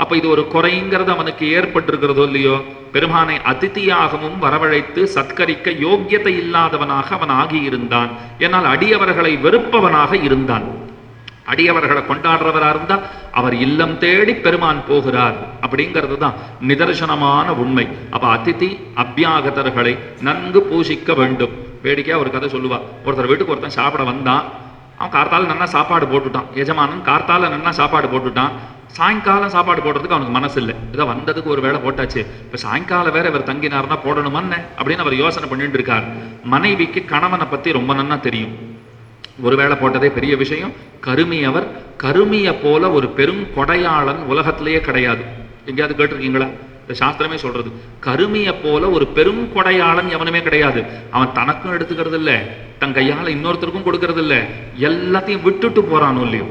அப்ப இது ஒரு குறைங்கிறது அவனுக்கு ஏற்பட்டிருக்கிறதோ இல்லையோ? பெருமானை அதிதியாகவும் வரவழைத்து சத்கரிக்க யோக்கியத்தை இல்லாதவனாக அவன் ஆகியிருந்தான். என்னால் அடியவர்களை வெறுப்பவனாக இருந்தான். அடியவர்களை கொண்டாடுறவரா இருந்தா அவர் இல்லம் தேடி பெருமான் போகிறார் அப்படிங்கிறது தான் நிதர்சனமான உண்மை. அப்ப அதிதி அபியாகதர்களை நன்கு பூசிக்க வேண்டும். வேடிக்கையா ஒரு கதை சொல்லுவா. ஒருத்தர் வீட்டுக்கு ஒருத்தன் சாப்பிட வந்தான். அவன் கார்த்தால நன்னா சாப்பாடு போட்டுட்டான். எஜமானன் கார்த்தால நன்னா சாப்பாடு போட்டுட்டான். சாயங்காலம் சாப்பாடு போடுறதுக்கு அவனுக்கு மனசு இல்லை. ஏதோ வந்ததுக்கு ஒரு வேளை போட்டாச்சு, இப்ப சாயங்காலம் வேற இவர் தங்கினார்னா போடணுமான்னு அப்படின்னு அவர் யோசனை பண்ணிட்டு இருக்கார். மனைவிக்கு கணவனை பத்தி ரொம்ப நன்னா தெரியும். ஒருவேளை போட்டதே பெரிய விஷயம். கருமியவர், கருமிய போல ஒரு பெரும் கொடையாளன் உலகத்திலேயே கிடையாது. எங்கேயாவது கேட்டிருக்கீங்களா? இந்த சாஸ்திரமே சொல்றது, கருமிய போல ஒரு பெரும் கொடையாளன் எவனுமே கிடையாது. அவன் தனக்கும் எடுத்துக்கிறது இல்லை, தன் கையால இன்னொருத்தருக்கும் கொடுக்கறது இல்லை, எல்லாத்தையும் விட்டுட்டு போறானோ இல்லையோ.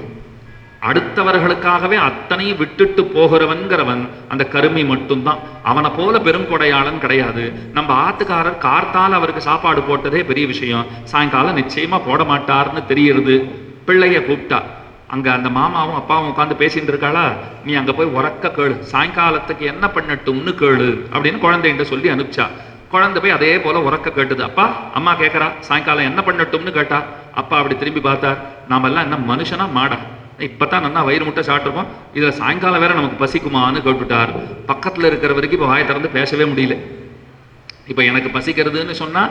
அடுத்தவர்களுக்காகவே அத்தனையும் விட்டுட்டு போகிறவன்கிறவன் அந்த கருமி மட்டும்தான். அவனை போல பெருங்கொடையாளன் கிடையாது. நம்ம ஆத்துக்காரர் கார்த்தால அவருக்கு சாப்பாடு போட்டதே பெரிய விஷயம். சாயங்காலம் நிச்சயமா போட மாட்டார்னு தெரியுது. பிள்ளைய கூப்பிட்டா, அங்க அந்த மாமாவும் அப்பாவும் உட்காந்து பேசிட்டு இருக்காளா, நீ அங்க போய் உறக்க கேளு, சாயங்காலத்துக்கு என்ன பண்ணட்டும்னு கேளு அப்படின்னு குழந்தைகிட்ட சொல்லி அனுப்பிச்சா. குழந்தை போய் அதே போல உறக்க கேட்டுது. அப்பா, அம்மா கேட்கறா, சாயங்காலம் என்ன பண்ணட்டும்னு கேட்டா. அப்பா அப்படி திரும்பி பார்த்தார். நாமெல்லாம் என்ன மனுஷனா மாடா? இப்பதான் நல்லா வயிறு முட்டை சாப்பிட்டுருப்போம், இதுல சாயங்காலம் வேற நமக்கு பசிக்குமான்னு கேட்டுட்டார். பக்கத்துல இருக்கிறவருக்கு இப்ப வாயை திறந்து பேசவே முடியல. இப்ப எனக்கு பசிக்கிறதுன்னு சொன்னா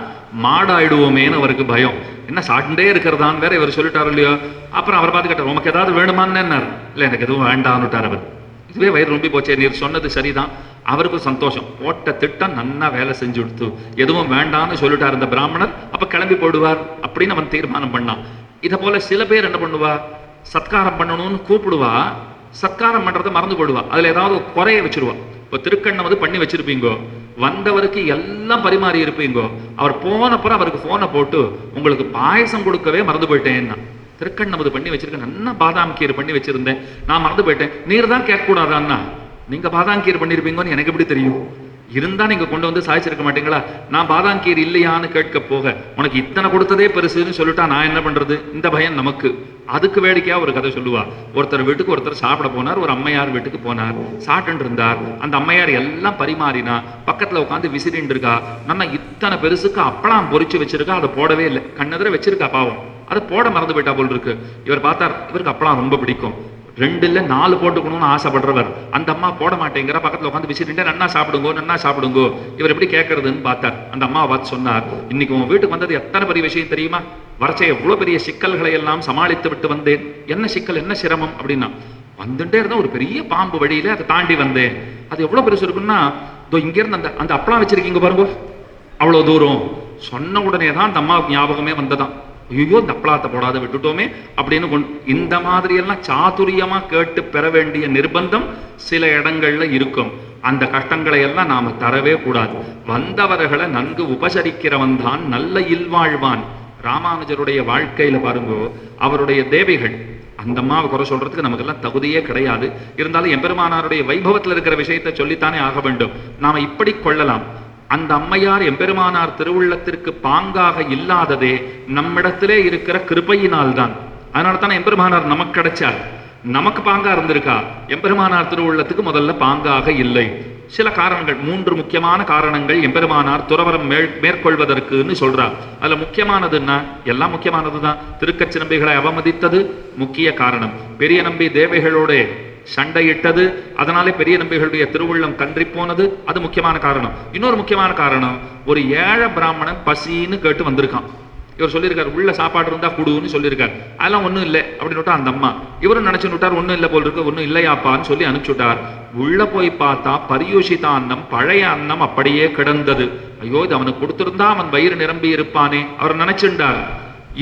மாடாயிடுவோமேன்னு அவருக்கு பயம். என்ன சாப்பிட்டே இருக்கிறதான்னு வேற இவர் சொல்லிட்டாரு இல்லையோ. அப்புறம் அவர் பார்த்து கேட்டார், உனக்கு ஏதாவது வேணுமான்னு என்னார். இல்லை எனக்கு எதுவும் வேண்டான்னுட்டார் அவர். இதுவே வயிறு ரொம்ப போச்சே, நீர் சொன்னது சரிதான். அவருக்கும் சந்தோஷம். போட்ட திட்டம் நன்னா வேலை செஞ்சு கொடுத்து எதுவும் வேண்டான்னு சொல்லிட்டார் இந்த பிராமணர். அப்ப கிளம்பி போடுவார் அப்படின்னு அவன் தீர்மானம் பண்ணான். இதை போல சில பேர் என்ன பண்ணுவா, சத்காரம் பண்ணணும்னு கூப்பிடுவா, சத்காரம் பண்றதை மறந்து போடுவா, அதுல ஏதாவது குறைய வச்சிருவா. இப்போ திருக்கண்ணை பண்ணி வச்சிருப்பீங்கோ, வந்தவருக்கு எல்லாம் பரிமாறி இருப்பீங்கோ, அவர் போனப்புறம் அவருக்கு போனை போட்டு உங்களுக்கு பாயசம் கொடுக்கவே மறந்து போயிட்டேன்னா. திருக்கண்ணை பண்ணி வச்சிருக்கேன், நல்லா பாதாம் கீரை பண்ணி வச்சிருந்தேன், நான் மறந்து போயிட்டேன். நீர் தான் கேட்க கூடாதான்னா, நீங்க பாதாம் கீரை பண்ணிருப்பீங்கன்னு எனக்கு எப்படி தெரியும்? இருந்தா நீங்க கொண்டு வந்து சாய்ச்சிருக்க மாட்டீங்களா? நான் பாதாம் கீரை இல்லையான்னு கேட்க போக உனக்கு இத்தனை கொடுத்ததே பெருசுன்னு சொல்லிட்டா நான் என்ன பண்றது? இந்த பயம் நமக்கு. அதுக்கு வேடிக்கையா ஒரு கதை சொல்லுவா. ஒருத்தர் வீட்டுக்கு ஒருத்தர் சாப்பிட போனார். ஒரு அம்மையார் வீட்டுக்கு போனார். சாப்பிட்டு இருந்தார். அந்த அம்மையார் எல்லாம் பரிமாறினா, பக்கத்துல உட்காந்து விசிறின்னு இருக்கா. நம்ம இத்தனை பெருசுக்கு அப்பளம் பொறிச்சு வச்சிருக்கா, அதை போடவே இல்லை. கண்ணெதிர வச்சிருக்கா பாவம், அதை போட மறந்து போயிட்டா போல் இருக்கு. இவர் பார்த்தார், இவருக்கு அப்பளம் ரொம்ப பிடிக்கும். 2 இல்ல 4 போட்டுக்கணும்னு ஆசைப்படுறவர். அந்த அம்மா போட மாட்டேங்கிற, பக்கத்துல உட்காந்து விசிறிட்டு நன்னா சாப்பிடுங்கோ நன்னா சாப்பிடுங்கோ. இவர் எப்படி கேட்கறதுன்னு பார்த்தார். அந்த அம்மா பார்த்து சொன்னார், இன்னைக்கு உன் வீட்டுக்கு வந்தது எத்தனை பெரிய விஷயம் தெரியுமா? வரச்சே எவ்வளவு பெரிய சிக்கல்களை எல்லாம் சமாளித்து விட்டு வந்தேன். என்ன சிக்கல், என்ன சிரமம் அப்படின்னா, வந்துட்டே இருந்தா ஒரு பெரிய பாம்பு வழியில அதை தாண்டி வந்தேன். அது எவ்வளவு பெருசு இருக்குன்னா, இங்க இருந்து அந்த அந்த அப்பளம் வச்சிருக்கீங்க பாருங்க, அவ்வளவு தூரம். சொன்ன உடனே தான் அந்த அம்மாவுக்கு ஞாபகமே வந்ததான். ஐயோ, இந்த அப்பளாத்தை போடாத விட்டுட்டோமே அப்படின்னு. இந்த மாதிரி எல்லாம் சாதுரியமா கேட்டு பெற வேண்டிய நிர்பந்தம் சில இடங்கள்ல இருக்கும். அந்த கஷ்டங்களை எல்லாம் நாம தரவே கூடாது. வந்தவர்களை நன்கு உபசரிக்கிறவன் தான் நல்ல இல்வாழ்வான். ராமானுஜருடைய வாழ்க்கையில பாருங்க, அவருடைய தேவைகள், அந்த அம்மாவை குறை சொல்றதுக்கு நமக்கு எல்லாம் தகுதியே கிடையாது. இருந்தாலும் எம்பெருமானாருடைய வைபவத்தில் இருக்கிற விஷயத்தை சொல்லித்தானே ஆக வேண்டும். நாம இப்படி கொள்ளலாம். அந்த அம்மையார் எம்பெருமானார் திருவுள்ளத்திற்கு பாங்காக இல்லாததே நம்மிடத்திலே இருக்கிற கிருபையினால் தான். அதனால தானே எம்பெருமானார் நமக்கு கிடைச்சார். நமக்கு பாங்கா இருந்திருக்கா, எம்பெருமானார் திருவுள்ளத்துக்கு முதல்ல பாங்காக இல்லை. சில காரணங்கள், 3 முக்கியமான காரணங்கள் எம்பெருமானார் துறவரம் மேற்கொள்வதற்குன்னு சொல்றார். அதுல முக்கியமானதுன்னா, எல்லாம் முக்கியமானதுதான். திருக்கச்சி நம்பிகளை அவமதித்தது முக்கிய காரணம். பெரிய நம்பி தேவைகளோட சண்டையிட்டது, அதனாலே பெரிய நம்பிகளுடைய திருவுள்ளம் கன்றி போனது, அது முக்கியமான காரணம். இன்னொரு முக்கியமான காரணம், ஒரு ஏழை பிராமணன் பசின்னு கேட்டு வந்திருக்கான். இவர் சொல்லியிருக்காரு, உள்ள சாப்பாடு இருந்தா குடுன்னு சொல்லியிருக்காரு. அதெல்லாம் ஒன்றும் இல்லை அப்படின்னு அந்த அம்மா. இவரும் நினைச்சு விட்டார், ஒன்றும் இல்லை போல் இருக்கு, ஒன்றும் இல்லையாப்பான்னு சொல்லி அனுப்பிச்சுட்டார். உள்ள போய் பார்த்தா பரியோஷித அன்னம், பழைய அன்னம் அப்படியே கிடந்தது. ஐயோ, இது அவனுக்கு கொடுத்திருந்தா அவன் வயிறு நிரம்பி இருப்பானே அவர் நினைச்சுட்டார்.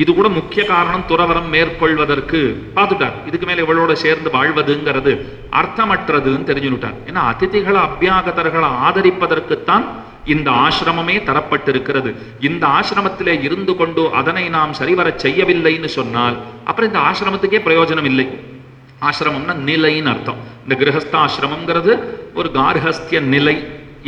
இது கூட முக்கிய காரணம் துறவரம் மேற்கொள்வதற்கு பார்த்துட்டார். இதுக்கு மேல இவளோட சேர்ந்து வாழ்வதுங்கிறது அர்த்தமற்றதுன்னு தெரிஞ்சுட்டார். ஏன்னா அதிதிகளை அபியாகதர்களை ஆதரிப்பதற்குத்தான் இந்த ஆசிரமமே தரப்பட்டிருக்கிறது. இந்த ஆசிரமத்திலே இருந்து கொண்டு அதனை நாம் சரிவரச் செய்யவில்லைன்னு சொன்னால் அப்புறம் இந்த ஆசிரமத்துக்கே பிரயோஜனம் இல்லை. ஆசிரமம்னா நிலைன்னு அர்த்தம். இந்த கிரகஸ்தாசிரமம்ங்கிறது ஒரு கார்ஹஸ்திய நிலை,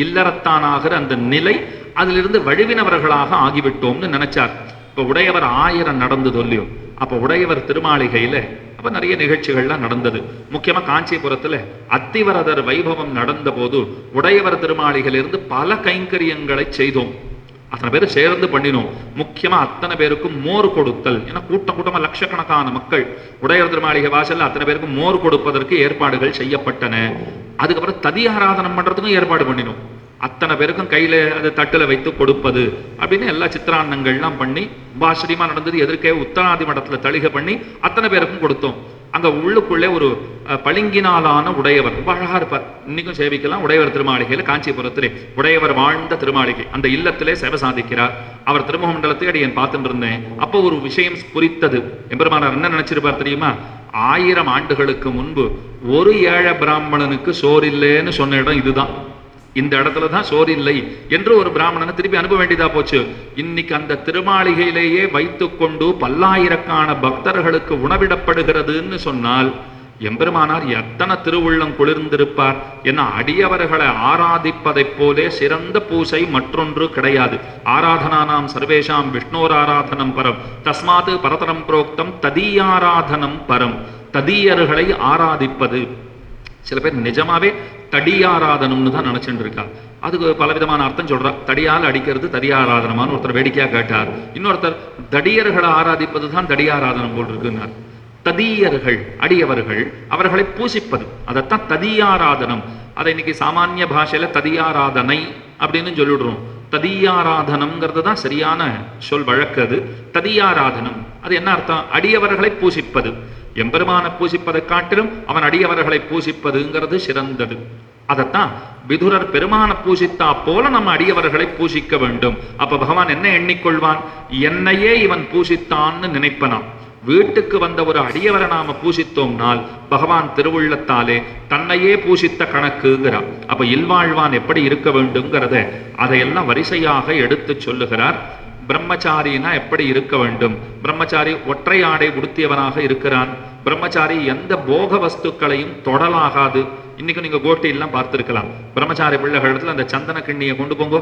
இல்லறத்தானாகிற அந்த நிலை. அதிலிருந்து வழுவினவர்களாக ஆகிவிட்டோம்னு நினைச்சார். இப்ப உடையவர் 1000 நடந்தது இல்லையோ, அப்ப உடையவர் திருமாளிகையில அப்ப நிறைய நிகழ்ச்சிகள்லாம் நடந்தது. முக்கியமா காஞ்சிபுரத்துல அத்திவரதர் வைபவம் நடந்த போது உடையவர் திருமாளிகையிலிருந்து பல கைங்கரியங்களை செய்தோம். அத்தனை பேரும் சேர்ந்து பண்ணினோம். முக்கியமா அத்தனை பேருக்கும் மோர் கொடுத்தல். ஏன்னா கூட்டமா லட்சக்கணக்கான மக்கள் உடையவர் திருமாளிகை வாசல்ல அத்தனை பேருக்கும் மோர் கொடுப்பதற்கு ஏற்பாடுகள் செய்யப்பட்டன. அதுக்கப்புறம் ததியாராதனம் பண்றதுக்கும் ஏற்பாடு பண்ணினோம். அத்தனை பேருக்கும் கையில அது தட்டுல வைத்து கொடுப்பது அப்படின்னு எல்லா சித்திரான்னங்கள்லாம் பண்ணி உபாசிரியமா நடந்தது. எதிர்க்கே உத்தராதி மடத்துல தளிகை பண்ணி அத்தனை பேருக்கும் கொடுத்தோம். அங்க உள்ளுக்குள்ளே ஒரு பளிங்கினாலான உடையவர் ரொம்ப அழகா இருப்பார். இன்னைக்கும் சேவிக்கலாம். உடையவர் திருமாளிகையில காஞ்சிபுரத்திலே உடையவர் வாழ்ந்த திருமாளிகை அந்த இல்லத்திலே சேவை சாதிக்கிறார். அவர் திருமுக மண்டலத்தை அடியேன் பார்த்துட்டு இருந்தேன். அப்போ ஒரு விஷயம் புரித்தது. எம்பெருமானார் என்ன நினைச்சிருப்பார் தெரியுமா? 1000 ஆண்டுகளுக்கு முன்பு ஒரு ஏழை பிராமணனுக்கு சோறில்லைன்னு சொன்ன இடம் இதுதான். இந்த இடத்துலதான் சோறு இல்லை என்று ஒரு பிராமணனை திருப்பி அனுப்ப வேண்டியதா போச்சு. இன்னைக்கு அந்த திருமாளிகையிலேயே வைத்துக்கொண்டு பல்லாயிரக்கான பக்தர்களுக்கு உணவிடப்படுகிறதுன்னு சொன்னால் எம்பெருமானார் எத்தனை திருவுள்ளம் குளிர்ந்திருப்பார். என அடியவர்களை ஆராதிப்பதைப் போலே சிறந்த பூசை மற்றொன்று கிடையாது. ஆராதனானாம் சர்வேஷாம் விஷ்ணோர் ஆராதனம் பரம் தஸ்மாது பரதரம் புரோக்தம் ததீயாராதனம் பரம். ததீயர்களை ஆராதிப்பது. சில பேர் நிஜமாவே தடியாராதனம்னு தான் நினைச்சுட்டு இருக்கா. அதுக்கு பலவிதமான அர்த்தம் சொல்றா. தடியால் அடிக்கிறது தடியாராதனமான்னு ஒருத்தர் வேடிக்கையா கேட்டார். இன்னொருத்தர் தடியர்களை ஆராதிப்பது தான் தடியாராதனம் போல் இருக்குன்னார். ததீயர்கள் அடியவர்கள் அவர்களை பூசிப்பது அதைத்தான் ததியாராதனம். அதை இன்னைக்கு சாமானிய பாஷையில ததியாராதனை அப்படின்னு சொல்லிடுறோம். ததியாராதனம்ங்கிறது தான் சரியான சொல் வழக்கு. அது ததியாராதனம். அது என்ன அர்த்தம்? அடியவர்களை பூசிப்பது. எம்பெருமான பூசிப்பதை காட்டிலும் அவன் அடியவர்களை பூசிப்பதுங்கிறது சிறந்தது. அதைத்தான் விதுரர் பெருமான பூசித்தா போல நம்ம அடியவர்களை பூசிக்க வேண்டும். அப்ப பகவான் என்ன எண்ணிக்கொள்வான்? என்னையே இவன் பூசித்தான்னு நினைப்பனான். வீட்டுக்கு வந்த ஒரு அடியவரை நாம பூசித்தோம்னால் பகவான் திருவுள்ளத்தாலே தன்னையே பூசித்த கணக்குங்கிறார். அப்ப இல்வாழ்வான் எப்படி இருக்க வேண்டும்ங்கிறத அதையெல்லாம் வரிசையாக எடுத்து சொல்லுகிறார். பிரம்மச்சாரினா எப்படி இருக்க வேண்டும்? பிரம்மச்சாரி ஒற்றை ஆடை உடுத்தியவனாக இருக்கிறான். பிரம்மச்சாரி எந்த போக வஸ்துக்களையும் தொடலாகாது. இன்னைக்கு நீங்க கோட்டி எல்லாம் பார்த்திருக்கலாம். பிரம்மச்சாரி பிள்ளைகளிடத்துல அந்த சந்தன கிண்ணியை கொண்டு போங்க,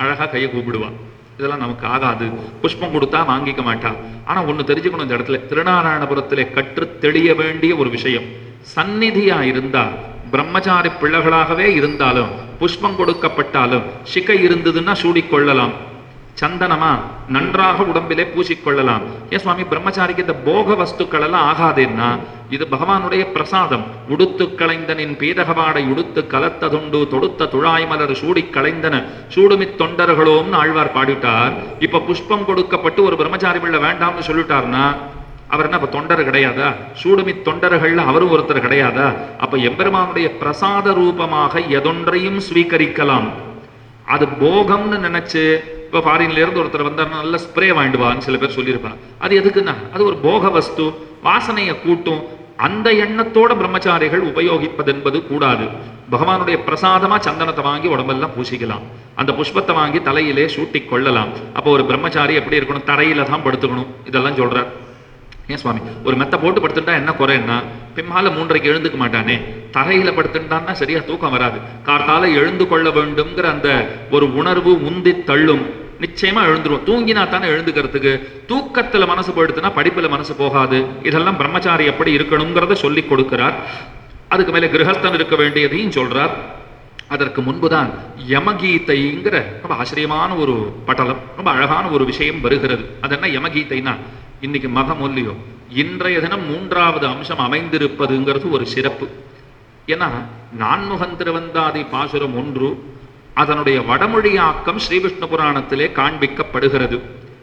அழகா கையை கூப்பிடுவான். இதெல்லாம் நமக்கு ஆகாது. புஷ்பம் கொடுத்தா வாங்கிக்க மாட்டான். ஆனா ஒண்ணு தெரிஞ்சுக்கணும், இந்த இடத்துல திருநாராயணபுரத்திலே கற்று தெளிய வேண்டிய ஒரு விஷயம். சந்நிதியா இருந்தா பிரம்மச்சாரி பிள்ளைகளாகவே இருந்தாலும் புஷ்பம் கொடுக்கப்பட்டாலும் சிகை இருந்ததுன்னா சூடிக்கொள்ளலாம். சந்தனமா நன்றாக உடம்பிலே பூசிக்கொள்ளலாம். ஏன் சுவாமி பிரம்மச்சாரிக்கு இந்த போக வஸ்துக்கள் எல்லாம் ஆகாதுன்னா இது பகவானுடைய பிரசாதம். உடுத்து களைந்தனின் பீதகவாடை உடுத்து கலத்ததுண்டு தொடுத்த துழாய் மலர் சூடி களைந்தன சூடுமித் தொண்டர்களோம்னு ஆழ்வார் பாடிட்டார். இப்ப புஷ்பம் கொடுக்கப்பட்டு ஒரு பிரம்மச்சாரி பிள்ளை வேண்டாம்னு சொல்லிட்டார்னா அவர் என்ன இப்ப தொண்டர் கிடையாதா? சூடுமித் தொண்டர்கள்ல அவரும் ஒருத்தர் கிடையாதா? அப்ப எம்பெருமானுடைய பிரசாத ரூபமாக எதொன்றையும் ஸ்வீகரிக்கலாம். அது போகம்னு நினைச்சு இப்போ ஃபாரின்ல இருந்து ஒருத்தர் வந்தார், நல்ல ஸ்ப்ரே வாங்கிடுவான்னு சில பேர் சொல்லியிருப்பாங்க. அது எதுக்குன்னா அது ஒரு போக வஸ்து, வாசனையை கூட்டும். அந்த எண்ணத்தோட பிரம்மச்சாரிகள் உபயோகிப்பது என்பது கூடாது. பகவானுடைய பிரசாதமா சந்தனத்தை வாங்கி உடம்பெல்லாம் பூசிக்கலாம். அந்த புஷ்பத்தை வாங்கி தலையிலே சூட்டி கொள்ளலாம். அப்போ ஒரு பிரம்மச்சாரி எப்படி இருக்கணும்? தரையில தான் படுத்துக்கணும். இதெல்லாம் சொல்றார். ஏன் சுவாமி ஒரு மெத்த போட்டு படுத்துட்டா என்ன குறைன்னா பிம்மால 3:30 எழுந்துக்க மாட்டானே. தரையில படுத்துட்டான்னா சரியா தூக்கம் வராது. கார்த்தால எழுந்து கொள்ள வேண்டும்ங்கிற அந்த ஒரு உணர்வு உந்தி தள்ளும். நிச்சயமா எழுந்துருவோம். தூங்கினா தானே எழுந்துக்கிறதுக்கு. தூக்கத்துல மனசு போயிடுதுன்னா படிப்புல மனசு போகாது. இதெல்லாம் பிரம்மச்சாரி எப்படி இருக்கணுங்கிறத சொல்லி கொடுக்கிறார். அதுக்கு மேல கிரகஸ்தன் இருக்க வேண்டியதையும் சொல்றார். அதற்கு முன்புதான் யமகீதைங்கிற ரொம்ப ஆச்சரியமான ஒரு பட்டலம், ரொம்ப அழகான ஒரு விஷயம் வருகிறது. அது என்ன யமகீதைனா இன்னைக்கு மகமொல்லியோ இன்றைய தினம் 3வது அம்சம் அமைந்திருப்பதுங்கிறது ஒரு சிறப்பு. ஏன்னா நான்முகன் திருவந்தாதி பாசுரம் 1 அதனுடைய வடமொழியாக்கம் ஸ்ரீவிஷ்ணு புராணத்திலே காண்பிக்கப்படுகிறது.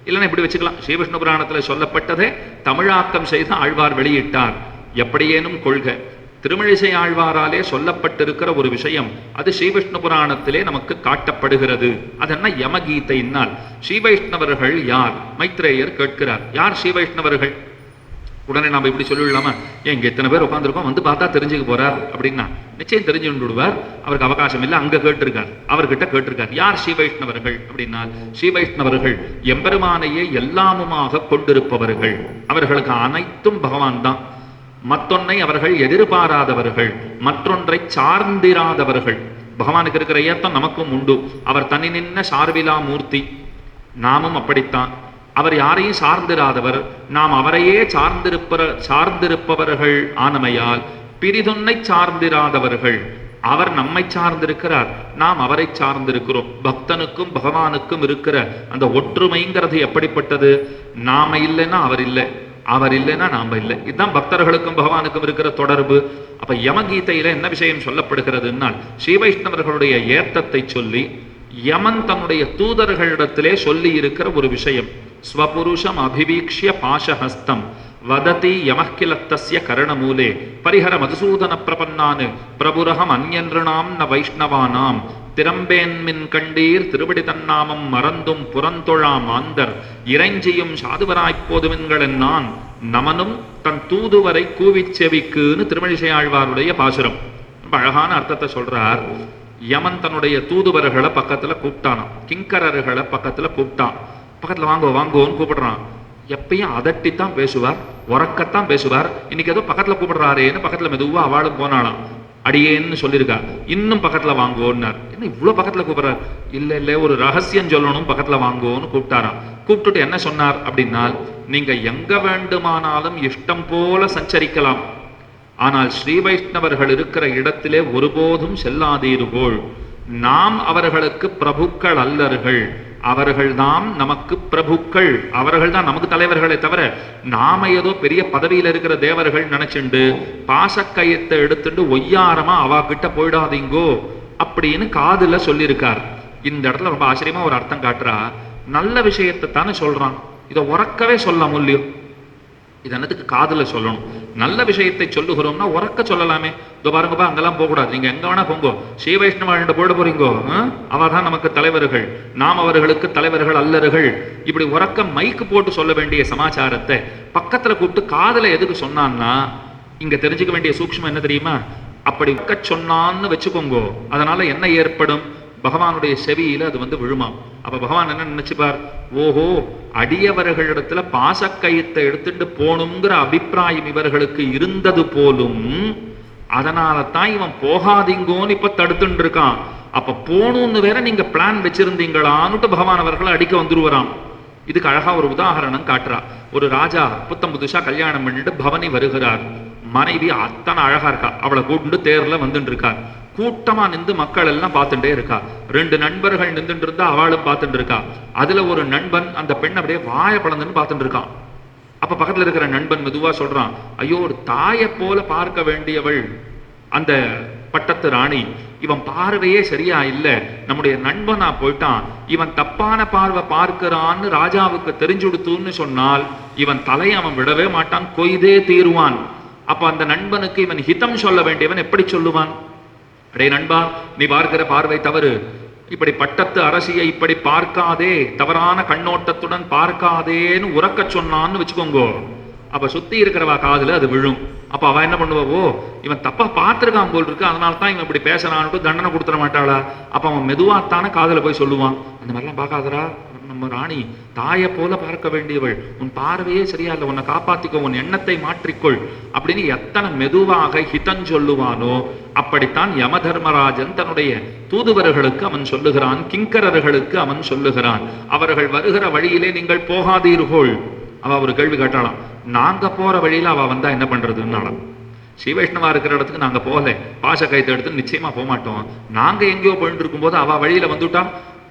இல்லைன்னா இப்படி வச்சுக்கலாம், ஸ்ரீவிஷ்ணு புராணத்துல சொல்லப்பட்டதே தமிழாக்கம் செய்து ஆழ்வார் வெளியிட்டார். எப்படியேனும் கொள்க திருமழிசை ஆழ்வாராலே சொல்லப்பட்டிருக்கிற ஒரு விஷயம். அது ஸ்ரீவிஷ்ணு புராணத்திலே நமக்கு காட்டப்படுகிறது. அது என்ன? யமகீதையினால். ஸ்ரீவைஷ்ணவர்கள் யார்? மைத்ரேயர் கேட்கிறார். யார் ஸ்ரீவைஷ்ணவர்கள்? உடனே நாம இப்படி சொல்லிடலாமா? ஏன் இங்க எத்தனை பேர் உட்காந்துருக்கோம், வந்து பார்த்தா தெரிஞ்சுக்க போறார் அப்படின்னா நிச்சயம் தெரிஞ்சு விடுவார். அவருக்கு அவகாசம் இல்லை, அங்க கேட்டிருக்கார், அவர்கிட்ட கேட்டிருக்கார். யார் ஸ்ரீவைஷ்ணவர்கள் அப்படின்னா, ஸ்ரீவைஷ்ணவர்கள் எம்பெருமானையே எல்லாமுமாக கொண்டிருப்பவர்கள். அவர்களுக்கு அனைத்தும் பகவான் தான். மற்றொன்னை அவர்கள் எதிர்பாராதவர்கள், மற்றொன்றை சார்ந்திராதவர்கள். பகவானுக்கு இருக்கிற ஏத்தம் நமக்கும் உண்டு. அவர் தனி நின்ன சார்பிலா மூர்த்தி, நாமும் அப்படித்தான். அவர் யாரையும் சார்ந்திராதவர், நாம் அவரையே சார்ந்திருப்பவர்கள் ஆனமையால் பிரிதொன்னை சார்ந்திராதவர்கள். அவர் நம்மை சார்ந்திருக்கிறார், நாம் அவரை சார்ந்திருக்கிறோம். பக்தனுக்கும் பகவானுக்கும் இருக்கிற அந்த ஒற்றுமைங்கிறது எப்படிப்பட்டது? நாம இல்லைன்னா அவர் இல்லை, அவர் இல்லைன்னா நாம இல்லை. இதுதான் பக்தர்களுக்கும் பகவானுக்கும் இருக்கிற தொடர்பு. அப்ப யமகீதையில என்ன விஷயம் சொல்லப்படுகிறதுனால், ஸ்ரீவைஷ்ணவர்களுடைய ஏத்தத்தை சொல்லி யமன் தன்னுடைய தூதர்களிடத்திலே சொல்லி இருக்கிற ஒரு விஷயம். ஸ்வபுருஷம் அபிவீக்ஷ்ய பாசஹஸ்தம் வததி யமக்கிலத்தஸ்ய கரணமூலே பரிஹர மதுசூதன பிரபன்னான் பிரபுரகம் அந்யன்றாம் ந வைஷ்ணவானாம் திரம்பேன்மின் கண்டீர் திருவடி தன்னாமம் மறந்தும் புறந்தொழாம் ஆந்தர் இறைஞ்சியும் சாதுவராய்ப்போதுவின்களென் நான் நமனும் தன் தூதுவரை கூவிச் செவிக்குன்னு திருமழிசை ஆழ்வாருடைய பாசுரம். ரொம்ப அழகான அர்த்தத்தை சொல்றார். யமன் தன்னுடைய தூதுவர்களை பக்கத்துல கூப்பிட்டானாம், கிங்கரர்களை பக்கத்துல கூப்பிட்டான். பக்கத்துல வாங்கோ வாங்கோன்னு கூப்பிடுறான். எப்பயும் அதட்டித்தான் பேசுவார், உறக்கத்தான் பேசுவார். இன்னைக்கு ஏதோ பக்கத்துல கூப்பிடுறாரேன்னு பக்கத்துல மெதுவா அவளும் போனாலாம். அடியேன்னு சொல்லியிருக்கா. இன்னும் பக்கத்துல வாங்கோன்னார். என்ன இவ்வளவு பக்கத்துல கூப்பிடுறார்? இல்ல இல்ல, ஒரு ரகசியம் சொல்லணும், பக்கத்துல வாங்கோன்னு கூப்பிட்டாராம். கூப்பிட்டுட்டு என்ன சொன்னார் அப்படின்னா, நீங்க எங்க வேண்டுமானாலும் இஷ்டம் போல சஞ்சரிக்கலாம், ஆனால் ஸ்ரீ வைஷ்ணவர்கள் இருக்கிற இடத்திலே ஒருபோதும் செல்லாதீர்கள். நாம் அவர்களுக்கு பிரபுக்கள் அல்லர்கள், அவர்கள்தான் நமக்கு பிரபுக்கள். அவர்கள் தான் நமக்கு தலைவர்களை தவிர நாம ஏதோ பெரிய பதவியில இருக்கிற தேவர்கள் நினைச்சுண்டு பாசக்கயத்தை எடுத்துட்டு ஒய்யாரமா அவ கிட்ட போயிடாதீங்கோ அப்படின்னு காதுல சொல்லியிருக்கார். இந்த இடத்துல ரொம்ப ஆச்சரியமா ஒரு அர்த்தம் காட்டுறா. நல்ல விஷயத்தை தானே சொல்றான், இதை உறக்கவே சொல்ல முடியும். இது என்னத்துக்கு காதுல சொல்லணும்? நல்ல விஷயத்தை சொல்லுகிறோம்னா உறக்க சொல்லலாமே. இதோ பாருங்கப்பா, அங்கெல்லாம் போகக்கூடாது, நீங்க எங்க வேணா போங்கோ, ஸ்ரீ வைஷ்ணவ போயிட போறீங்கோ, அவதான் நமக்கு தலைவர்கள், நாம் அவர்களுக்கு தலைவர்கள் அல்லர்கள். இப்படி உறக்க மைக்கு போட்டு சொல்ல வேண்டிய சமாச்சாரத்தை பக்கத்துல கூப்பிட்டு காதுல எதுக்கு சொன்னான்னா, இங்க தெரிஞ்சுக்க வேண்டிய சூக்ஷ்மம் என்ன தெரியுமா? அப்படி சொன்னான்னு வச்சுக்கோங்கோ, அதனால என்ன ஏற்படும்? பகவானுடைய செவியில அது வந்து விழுமாம். அப்ப பகவான் என்ன நினைச்சுப்பார்? ஓஹோ, அடியவர்களிடத்துல பாசக்கயத்தை எடுத்துட்டு போகணுங்கிற அபிப்பிராயம் இவர்களுக்கு இருந்தது போலும், அதனால தான் இவன் போகாதீங்கோன்னு இப்ப தடுத்துட்டு இருக்கான். அப்ப போகணும்னு வேற நீங்க பிளான் வச்சிருந்தீங்களான்னுட்டு பகவான் அவர்களை அடிக்க வந்துருவராம். இதுக்கு அழகா ஒரு உதாரணம் காட்டுறா. ஒரு ராஜா புத்தம் புதுசா கல்யாணம் பண்ணிட்டு பவனி வருகிறார். மனைவி அத்தனை அழகா இருக்கா, அவளை கூட்டு தேர்ல வந்துட்டு இருக்கார். கூட்டமா நின்று மக்கள் எல்லாம் பார்த்துட்டே இருக்கா. ரெண்டு நண்பர்கள் நின்றுட்டு இருந்தா அவளும் பார்த்துட்டு இருக்கா. அதுல ஒரு நண்பன் அந்த பெண் அப்படியே வாய பழந்துன்னு பார்த்துட்டு இருக்கான். அப்ப பக்கத்துல இருக்கிற நண்பன் மெதுவா சொல்றான், ஐயோ, ஒரு தாயை போல பார்க்க வேண்டியவள் அந்த பட்டத்து ராணி, இவன் பார்வையே சரியா இல்ல, நம்முடைய நண்பனா போயிட்டான், இவன் தப்பான பார்வை பார்க்கிறான்னு ராஜாவுக்கு தெரிஞ்சுடுத்துன்னு சொன்னால் இவன் தலையை அவன் விடவே மாட்டான், கொய்தே தீருவான். அப்ப அந்த நண்பனுக்கு இவன் ஹிதம் சொல்ல வேண்டியவன் எப்படி சொல்லுவான்? அடே நண்பா, நீ பார்க்கிற பார்வை தவறு, இப்படி பட்டத்து அரசியை இப்படி பார்க்காதே, தவறான கண்ணோட்டத்துடன் பார்க்காதேன்னு உறக்க சொன்னான்னு வச்சுக்கோங்கோ. அப்ப சுத்தி இருக்கிறவா காதுல அது விழும். அப்ப அவ என்ன பண்ணுவோ, இவன் தப்பா பார்த்திருக்கான் போல் இருக்கு, அதனால தான் இவன் இப்படி பேசுறான்ட்டு தண்டனை கொடுத்துட மாட்டாளா? அப்ப அவன் மெதுவாத்தான காதுல போய் சொல்லுவான், அந்த மாதிரிலாம் பார்க்காதரா, நம்ம ராணி தாயை போல பார்க்க வேண்டியவள், உன் பார்வையே சரியா இல்லை, உன்னை காப்பாத்திக்கோ, உன் எண்ணத்தை மாற்றிக்கொள் அப்படின்னு எத்தனை மெதுவாக ஹிதம் சொல்லுவானோ அப்படித்தான் யம தர்மராஜன் தன்னுடைய தூதுவர்களுக்கு அவன் சொல்லுகிறான், கிங்கரர்களுக்கு அவன் சொல்லுகிறான். அவர்கள் வருகிற வழியிலே நீங்கள் போகாதீர்கள். அவ ஒரு கேள்வி கேட்டாலாம், நாங்க போற வழியில அவ வந்தா என்ன பண்றதுன்னாலாம். ஸ்ரீ வைஷ்ணவா இருக்கிற இடத்துக்கு நாங்க போகல, பாச கைத்தை எடுத்து நிச்சயமா போக மாட்டோம். நாங்க எங்கேயோ போயிட்டு இருக்கும் போது அவ வழியில வந்துட்டா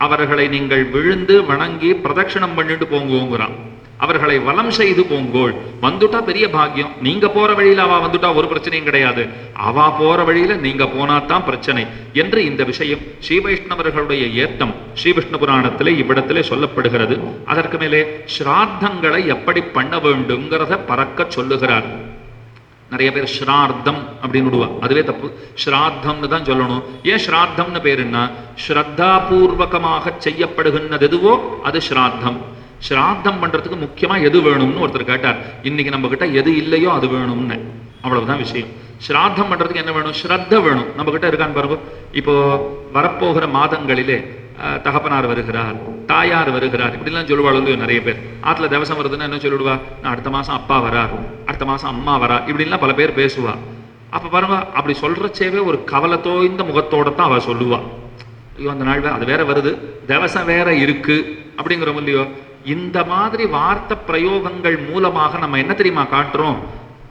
அவர்களை நீங்கள் விழுந்து வணங்கி பிரதட்சணம் பண்ணிட்டு போங்கோங்கிறான். அவர்களை வலம் செய்து போங்கோள், வந்துட்டா பெரிய பாக்கியம். நீங்க போற வழியில அவ வந்துட்டா ஒரு பிரச்சனையும் கிடையாது, அவ போற வழியில நீங்க போனாதான் பிரச்சனை என்று இந்த விஷயம் ஸ்ரீ வைஷ்ணவர்களுடைய ஏத்தம் ஸ்ரீ விஷ்ணு புராணத்திலே இவ்விடத்திலே சொல்லப்படுகிறது. அதற்கு மேலே ஸ்ராத்தங்களை எப்படி பண்ண வேண்டும்ங்கிறத பறக்க சொல்லுகிறார். நிறைய பேர் ஸ்ரார்த்தம் அப்படின்னு விடுவா, அதுவே தப்பு. ஸ்ராத்தம்னு தான் சொல்லணும். ஏன் ஸ்ராத்தம்னு பேருன்னா, ஸ்ரத்தாபூர்வகமாக செய்யப்படுகின்றது எதுவோ அது ஸ்ராத்தம். ஸ்ராத்தம் பண்றதுக்கு முக்கியமா எது வேணும்னு ஒருத்தர் கேட்டார். இன்னைக்கு நம்ம கிட்ட எது இல்லையோ அது வேணும்னு, அவ்வளவுதான் விஷயம். ஸ்ராத்தம் பண்றதுக்கு என்ன வேணும்? ஸ்ரத்த வேணும். நம்ம கிட்ட இருக்கான்னு பாருங்க. இப்போ வரப்போகிற மாதங்களிலே தகப்பனார் வருகிறார், தாயார் வருகிறார், இப்படிலாம் சொல்லுவாள் நிறைய பேர். ஆத்துல திவசம் வருதுன்னா என்ன சொல்லிடுவா? நான் அடுத்த மாசம் அப்பா வரார், அடுத்த மாசம் அம்மா வரா, இப்படின்லாம் பல பேர் பேசுவா. அப்ப பாருங்க, அப்படி சொல்றச்சேவே ஒரு கவலை தோய்ந்த முகத்தோட தான் அவ சொல்லுவா. ஐயோ அந்த நாள் அது வேற வருது, திவசம் வேற இருக்கு அப்படிங்கிறோம் இல்லையோ. இந்த மாதிரி வார்த்தை பிரயோகங்கள் மூலமாக நம்ம என்ன தெரியுமா காட்டுறோம்?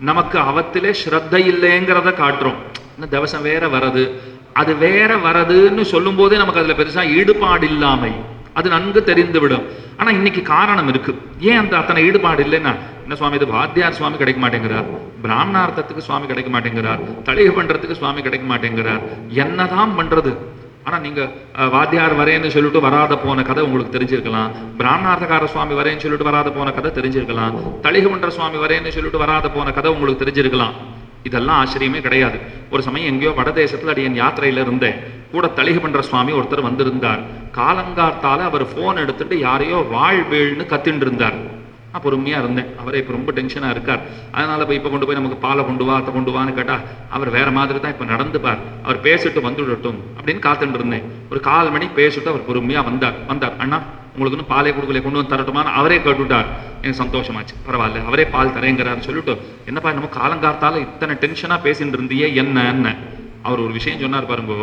நமக்கு அவத்திலே ஸ்ரத்த இல்லைங்கிறத காட்டுறோம். திவசம் வேற வருது, அது வேற வரதுன்னு சொல்லும் போதே நமக்கு அதுல பெருசா ஈடுபாடு இல்லாமை அது நன்கு தெரிந்து விடும். ஆனா இன்னைக்கு காரணம் இருக்கு. ஏன் அந்த அத்தனை ஈடுபாடு இல்லைன்னா, என்ன சுவாமி இது வாத்தியார் சுவாமி கிடைக்க மாட்டேங்கிறார், பிராமணார்த்தத்துக்கு சுவாமி கிடைக்க மாட்டேங்கிறார், தளிகை பண்றதுக்கு சுவாமி கிடைக்க மாட்டேங்கிறார், என்னதான் பண்றது? ஆனா நீங்க வாத்தியார் வரேன்னு சொல்லிட்டு வராத போன கதை உங்களுக்கு தெரிஞ்சிருக்கலாம், பிராமணார்த்தக்கார சுவாமி வரேன்னு சொல்லிட்டு வராத போன கதை தெரிஞ்சிருக்கலாம், தளிகை பண்ற சுவாமி வரேன்னு சொல்லிட்டு வராத போன கதை உங்களுக்கு தெரிஞ்சிருக்கலாம். இதெல்லாம் ஆச்சரியமே கிடையாது. ஒரு சமயம் எங்கேயோ வடதேசத்துல அடியன் யாத்திரையில இருந்தேன். கூட தளிகை பண்ற சுவாமி ஒருத்தர் வந்திருந்தார். காலங்காத்தால அவர் போன் எடுத்துட்டு யாரையோ வாழ்வேள்னு கத்தின்னு இருந்தார். நான் பொறுமையா இருந்தேன். அவரே இப்ப ரொம்ப டென்ஷனா இருக்கார். அதனால இப்ப கொண்டு போய் நமக்கு பாலை கொண்டு வா, அத்தை கொண்டு வான்னு கேட்டா அவர் வேற மாதிரி தான் இப்ப நடந்துப்பார், அவர் பேசிட்டு வந்துடட்டும் அப்படின்னு காத்துட்டு இருந்தேன். ஒரு 1/4 மணி பேசிட்டு அவர் பொறுமையா வந்தார். அண்ணா உங்களுக்கு பாலே கொடுக்கல, கொண்டு வந்து தரட்டுமான்னு அவரே கேட்டுட்டார். எனக்கு சந்தோஷமாச்சு, பரவாயில்ல அவரே பால் தரேங்கிறாரு சொல்லிட்டு, என்னப்பா நம்ம காலங்காத்தால இத்தனை டென்ஷனா பேசிட்டு இருந்தியே என்ன? அவர் ஒரு விஷயம் சொன்னார் பாருங்க.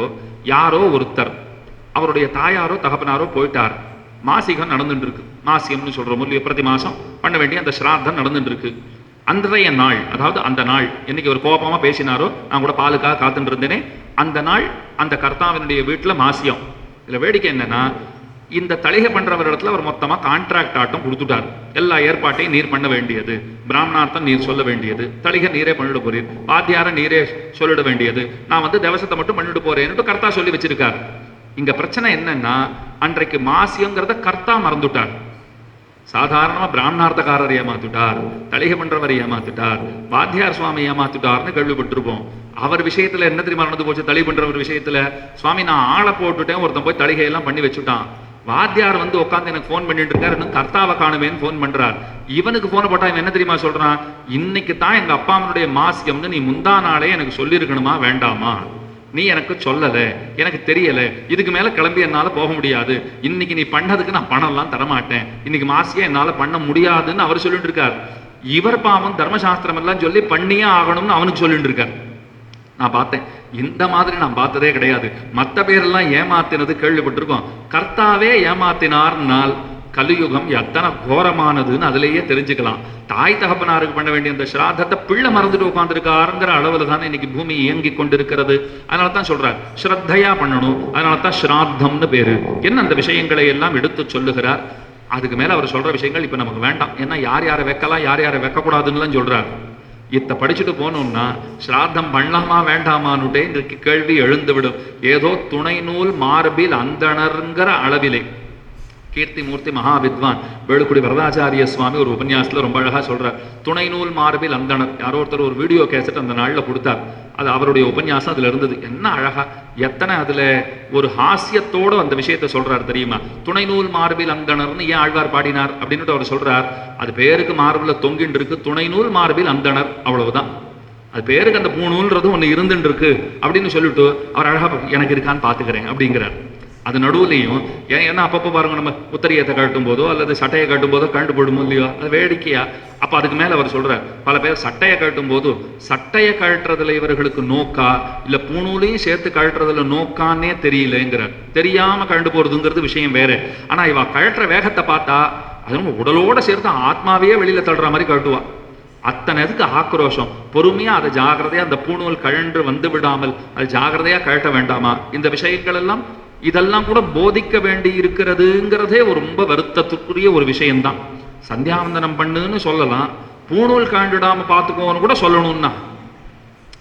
யாரோ ஒருத்தர் அவருடைய தாயாரோ தகப்பனாரோ போயிட்டார். மாசிகம் நடந்துட்டு இருக்கு. மாசியம்னு சொல்றோம் இல்லையோ, பிரதி மாசம் பண்ண வேண்டிய அந்த ஸ்ராத்தம் நடந்துட்டு இருக்கு. அன்றைய நாள், அதாவது அந்த நாள் என்னைக்கு ஒரு கோபமா பேசினாரோ, நான் கூட பாலுக்காக காத்துட்டு இருந்தேனே, அந்த நாள் அந்த கர்த்தாவினுடைய வீட்டுல மாசியம். இதுல வேடிக்கை என்னன்னா, இந்த தளிகை பண்றவர் இடத்துல அவர் மொத்தமா கான்ட்ராக்ட் ஆட்டம் கொடுத்துட்டார். எல்லா ஏற்பாட்டையும் நீர் பண்ண வேண்டியது, பிராமணார்த்தம் நீர் சொல்ல வேண்டியது, தளிகை நீரே பண்ணிட்டு போறீர், வாத்தியார நீரே சொல்லிட வேண்டியது, நான் வந்து தேவசத்தை மட்டும் பண்ணிட்டு போறேன்னு கர்த்தா சொல்லி வச்சிருக்கார். இங்க பிரச்சனை என்னன்னா, அன்றைக்கு மாசியங்கிறத கர்த்தா மறந்துட்டார். சாதாரணமா பிராமணார்த்தக்காரர் ஏமாத்துட்டார், தளிகை பண்றவர் ஏமாத்துட்டார், வாத்தியார் சுவாமி ஏமாத்துட்டார்னு கேள்விப்பட்டிருப்போம். அவர் விஷயத்துல என்ன தெரியுமா நடந்து போச்சு? தளி பண்றவர் விஷயத்துல, சுவாமி நான் ஆளை போட்டுட்டேன், ஒருத்தன் போய் தளிகையெல்லாம் பண்ணி வச்சுட்டான், வாத்தியார் வந்து உட்காந்து எனக்கு போன் பண்ணிட்டு இருக்காரு, இன்னும் கர்த்தாவை காணுமேன்னு போன் பண்றார். இவனுக்கு போன போட்டா இவன் என்ன தெரியுமா சொல்றான்? இன்னைக்கு தான் எங்க அப்பா அம்மனுடைய மாசியம்னு நீ முந்தா நாளே எனக்கு சொல்லியிருக்கணுமா வேண்டாமா? நீ எனக்கு சொல்லல, எனக்கு தெரியல, இதுக்கு மேல கிளம்பி என்னால போக முடியாது, இன்னைக்கு நீ பண்ணதுக்கு நான் பணம் எல்லாம் தரமாட்டேன், இன்னைக்கு மாசியா என்னால பண்ண முடியாதுன்னு அவர் சொல்லிட்டு இருக்கார். இவர் பாவம் தர்மசாஸ்திரம் எல்லாம் சொல்லி பண்ணியே ஆகணும்னு அவனுக்கு சொல்லிட்டு இருக்கார். நான் பார்த்தேன், இந்த மாதிரி நான் பார்த்ததே கிடையாது. மற்ற பேரெல்லாம் ஏமாத்தினது கேள்விப்பட்டிருக்கோம், கர்த்தாவே ஏமாத்தினார்னால் கலியுகம் எத்தனை கோரமானதுன்னு அதுலேயே தெரிஞ்சுக்கலாம். தாய் தகப்பனாருக்கு பண்ண வேண்டிய அந்த ஸ்ராத்தத்தை பிள்ளை மறந்துட்டு உட்காந்துருக்காருங்கிற அளவுல தானே இன்னைக்கு பூமி இயங்கி கொண்டிருக்கிறது. அதனால தான் சொல்றார் ஸ்ரத்தையா பண்ணணும், அதனால தான் ஸ்ராத்தம்னு பேரு. என்ன அந்த விஷயங்களை எல்லாம் எடுத்து சொல்லுகிறார். அதுக்கு மேல அவர் சொல்ற விஷயங்கள் இப்ப நமக்கு வேண்டாம். ஏன்னா யார் யாரை வைக்கலாம், யார் யாரை வைக்கக்கூடாதுன்னு சொல்றார். இத்த படிச்சுட்டு போனோம்னா ஸ்ராத்தம் பண்ணலாமா வேண்டாமான்னுட்டே இன்றைக்கு கேள்வி எழுந்து விடும். ஏதோ துணை நூல் மார்பில் அந்தணர்ங்கிற அளவிலே கீர்த்தி மூர்த்தி மகாவித்வான் வேலுக்குடி வரதாச்சாரிய சுவாமி ஒரு உபன்யாசத்துல ரொம்ப அழகா சொல்றார். துணை நூல் மார்பில் அந்தணர். யாரோ ஒருத்தர் ஒரு வீடியோ கேசட் அந்த நாள்ல கொடுத்தார். அது அவருடைய உபன்யாசம் அதுல இருந்தது. என்ன அழகா, எத்தனை அதுல ஒரு ஹாஸ்யத்தோட அந்த விஷயத்த சொல்றாரு தெரியுமா? துணை நூல் மார்பில் அந்தணர்னு ஏன் ஆழ்வார் பாடினார் அப்படின்னுட்டு அவர் சொல்றார். அது பேருக்கு மார்பில் தொங்கின்னு இருக்கு, துணை நூல் மார்பில் அந்தணர், அவ்வளவுதான். அது பேருக்கு அந்த பூநூல்ன்றது ஒண்ணு இருந்துட்டு இருக்கு அப்படின்னு சொல்லிட்டு அவர் அழகா எனக்கு இருக்கான்னு பாத்துக்கிறேன் அப்படிங்கிறார். அது நடுவுலையும் ஏன்னா அப்பப்போ பாருங்க, நம்ம உத்தரியத்தை கட்டும் போதோ அல்லது சட்டையை கட்டும் போதோ கண்டு போடுமோ இல்லையோ, அது வேடிக்கையா. அப்ப அதுக்கு மேல அவர் சொல்றார், பல பேர் சட்டையை கட்டும் போது சட்டையை கழட்டுறதுல இவர்களுக்கு நோக்கா இல்ல பூணூலையும் சேர்த்து கழட்டுறதுல நோக்கான்னே தெரியலங்கிறார். தெரியாம கண்டு போறதுங்கிறது விஷயம் வேற. ஆனா இவ கழட்டுற வேகத்தை பார்த்தா அது உடலோட சேர்த்து ஆத்மாவையே வெளியில தள்ளுற மாதிரி கழட்டுவா. அத்தனைக்கு ஆக்ரோஷம். பொறுமையா அதை ஜாகிரதையா அந்த பூணூல் கழன்று வந்து விடாமல் அது ஜாகிரதையா கழட்ட வேண்டாமா? இந்த விஷயங்கள் எல்லாம் இதெல்லாம் கூட போதிக்க வேண்டி இருக்கிறதுங்கிறதே ஒரு ரொம்ப வருத்தத்துக்குரிய ஒரு விஷயம்தான். சந்தியாவந்தனம் பண்ணுன்னு சொல்லலாம், பூணூல் காண்டிடாம பார்த்துக்கோன்னு கூட சொல்லணும்னா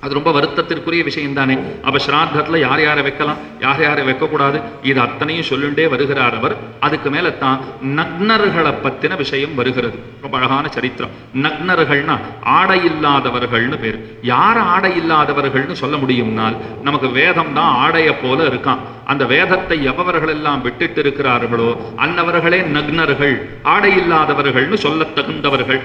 அது ரொம்ப வருத்தத்திற்குரிய விஷயம் தானே. அப்ப ஸ்ராத்தத்துல யார் யாரை வைக்கலாம், யார் யாரை வைக்கக்கூடாது, இது அத்தனையும் சொல்லுண்டே வருகிறார் அவர். அதுக்கு மேல தான் நக்னர்களை பத்தின விஷயம் வருகிறது. ரொம்ப அழகான சரித்திரம். நக்னர்கள்னா ஆடை இல்லாதவர்கள்னு பேர். யார் ஆடை இல்லாதவர்கள்னு சொல்ல முடியும்னால், நமக்கு வேதம் தான் ஆடைய போல இருக்கான். அந்த வேதத்தை எவர்கள் எல்லாம் விட்டுட்டு இருக்கிறார்களோ அன்னவர்களே நக்னர்கள், ஆடை இல்லாதவர்கள்னு சொல்ல தகுந்தவர்கள்.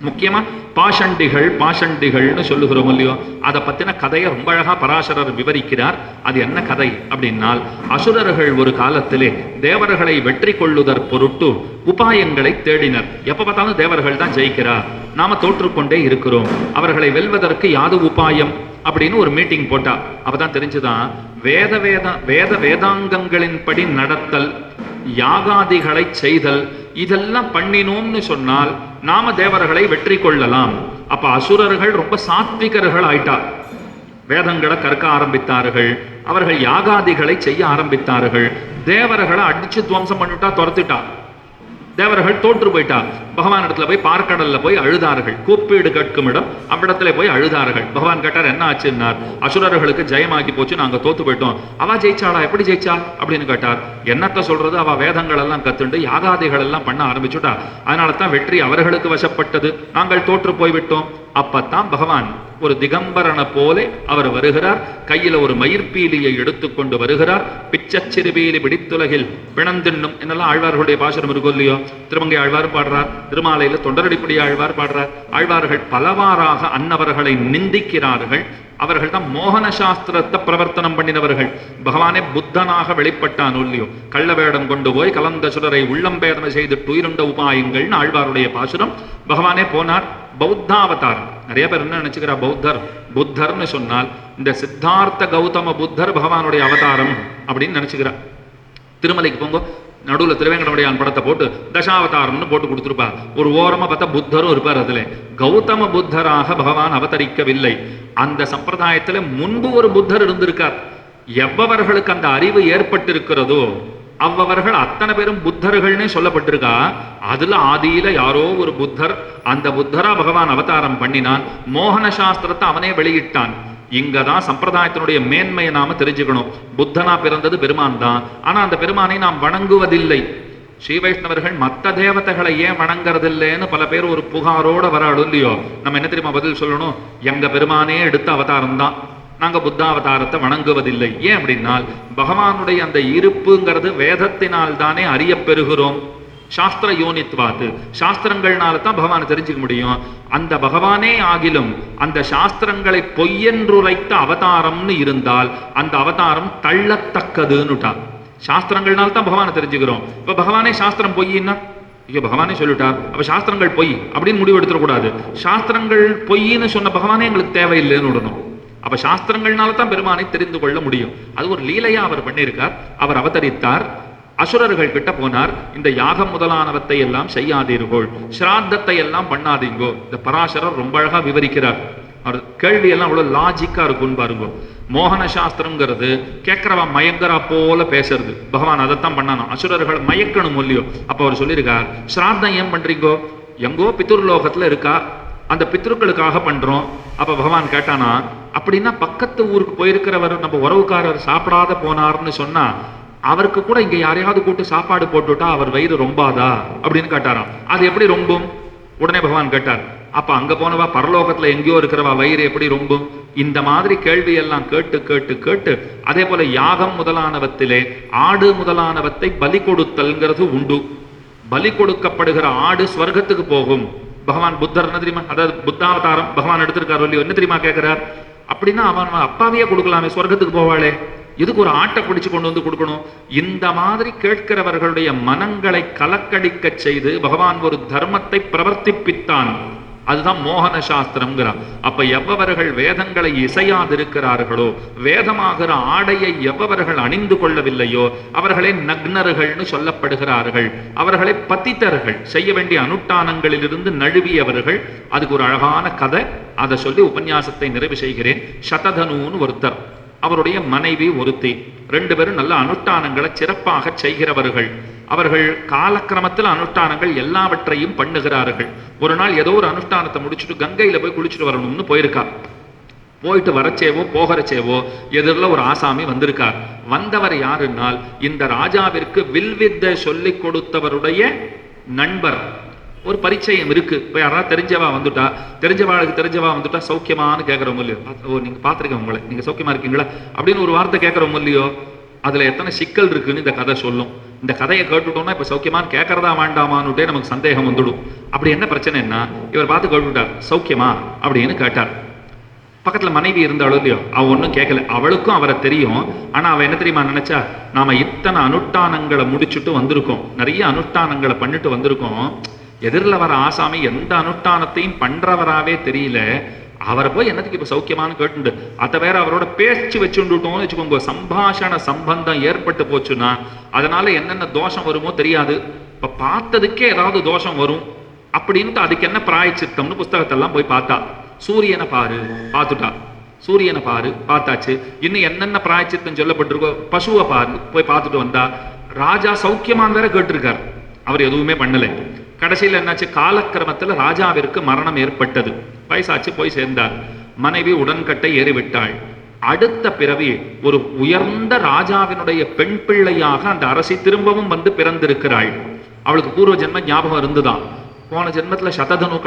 முக்கியமா பாஷண்டிகள்னு சொல்லுகிறோம் இல்லையோ, அதை பத்தின கதையை ரொம்ப அழகா பராசரர் விவரிக்கிறார். அது என்ன கதை அப்படின்னால், அசுரர்கள் ஒரு காலத்திலே தேவர்களை வெற்றி கொள்ளுதற் பொருட்டு உபாயங்களை தேடினர். எப்ப பார்த்தாலும் தேவர்கள் தான் ஜெயிக்கிறார், நாம தோற்றுக்கொண்டே இருக்கிறோம், அவர்களை வெல்வதற்கு யாது உபாயம் அப்படின்னு ஒரு மீட்டிங் போட்டா. அப்பதான் தெரிஞ்சுதான் வேதாங்கங்களின்படி நடத்தல், யாகாதிகளை செய்தல், இதெல்லாம் பண்ணினோம்னு சொன்னால் நாம தேவர்களை வெற்றி கொள்ளலாம். அப்ப அசுரர்கள் ரொம்ப சாத்விகர்கள் ஆயிட்டா, வேதங்களை கற்க ஆரம்பித்தார்கள், அவர்கள் யாகாதிகளை செய்ய ஆரம்பித்தார்கள். தேவர்களை அடிச்சு துவம்சம் பண்ணிட்டா, துரத்திட்டா, தேவர்கள் தோற்று போயிட்டா. பகவான் இடத்துல போய் பார்க்கடல்ல போய் அழுதார்கள். கூப்பீடு கேட்கும் இடம் அவ்விடத்துல போய் அழுதார்கள். பகவான் கேட்டார், என்ன ஆச்சுன்னார். அசுரர்களுக்கு ஜெயமாகி போச்சு, நாங்க தோத்து போயிட்டோம். அவ ஜெயிச்சாளா, எப்படி ஜெயிச்சா அப்படின்னு கேட்டார். என்னத்த சொல்றது, அவ வேதங்கள் எல்லாம் கத்துண்டு யாகாதிகள் எல்லாம் பண்ண ஆரம்பிச்சுட்டா, அதனால தான் வெற்றி அவர்களுக்கு வசப்பட்டது, நாங்கள் தோற்று போய்விட்டோம். அப்பத்தான் பகவான் ஒரு திகம்பரனை போலே அவர் வருகிறார். கையில ஒரு மயிர்பீலியை எடுத்துக்கொண்டு வருகிறார். பிச்சச்சிறுபீலி பிடித்துலகில் பிணந்தின்னும் என்னெல்லாம் ஆழ்வார்களுடைய பாசுரம் இருக்கும் இல்லையோ. திருமங்கை ஆழ்வார் பாடுறார், திருமாலையில தொண்டரடிப்படி ஆழ்வார் பாடுறார். ஆழ்வார்கள் பலவாறாக அன்னவர்களை நிந்திக்கிறார்கள். அவர்கள் தான் மோகன சாஸ்திரத்தை பிரவர்த்தனம் பண்ணினவர்கள். பகவானே புத்தனாக வெளிப்பட்டான் இல்லையோ, கள்ள வேடம் கொண்டு போய் கலந்த சுடரை உள்ளம்பேதனை செய்து துயிருண்ட உபாயங்கள்னு ஆழ்வாருடைய பாசுரம். பகவானே போனார், பௌத்தாவதாரம். நிறைய பேர் என்ன நினைச்சுக்கிறா, புத்தர்னு சொன்னால் இந்த சித்தார்த்த கௌதம புத்தர் பகவானுடைய அவதாரம் அப்படின்னு நினைச்சுக்கிறா. திருமலைக்கு போங்க, நடுவில் திருவேங்கடமுடையான் படத்தை போட்டு தசாவதாரம்னு போட்டு கொடுத்துருப்பா. ஒரு ஓரமா பார்த்தா புத்தரும் இருப்பார். அதுல கௌதம புத்தராக பகவான் அவதரிக்கவில்லை. அந்த சம்பிரதாயத்துல முன்பு ஒரு புத்தர் இருந்திருக்கார். எவ்வவர்களுக்கு அந்த அறிவு ஏற்பட்டிருக்கிறதோ அவ்வவர்கள் அத்தனை பேரும் புத்தர்கள்னே சொல்லப்பட்டிருக்கா. அதுல ஆதியில யாரோ ஒரு புத்தர், அந்த புத்தரா பகவான் அவதாரம் பண்ணினான். மோகன சாஸ்திரத்தை அவனே வெளியிட்டான். இங்கதான் சம்பிரதாயத்தினுடைய மேன்மையை நாம தெரிஞ்சுக்கணும். புத்தனா பிறந்தது பெருமான் தான், ஆனா அந்த பெருமானை நாம் வணங்குவதில்லை. ஸ்ரீ வைஷ்ணவர்கள் மற்ற தேவதைகளை ஏன் வணங்குறதில்லைன்னு பல பேர் ஒரு புகாரோட வராடு இல்லையோ. நம்ம என்ன தெரியுமா பதில் சொல்லணும், எங்க பெருமானே எடுத்த அவதாரம் தான், நாங்க புத்தாவதாரத்தை வணங்குவதில்லை. ஏன் அப்படின்னால், பகவானுடைய அந்த இருப்புங்கிறது வேதத்தினால் தானே அறிய பெறுகிறோம். சாஸ்திர யோனித்வாத்து, சாஸ்திரங்கள்னால தான் பகவானை தெரிஞ்சுக்க முடியும். அந்த பகவானே ஆகிலும் அந்த சாஸ்திரங்களை பொய்யென்றுரைத்த அவதாரம்னு இருந்தால் அந்த அவதாரம் தள்ளத்தக்கதுன்னுட்டா. சாஸ்திரங்கள்னால தான் பகவானை தெரிஞ்சுக்கிறோம். இப்ப பகவானே சாஸ்திரம் பொய்ன்னா, ஐயோ பகவானே சொல்லிட்டார், அப்ப சாஸ்திரங்கள் பொய் அப்படின்னு முடிவு எடுத்துடக்கூடாது. சாஸ்திரங்கள் பொய்ன்னு சொன்ன பகவானே எங்களுக்கு தேவையில்லைன்னு விடணும். அப்ப சாஸ்திரங்கள்னால தான் பெருமானை தெரிந்து கொள்ள முடியும். அது ஒரு லீலையா அவர் பண்ணியிருக்கார். அவர் அவதரித்தார், அசுரர்கள் கிட்ட போனார். இந்த யாகம் முதலானவத்தை எல்லாம் செய்யாதீர்கள், ஸ்ராத்தத்தை எல்லாம் பண்ணாதீங்கோ. இந்த பராசரர் ரொம்ப அழகா விவரிக்கிறார். அவர் கேள்வி எல்லாம் அவ்வளவு லாஜிக்கா இருக்கும்னு பாருங்க. மோகன சாஸ்திரம்ங்கிறது கேட்கிறவ மயங்கரா போல பேசுறது. பகவான் அதைத்தான் பண்ணானோ, அசுரர்களை மயக்கணும் இல்லையோ. அப்ப அவர் சொல்லியிருக்கார், ஸ்ராத்தம் ஏன் பண்றீங்கோ, எங்கோ பித்ருலோகத்துல இருக்கா, அந்த பித்ருக்களுக்காக பண்றோம். அப்ப பகவான் கேட்டானா, அப்படின்னா பக்கத்து ஊருக்கு போயிருக்கிறவர் நம்ம உறவுக்காரர் சாப்பிடாத போனார்னு சொன்னா அவருக்கு கூட இங்க யாரையாவது கூட்டு சாப்பாடு போட்டுட்டா அவர் வயிறு ரொம்பாதா அப்படின்னு கேட்டாராம். அது எப்படி ரொம்பும்? உடனே பகவான் கேட்டார், அப்ப அங்க போனவா பரலோகத்துல எங்கேயோ இருக்கிறவா வயிறு எப்படி ரொம்பும்? இந்த மாதிரி கேள்வி எல்லாம் கேட்டு கேட்டு கேட்டு, அதே போல யாகம் முதலானவத்திலே ஆடு முதலானவத்தை பலி கொடுத்தல்ங்கிறது உண்டு. பலி கொடுக்கப்படுகிற ஆடு ஸ்வர்க்கத்துக்கு போகும். பகவான் புத்தர் என்ன தெரியுமா, அதாவது புத்தாவதாரம் பகவான் எடுத்திருக்காரு இல்லையோ, என்ன தெரியுமா கேட்கிறார், அப்படின்னா அவன் அப்பாவையே கொடுக்கலாமே, ஸ்வர்க்கத்துக்கு போவாளே, இதுக்கு ஒரு ஆட்டை பிடிச்சு கொண்டு வந்து கொடுக்கணும். இந்த மாதிரி கேட்கிறவர்களுடைய மனங்களை கலக்கடிக்க செய்து பகவான் ஒரு தர்மத்தை பிரவர்த்திப்பித்தான். அதுதான் மோகன சாஸ்திரம்ங்கிறார். அப்ப எவ்வவர்கள் வேதங்களை இசையாதிருக்கிறார்களோ, வேதமாகிற ஆடையை எவ்வவர்கள் அணிந்து கொள்ளவில்லையோ அவர்களே நக்னர்கள்னு சொல்லப்படுகிறார்கள். அவர்களே பத்தித்தர்கள், செய்ய வேண்டிய அனுஷ்டானங்களிலிருந்து நழுவியவர்கள். அதுக்கு ஒரு அழகான கதை, அதை சொல்லி உபன்யாசத்தை நிறைவு செய்கிறேன். சததனுன்னு ஒருத்தர், அவருடைய மனைவி ஒருத்தி, ரெண்டு பேரும் நல்ல அனுஷ்டானங்களை சிறப்பாக செய்கிறவர்கள். அவர்கள் காலக்கிரமத்தில் அனுஷ்டானங்கள் எல்லாவற்றையும் பண்ணுகிறார்கள். ஒரு நாள் ஏதோ ஒரு அனுஷ்டானத்தை முடிச்சுட்டு கங்கையில போய் குளிச்சுட்டு வரணும்னு போயிருக்கா. போயிட்டு வரச்சேவோ போகிறச்சேவோ எதிரில் ஒரு ஆசாமி வந்திருக்கார். வந்தவர் யாருன்னால் இந்த ராஜாவிற்கு வில்வித்தை சொல்லி கொடுத்தவருடைய நண்பர். ஒரு பரிச்சயம் இருக்கு. இப்போ யாராவது தெரிஞ்சவா வந்துட்டா சௌக்கியமானு கேட்குறோம் இல்லையோ, நீங்க பார்த்துருக்கேன் உங்களை, நீங்க சௌக்கியமா இருக்கீங்களா அப்படின்னு ஒரு வார்த்தை கேட்குறோம் இல்லையோ, அதுல எத்தனை சிக்கல் இருக்குன்னு இந்த கதை சொல்லும். இந்த கதையை கேட்டுட்டோம்னா இப்ப சௌக்கியமான்னு கேட்கறதா வேண்டாமான்னுட்டே நமக்கு சந்தேகம் வந்துடும். அப்படி என்ன பிரச்சனைன்னா, இவர் பார்த்து கேட்டுட்டார், சௌக்கியமா அப்படின்னு கேட்டார். பக்கத்துல மனைவி இருந்தாலும் இல்லையோ, அவ ஒன்றும் கேட்கல. அவளுக்கும் அவரை தெரியும். ஆனா அவ என்ன தெரியுமா நினைச்சா, நாம இத்தனை அனுஷ்டானங்களை முடிச்சுட்டு வந்திருக்கோம், நிறைய அனுஷ்டானங்களை பண்ணிட்டு வந்திருக்கோம், எதிரில் வர ஆசாமி எந்த அனுஷ்டானத்தையும் பண்றவராவே தெரியல, அவரை போய் என்னத்துக்கு இப்ப சௌக்கியமானு கேட்டு அதை வேற அவரோட பேச்சு வச்சுட்டோம்னு வச்சுக்கோங்க, சம்பாஷண சம்பந்தம் ஏற்பட்டு போச்சுன்னா அதனால என்னென்ன தோஷம் வருமோ தெரியாது. இப்ப பார்த்ததுக்கே ஏதாவது தோஷம் வரும் அப்படின்ட்டு அதுக்கு என்ன பிராயச்சித்தம்னு புஸ்தகத்தெல்லாம் போய் பார்த்தா, சூரியனை பாரு பார்த்துட்டா, சூரியனை பாரு பார்த்தாச்சு, இன்னும் என்னென்ன பிராயச்சித்தம் சொல்லப்பட்டிருக்கோ, பசுவை பாரு போய் பார்த்துட்டு வந்தா, ராஜா சௌக்கியமான் வேற கேட்டிருக்கார், அவர் எதுவுமே பண்ணல. கடைசியில் என்னாச்சு, காலக்கிரமத்தில் ராஜாவிற்கு மரணம் ஏற்பட்டது, வயசாச்சு போய் சேர்ந்தார். மனைவி உடன்கட்டை ஏறிவிட்டாள். அடுத்த பிறவி ஒரு உயர்ந்த ராஜாவினுடைய பெண் பிள்ளையாக அந்த அரசி திரும்பவும் வந்து பிறந்திருக்கிறாள். அவளுக்கு பூர்வ ஜென்ம ஞாபகம் இருந்துதான். போன ஜென்மத்துல சததனு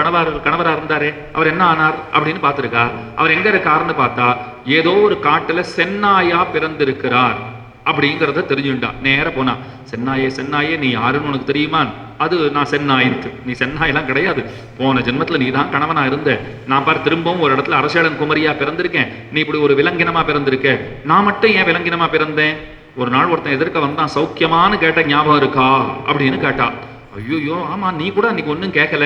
கணவரா இருந்தாரே, அவர் என்ன ஆனார் அப்படின்னு பார்த்திருக்கா. அவர் எங்க இருக்காருன்னு பார்த்தா, ஏதோ ஒரு காட்டுல சென்னாயா பிறந்திருக்கிறார் அப்படிங்கிறத தெரிஞ்சுட்டா. நேர போனா, சென்னாயே நீ யாருன்னு உனக்கு தெரியுமா? அது நான் சென்னாயிருக்கு. நீ சென்னாயெல்லாம் கிடையாது, போன ஜென்மத்துல நீ தான் கணவனா இருந்த. நான் பார் திரும்பவும் ஒரு இடத்துல அரசேளன் குமரியா பிறந்திருக்கேன், நீ இப்படி ஒரு விலங்கினமா பிறந்திருக்க. நான் மட்டும் ஏன் விலங்கினமா பிறந்தேன்? ஒரு நாள் ஒருத்தன் எதிர்க்க வந்தான், சௌக்கியமானு கேட்ட ஞாபகம் இருக்கா அப்படின்னு கேட்டா. ஐயோ ஆமா, நீ கூட அன்னைக்கு ஒன்றும் கேட்கல.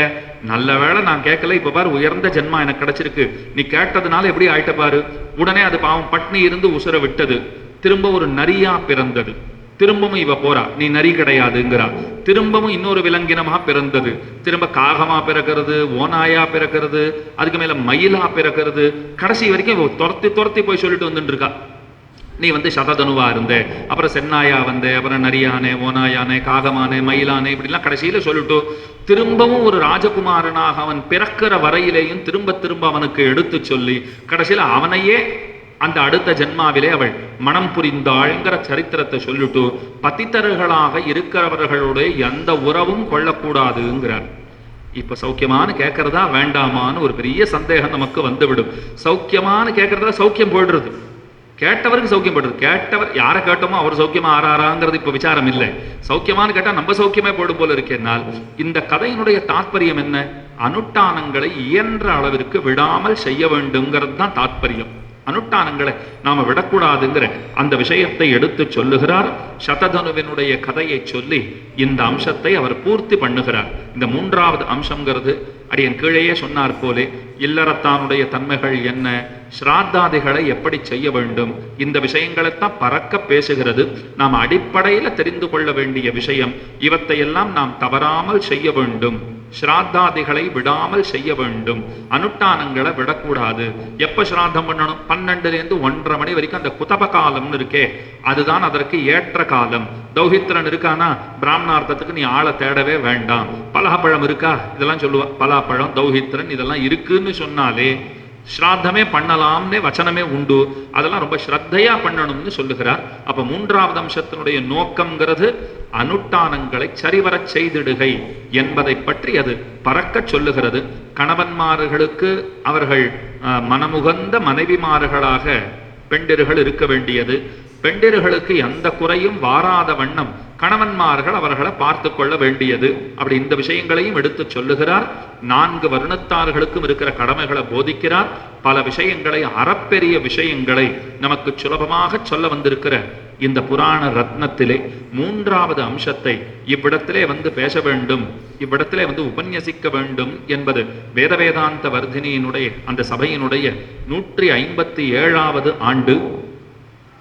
நல்ல வேளை நான் கேட்கல, இப்ப பாரு உயர்ந்த ஜென்மா எனக்கு கிடைச்சிருக்கு, நீ கேட்டதுனால எப்படி ஆயிட்ட பாரு. உடனே அது பாவம் பட்னி இருந்து உசுர விட்டது. திரும்ப ஒரு நரியா பிறந்தது. திரும்பவும் இவ போறா, நீ நரி கிடையாதுங்கிறா. திரும்பவும் இன்னொரு விலங்கினமா பிறந்தது. திரும்ப காகமா பிறக்கிறது, ஓனாயா பிறக்கிறது, அதுக்கு மேல மயிலா பிறக்கிறது. கடைசி வரைக்கும் துரத்தி போய் சொல்லிட்டு வந்துட்டு இருக்கா, நீ வந்து சததனுவா இருந்த, அப்புறம் சென்னாயா வந்த, அப்புறம் நரியானே, ஓனாயானே, காகமானே, மயிலானே, இப்படிலாம் கடைசியில சொல்லிட்டு திரும்பவும் ஒரு ராஜகுமாரனாக அவன் பிறக்கிற வரையிலேயும் திரும்ப அவனுக்கு எடுத்து சொல்லி கடைசியில அவனையே அந்த அடுத்த ஜென்மாவிலே அவள் மனம் புரிந்தாள்ங்கிற சரித்திரத்தை சொல்லிட்டு, பதித்தர்களாக இருக்கிறவர்களுடைய எந்த உறவும் கொள்ளக்கூடாதுங்கிறார். இப்ப சௌக்கியமானு கேட்கறதா வேண்டாமான்னு ஒரு பெரிய சந்தேகம் நமக்கு வந்துவிடும். சௌக்கியமானு கேட்கறதா சௌக்கியம் போயிடுறது, கேட்டவருக்கு சௌக்கியம் போடுறது. கேட்டவர் யாரை கேட்டோமோ அவர் சௌக்கியமா ஆறாராங்கிறது இப்ப விசாரம் இல்லை. சௌக்கியமானு கேட்டா நம்ம சௌக்கியமே போடும் போல இருக்கேனால், இந்த கதையினுடைய தாற்பயம் என்ன? அனுஷ்டானங்களை இயன்ற அளவிற்கு விடாமல் செய்ய வேண்டும்ங்கிறது தான் தாற்பயம். அனுஷ்டானங்களை நாம விடக்கூடாதுங்கிற அந்த விஷயத்தை எடுத்து சொல்லுகிறார். சததனுவினுடைய கதையை சொல்லி இந்த அம்சத்தை அவர் பூர்த்தி பண்ணுகிறார். இந்த மூன்றாவது அம்சங்கிறது அடியன் கீழேயே சொன்னார் போலே, இல்லறத்தானுடைய தன்மைகள் என்ன, ஸ்ராத்தாதிகளை எப்படி செய்ய வேண்டும், இந்த விஷயங்களைத்தான் பறக்க பேசுகிறது. நாம் அடிப்படையில தெரிந்து கொள்ள வேண்டிய விஷயம், இவற்றையெல்லாம் நாம் தவறாமல் செய்ய வேண்டும், ஸ்ராத்தாதிகளை விடாமல் செய்ய வேண்டும், அனுஷ்டானங்களை விடக்கூடாது. எப்ப ஸ்ராத்தம் பண்ணணும்? 12லேருந்து 1:30 மணி வரைக்கும் அந்த குதப காலம்னு இருக்கே, அதுதான் அதற்கு ஏற்ற காலம். தௌஹித்திரன் இருக்கானா, பிராமணார்த்தத்துக்கு நீ ஆளை தேடவே வேண்டாம். பலாப்பழம் இருக்கா, இதெல்லாம் சொல்லுவா, பலாப்பழம் தௌஹித்திரன் இதெல்லாம் இருக்குன்னு சொன்னாலே ஸ்ராத்தமே பண்ணலாம்னே வச்சனமே உண்டு. அதெல்லாம் ரொம்ப ஸ்ரத்தையா பண்ணணும்னு சொல்லுகிறார். அப்ப மூன்றாவது அம்சத்தினுடைய நோக்கம்ங்கிறது அனுஷ்டானங்களை சரிவரச் செய்திடுகை என்பதை பற்றி அது பறக்க சொல்லுகிறது. கணவன்மார்களுக்கு அவர்கள் மனமுகந்த மனைவிமார்களாக பெண்டிர்கள் இருக்க வேண்டியது. பெண்டிர்களுக்கு எந்த குறையும் வாராத வண்ணம் கணவன்மார்கள் அவர்களை பார்த்து கொள்ள வேண்டியது. அப்படி இந்த விஷயங்களையும் எடுத்து சொல்லுகிறார். 4 வருணத்தார்களுக்கும் இருக்கிற கடமைகளை போதிக்கிறார். பல விஷயங்களை, அறப்பெரிய விஷயங்களை நமக்கு சுலபமாக சொல்ல வந்திருக்கிற இந்த புராண ரத்னத்திலே மூன்றாவது அம்சத்தை இவ்விடத்திலே வந்து பேச வேண்டும், இவ்விடத்திலே வந்து உபன்யசிக்க வேண்டும் என்பது வேதவேதாந்த வர்தினியினுடைய அந்த சபையினுடைய 157வது ஆண்டு.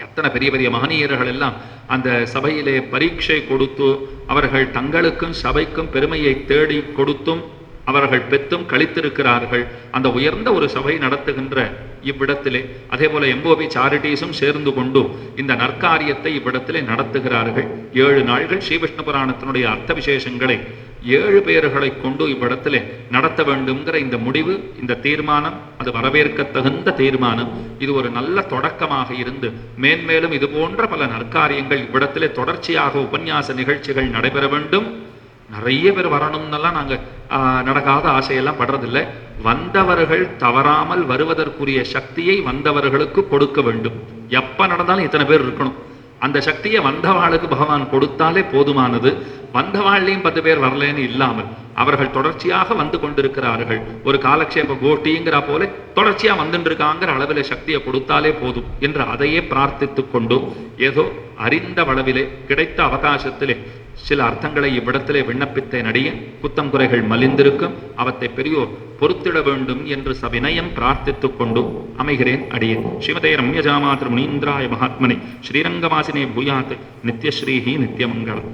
எத்தனை பெரிய பெரிய மகனீயர்கள் எல்லாம் அந்த சபையிலே பரீட்சை கொடுத்து அவர்கள் தங்களுக்கும் சபைக்கும் பெருமையை தேடி கொடுத்தும் அவர்கள் பெத்தும் கழித்திருக்கிறார்கள். அந்த உயர்ந்த ஒரு சபை நடத்துகின்ற இவ்விடத்திலே அதே போல எம்போபி சாரிட்டிஸும் சேர்ந்து கொண்டு இந்த நற்காரியத்தை இவ்விடத்திலே நடத்துகிறார்கள். 7 நாள்கள் ஸ்ரீவிஷ்ணு புராணத்தினுடைய அர்த்த விசேஷங்களை 7 பேர்களை கொண்டு இவ்விடத்திலே நடத்த வேண்டும்ங்கிற இந்த முடிவு, இந்த தீர்மானம், அது வரவேற்க தகுந்த தீர்மானம். இது ஒரு நல்ல தொடக்கமாக இருந்து மேன்மேலும் இது போன்ற பல நற்காரியங்கள் இவ்விடத்திலே தொடர்ச்சியாக உபன்யாச நிகழ்ச்சிகள் நடைபெற வேண்டும். நிறைய பேர் வரணும்னெல்லாம் நாங்கள் நடக்காத ஆசையெல்லாம் படுறதில்லை. வந்தவர்கள் தவறாமல் வருவதற்குரிய சக்தியை வந்தவர்களுக்கு கொடுக்க வேண்டும். எப்ப நடந்தாலும் இத்தனை பேர் இருக்கணும். அந்த சக்தியை வந்தவாளுக்கு பகவான் கொடுத்தாலே போதுமானது. வந்தவாழ்லையும் 10 பேர் வரலன்னு இல்லாமல் அவர்கள் தொடர்ச்சியாக வந்து கொண்டிருக்கிறார்கள். ஒரு காலக்ஷேப கோட்டிங்கிற போல தொடர்ச்சியா வந்துட்டு இருக்காங்கிற அளவில் சக்தியை கொடுத்தாலே போதும் என்று அதையே பிரார்த்தித்து கொண்டு ஏதோ அறிந்த அளவிலே கிடைத்த அவகாசத்திலே சில அர்த்தங்களை இவ்விடத்திலே விண்ணப்பித்த நடிகை குத்தம் குறைகள் மலிந்திருக்கும், அவத்தை பெரியோர் பொறுத்திட வேண்டும் என்று சவினயம் பிரார்த்தித்துக் கொண்டு அமைகிறேன். அடியேன். ஸ்ரீமதே ரம்யஜாமாத்ரு முனீந்திராய மகாத்மனே ஸ்ரீரங்கவாசினே பூயாத் நித்யஸ்ரீஹி நித்யமங்கலம்.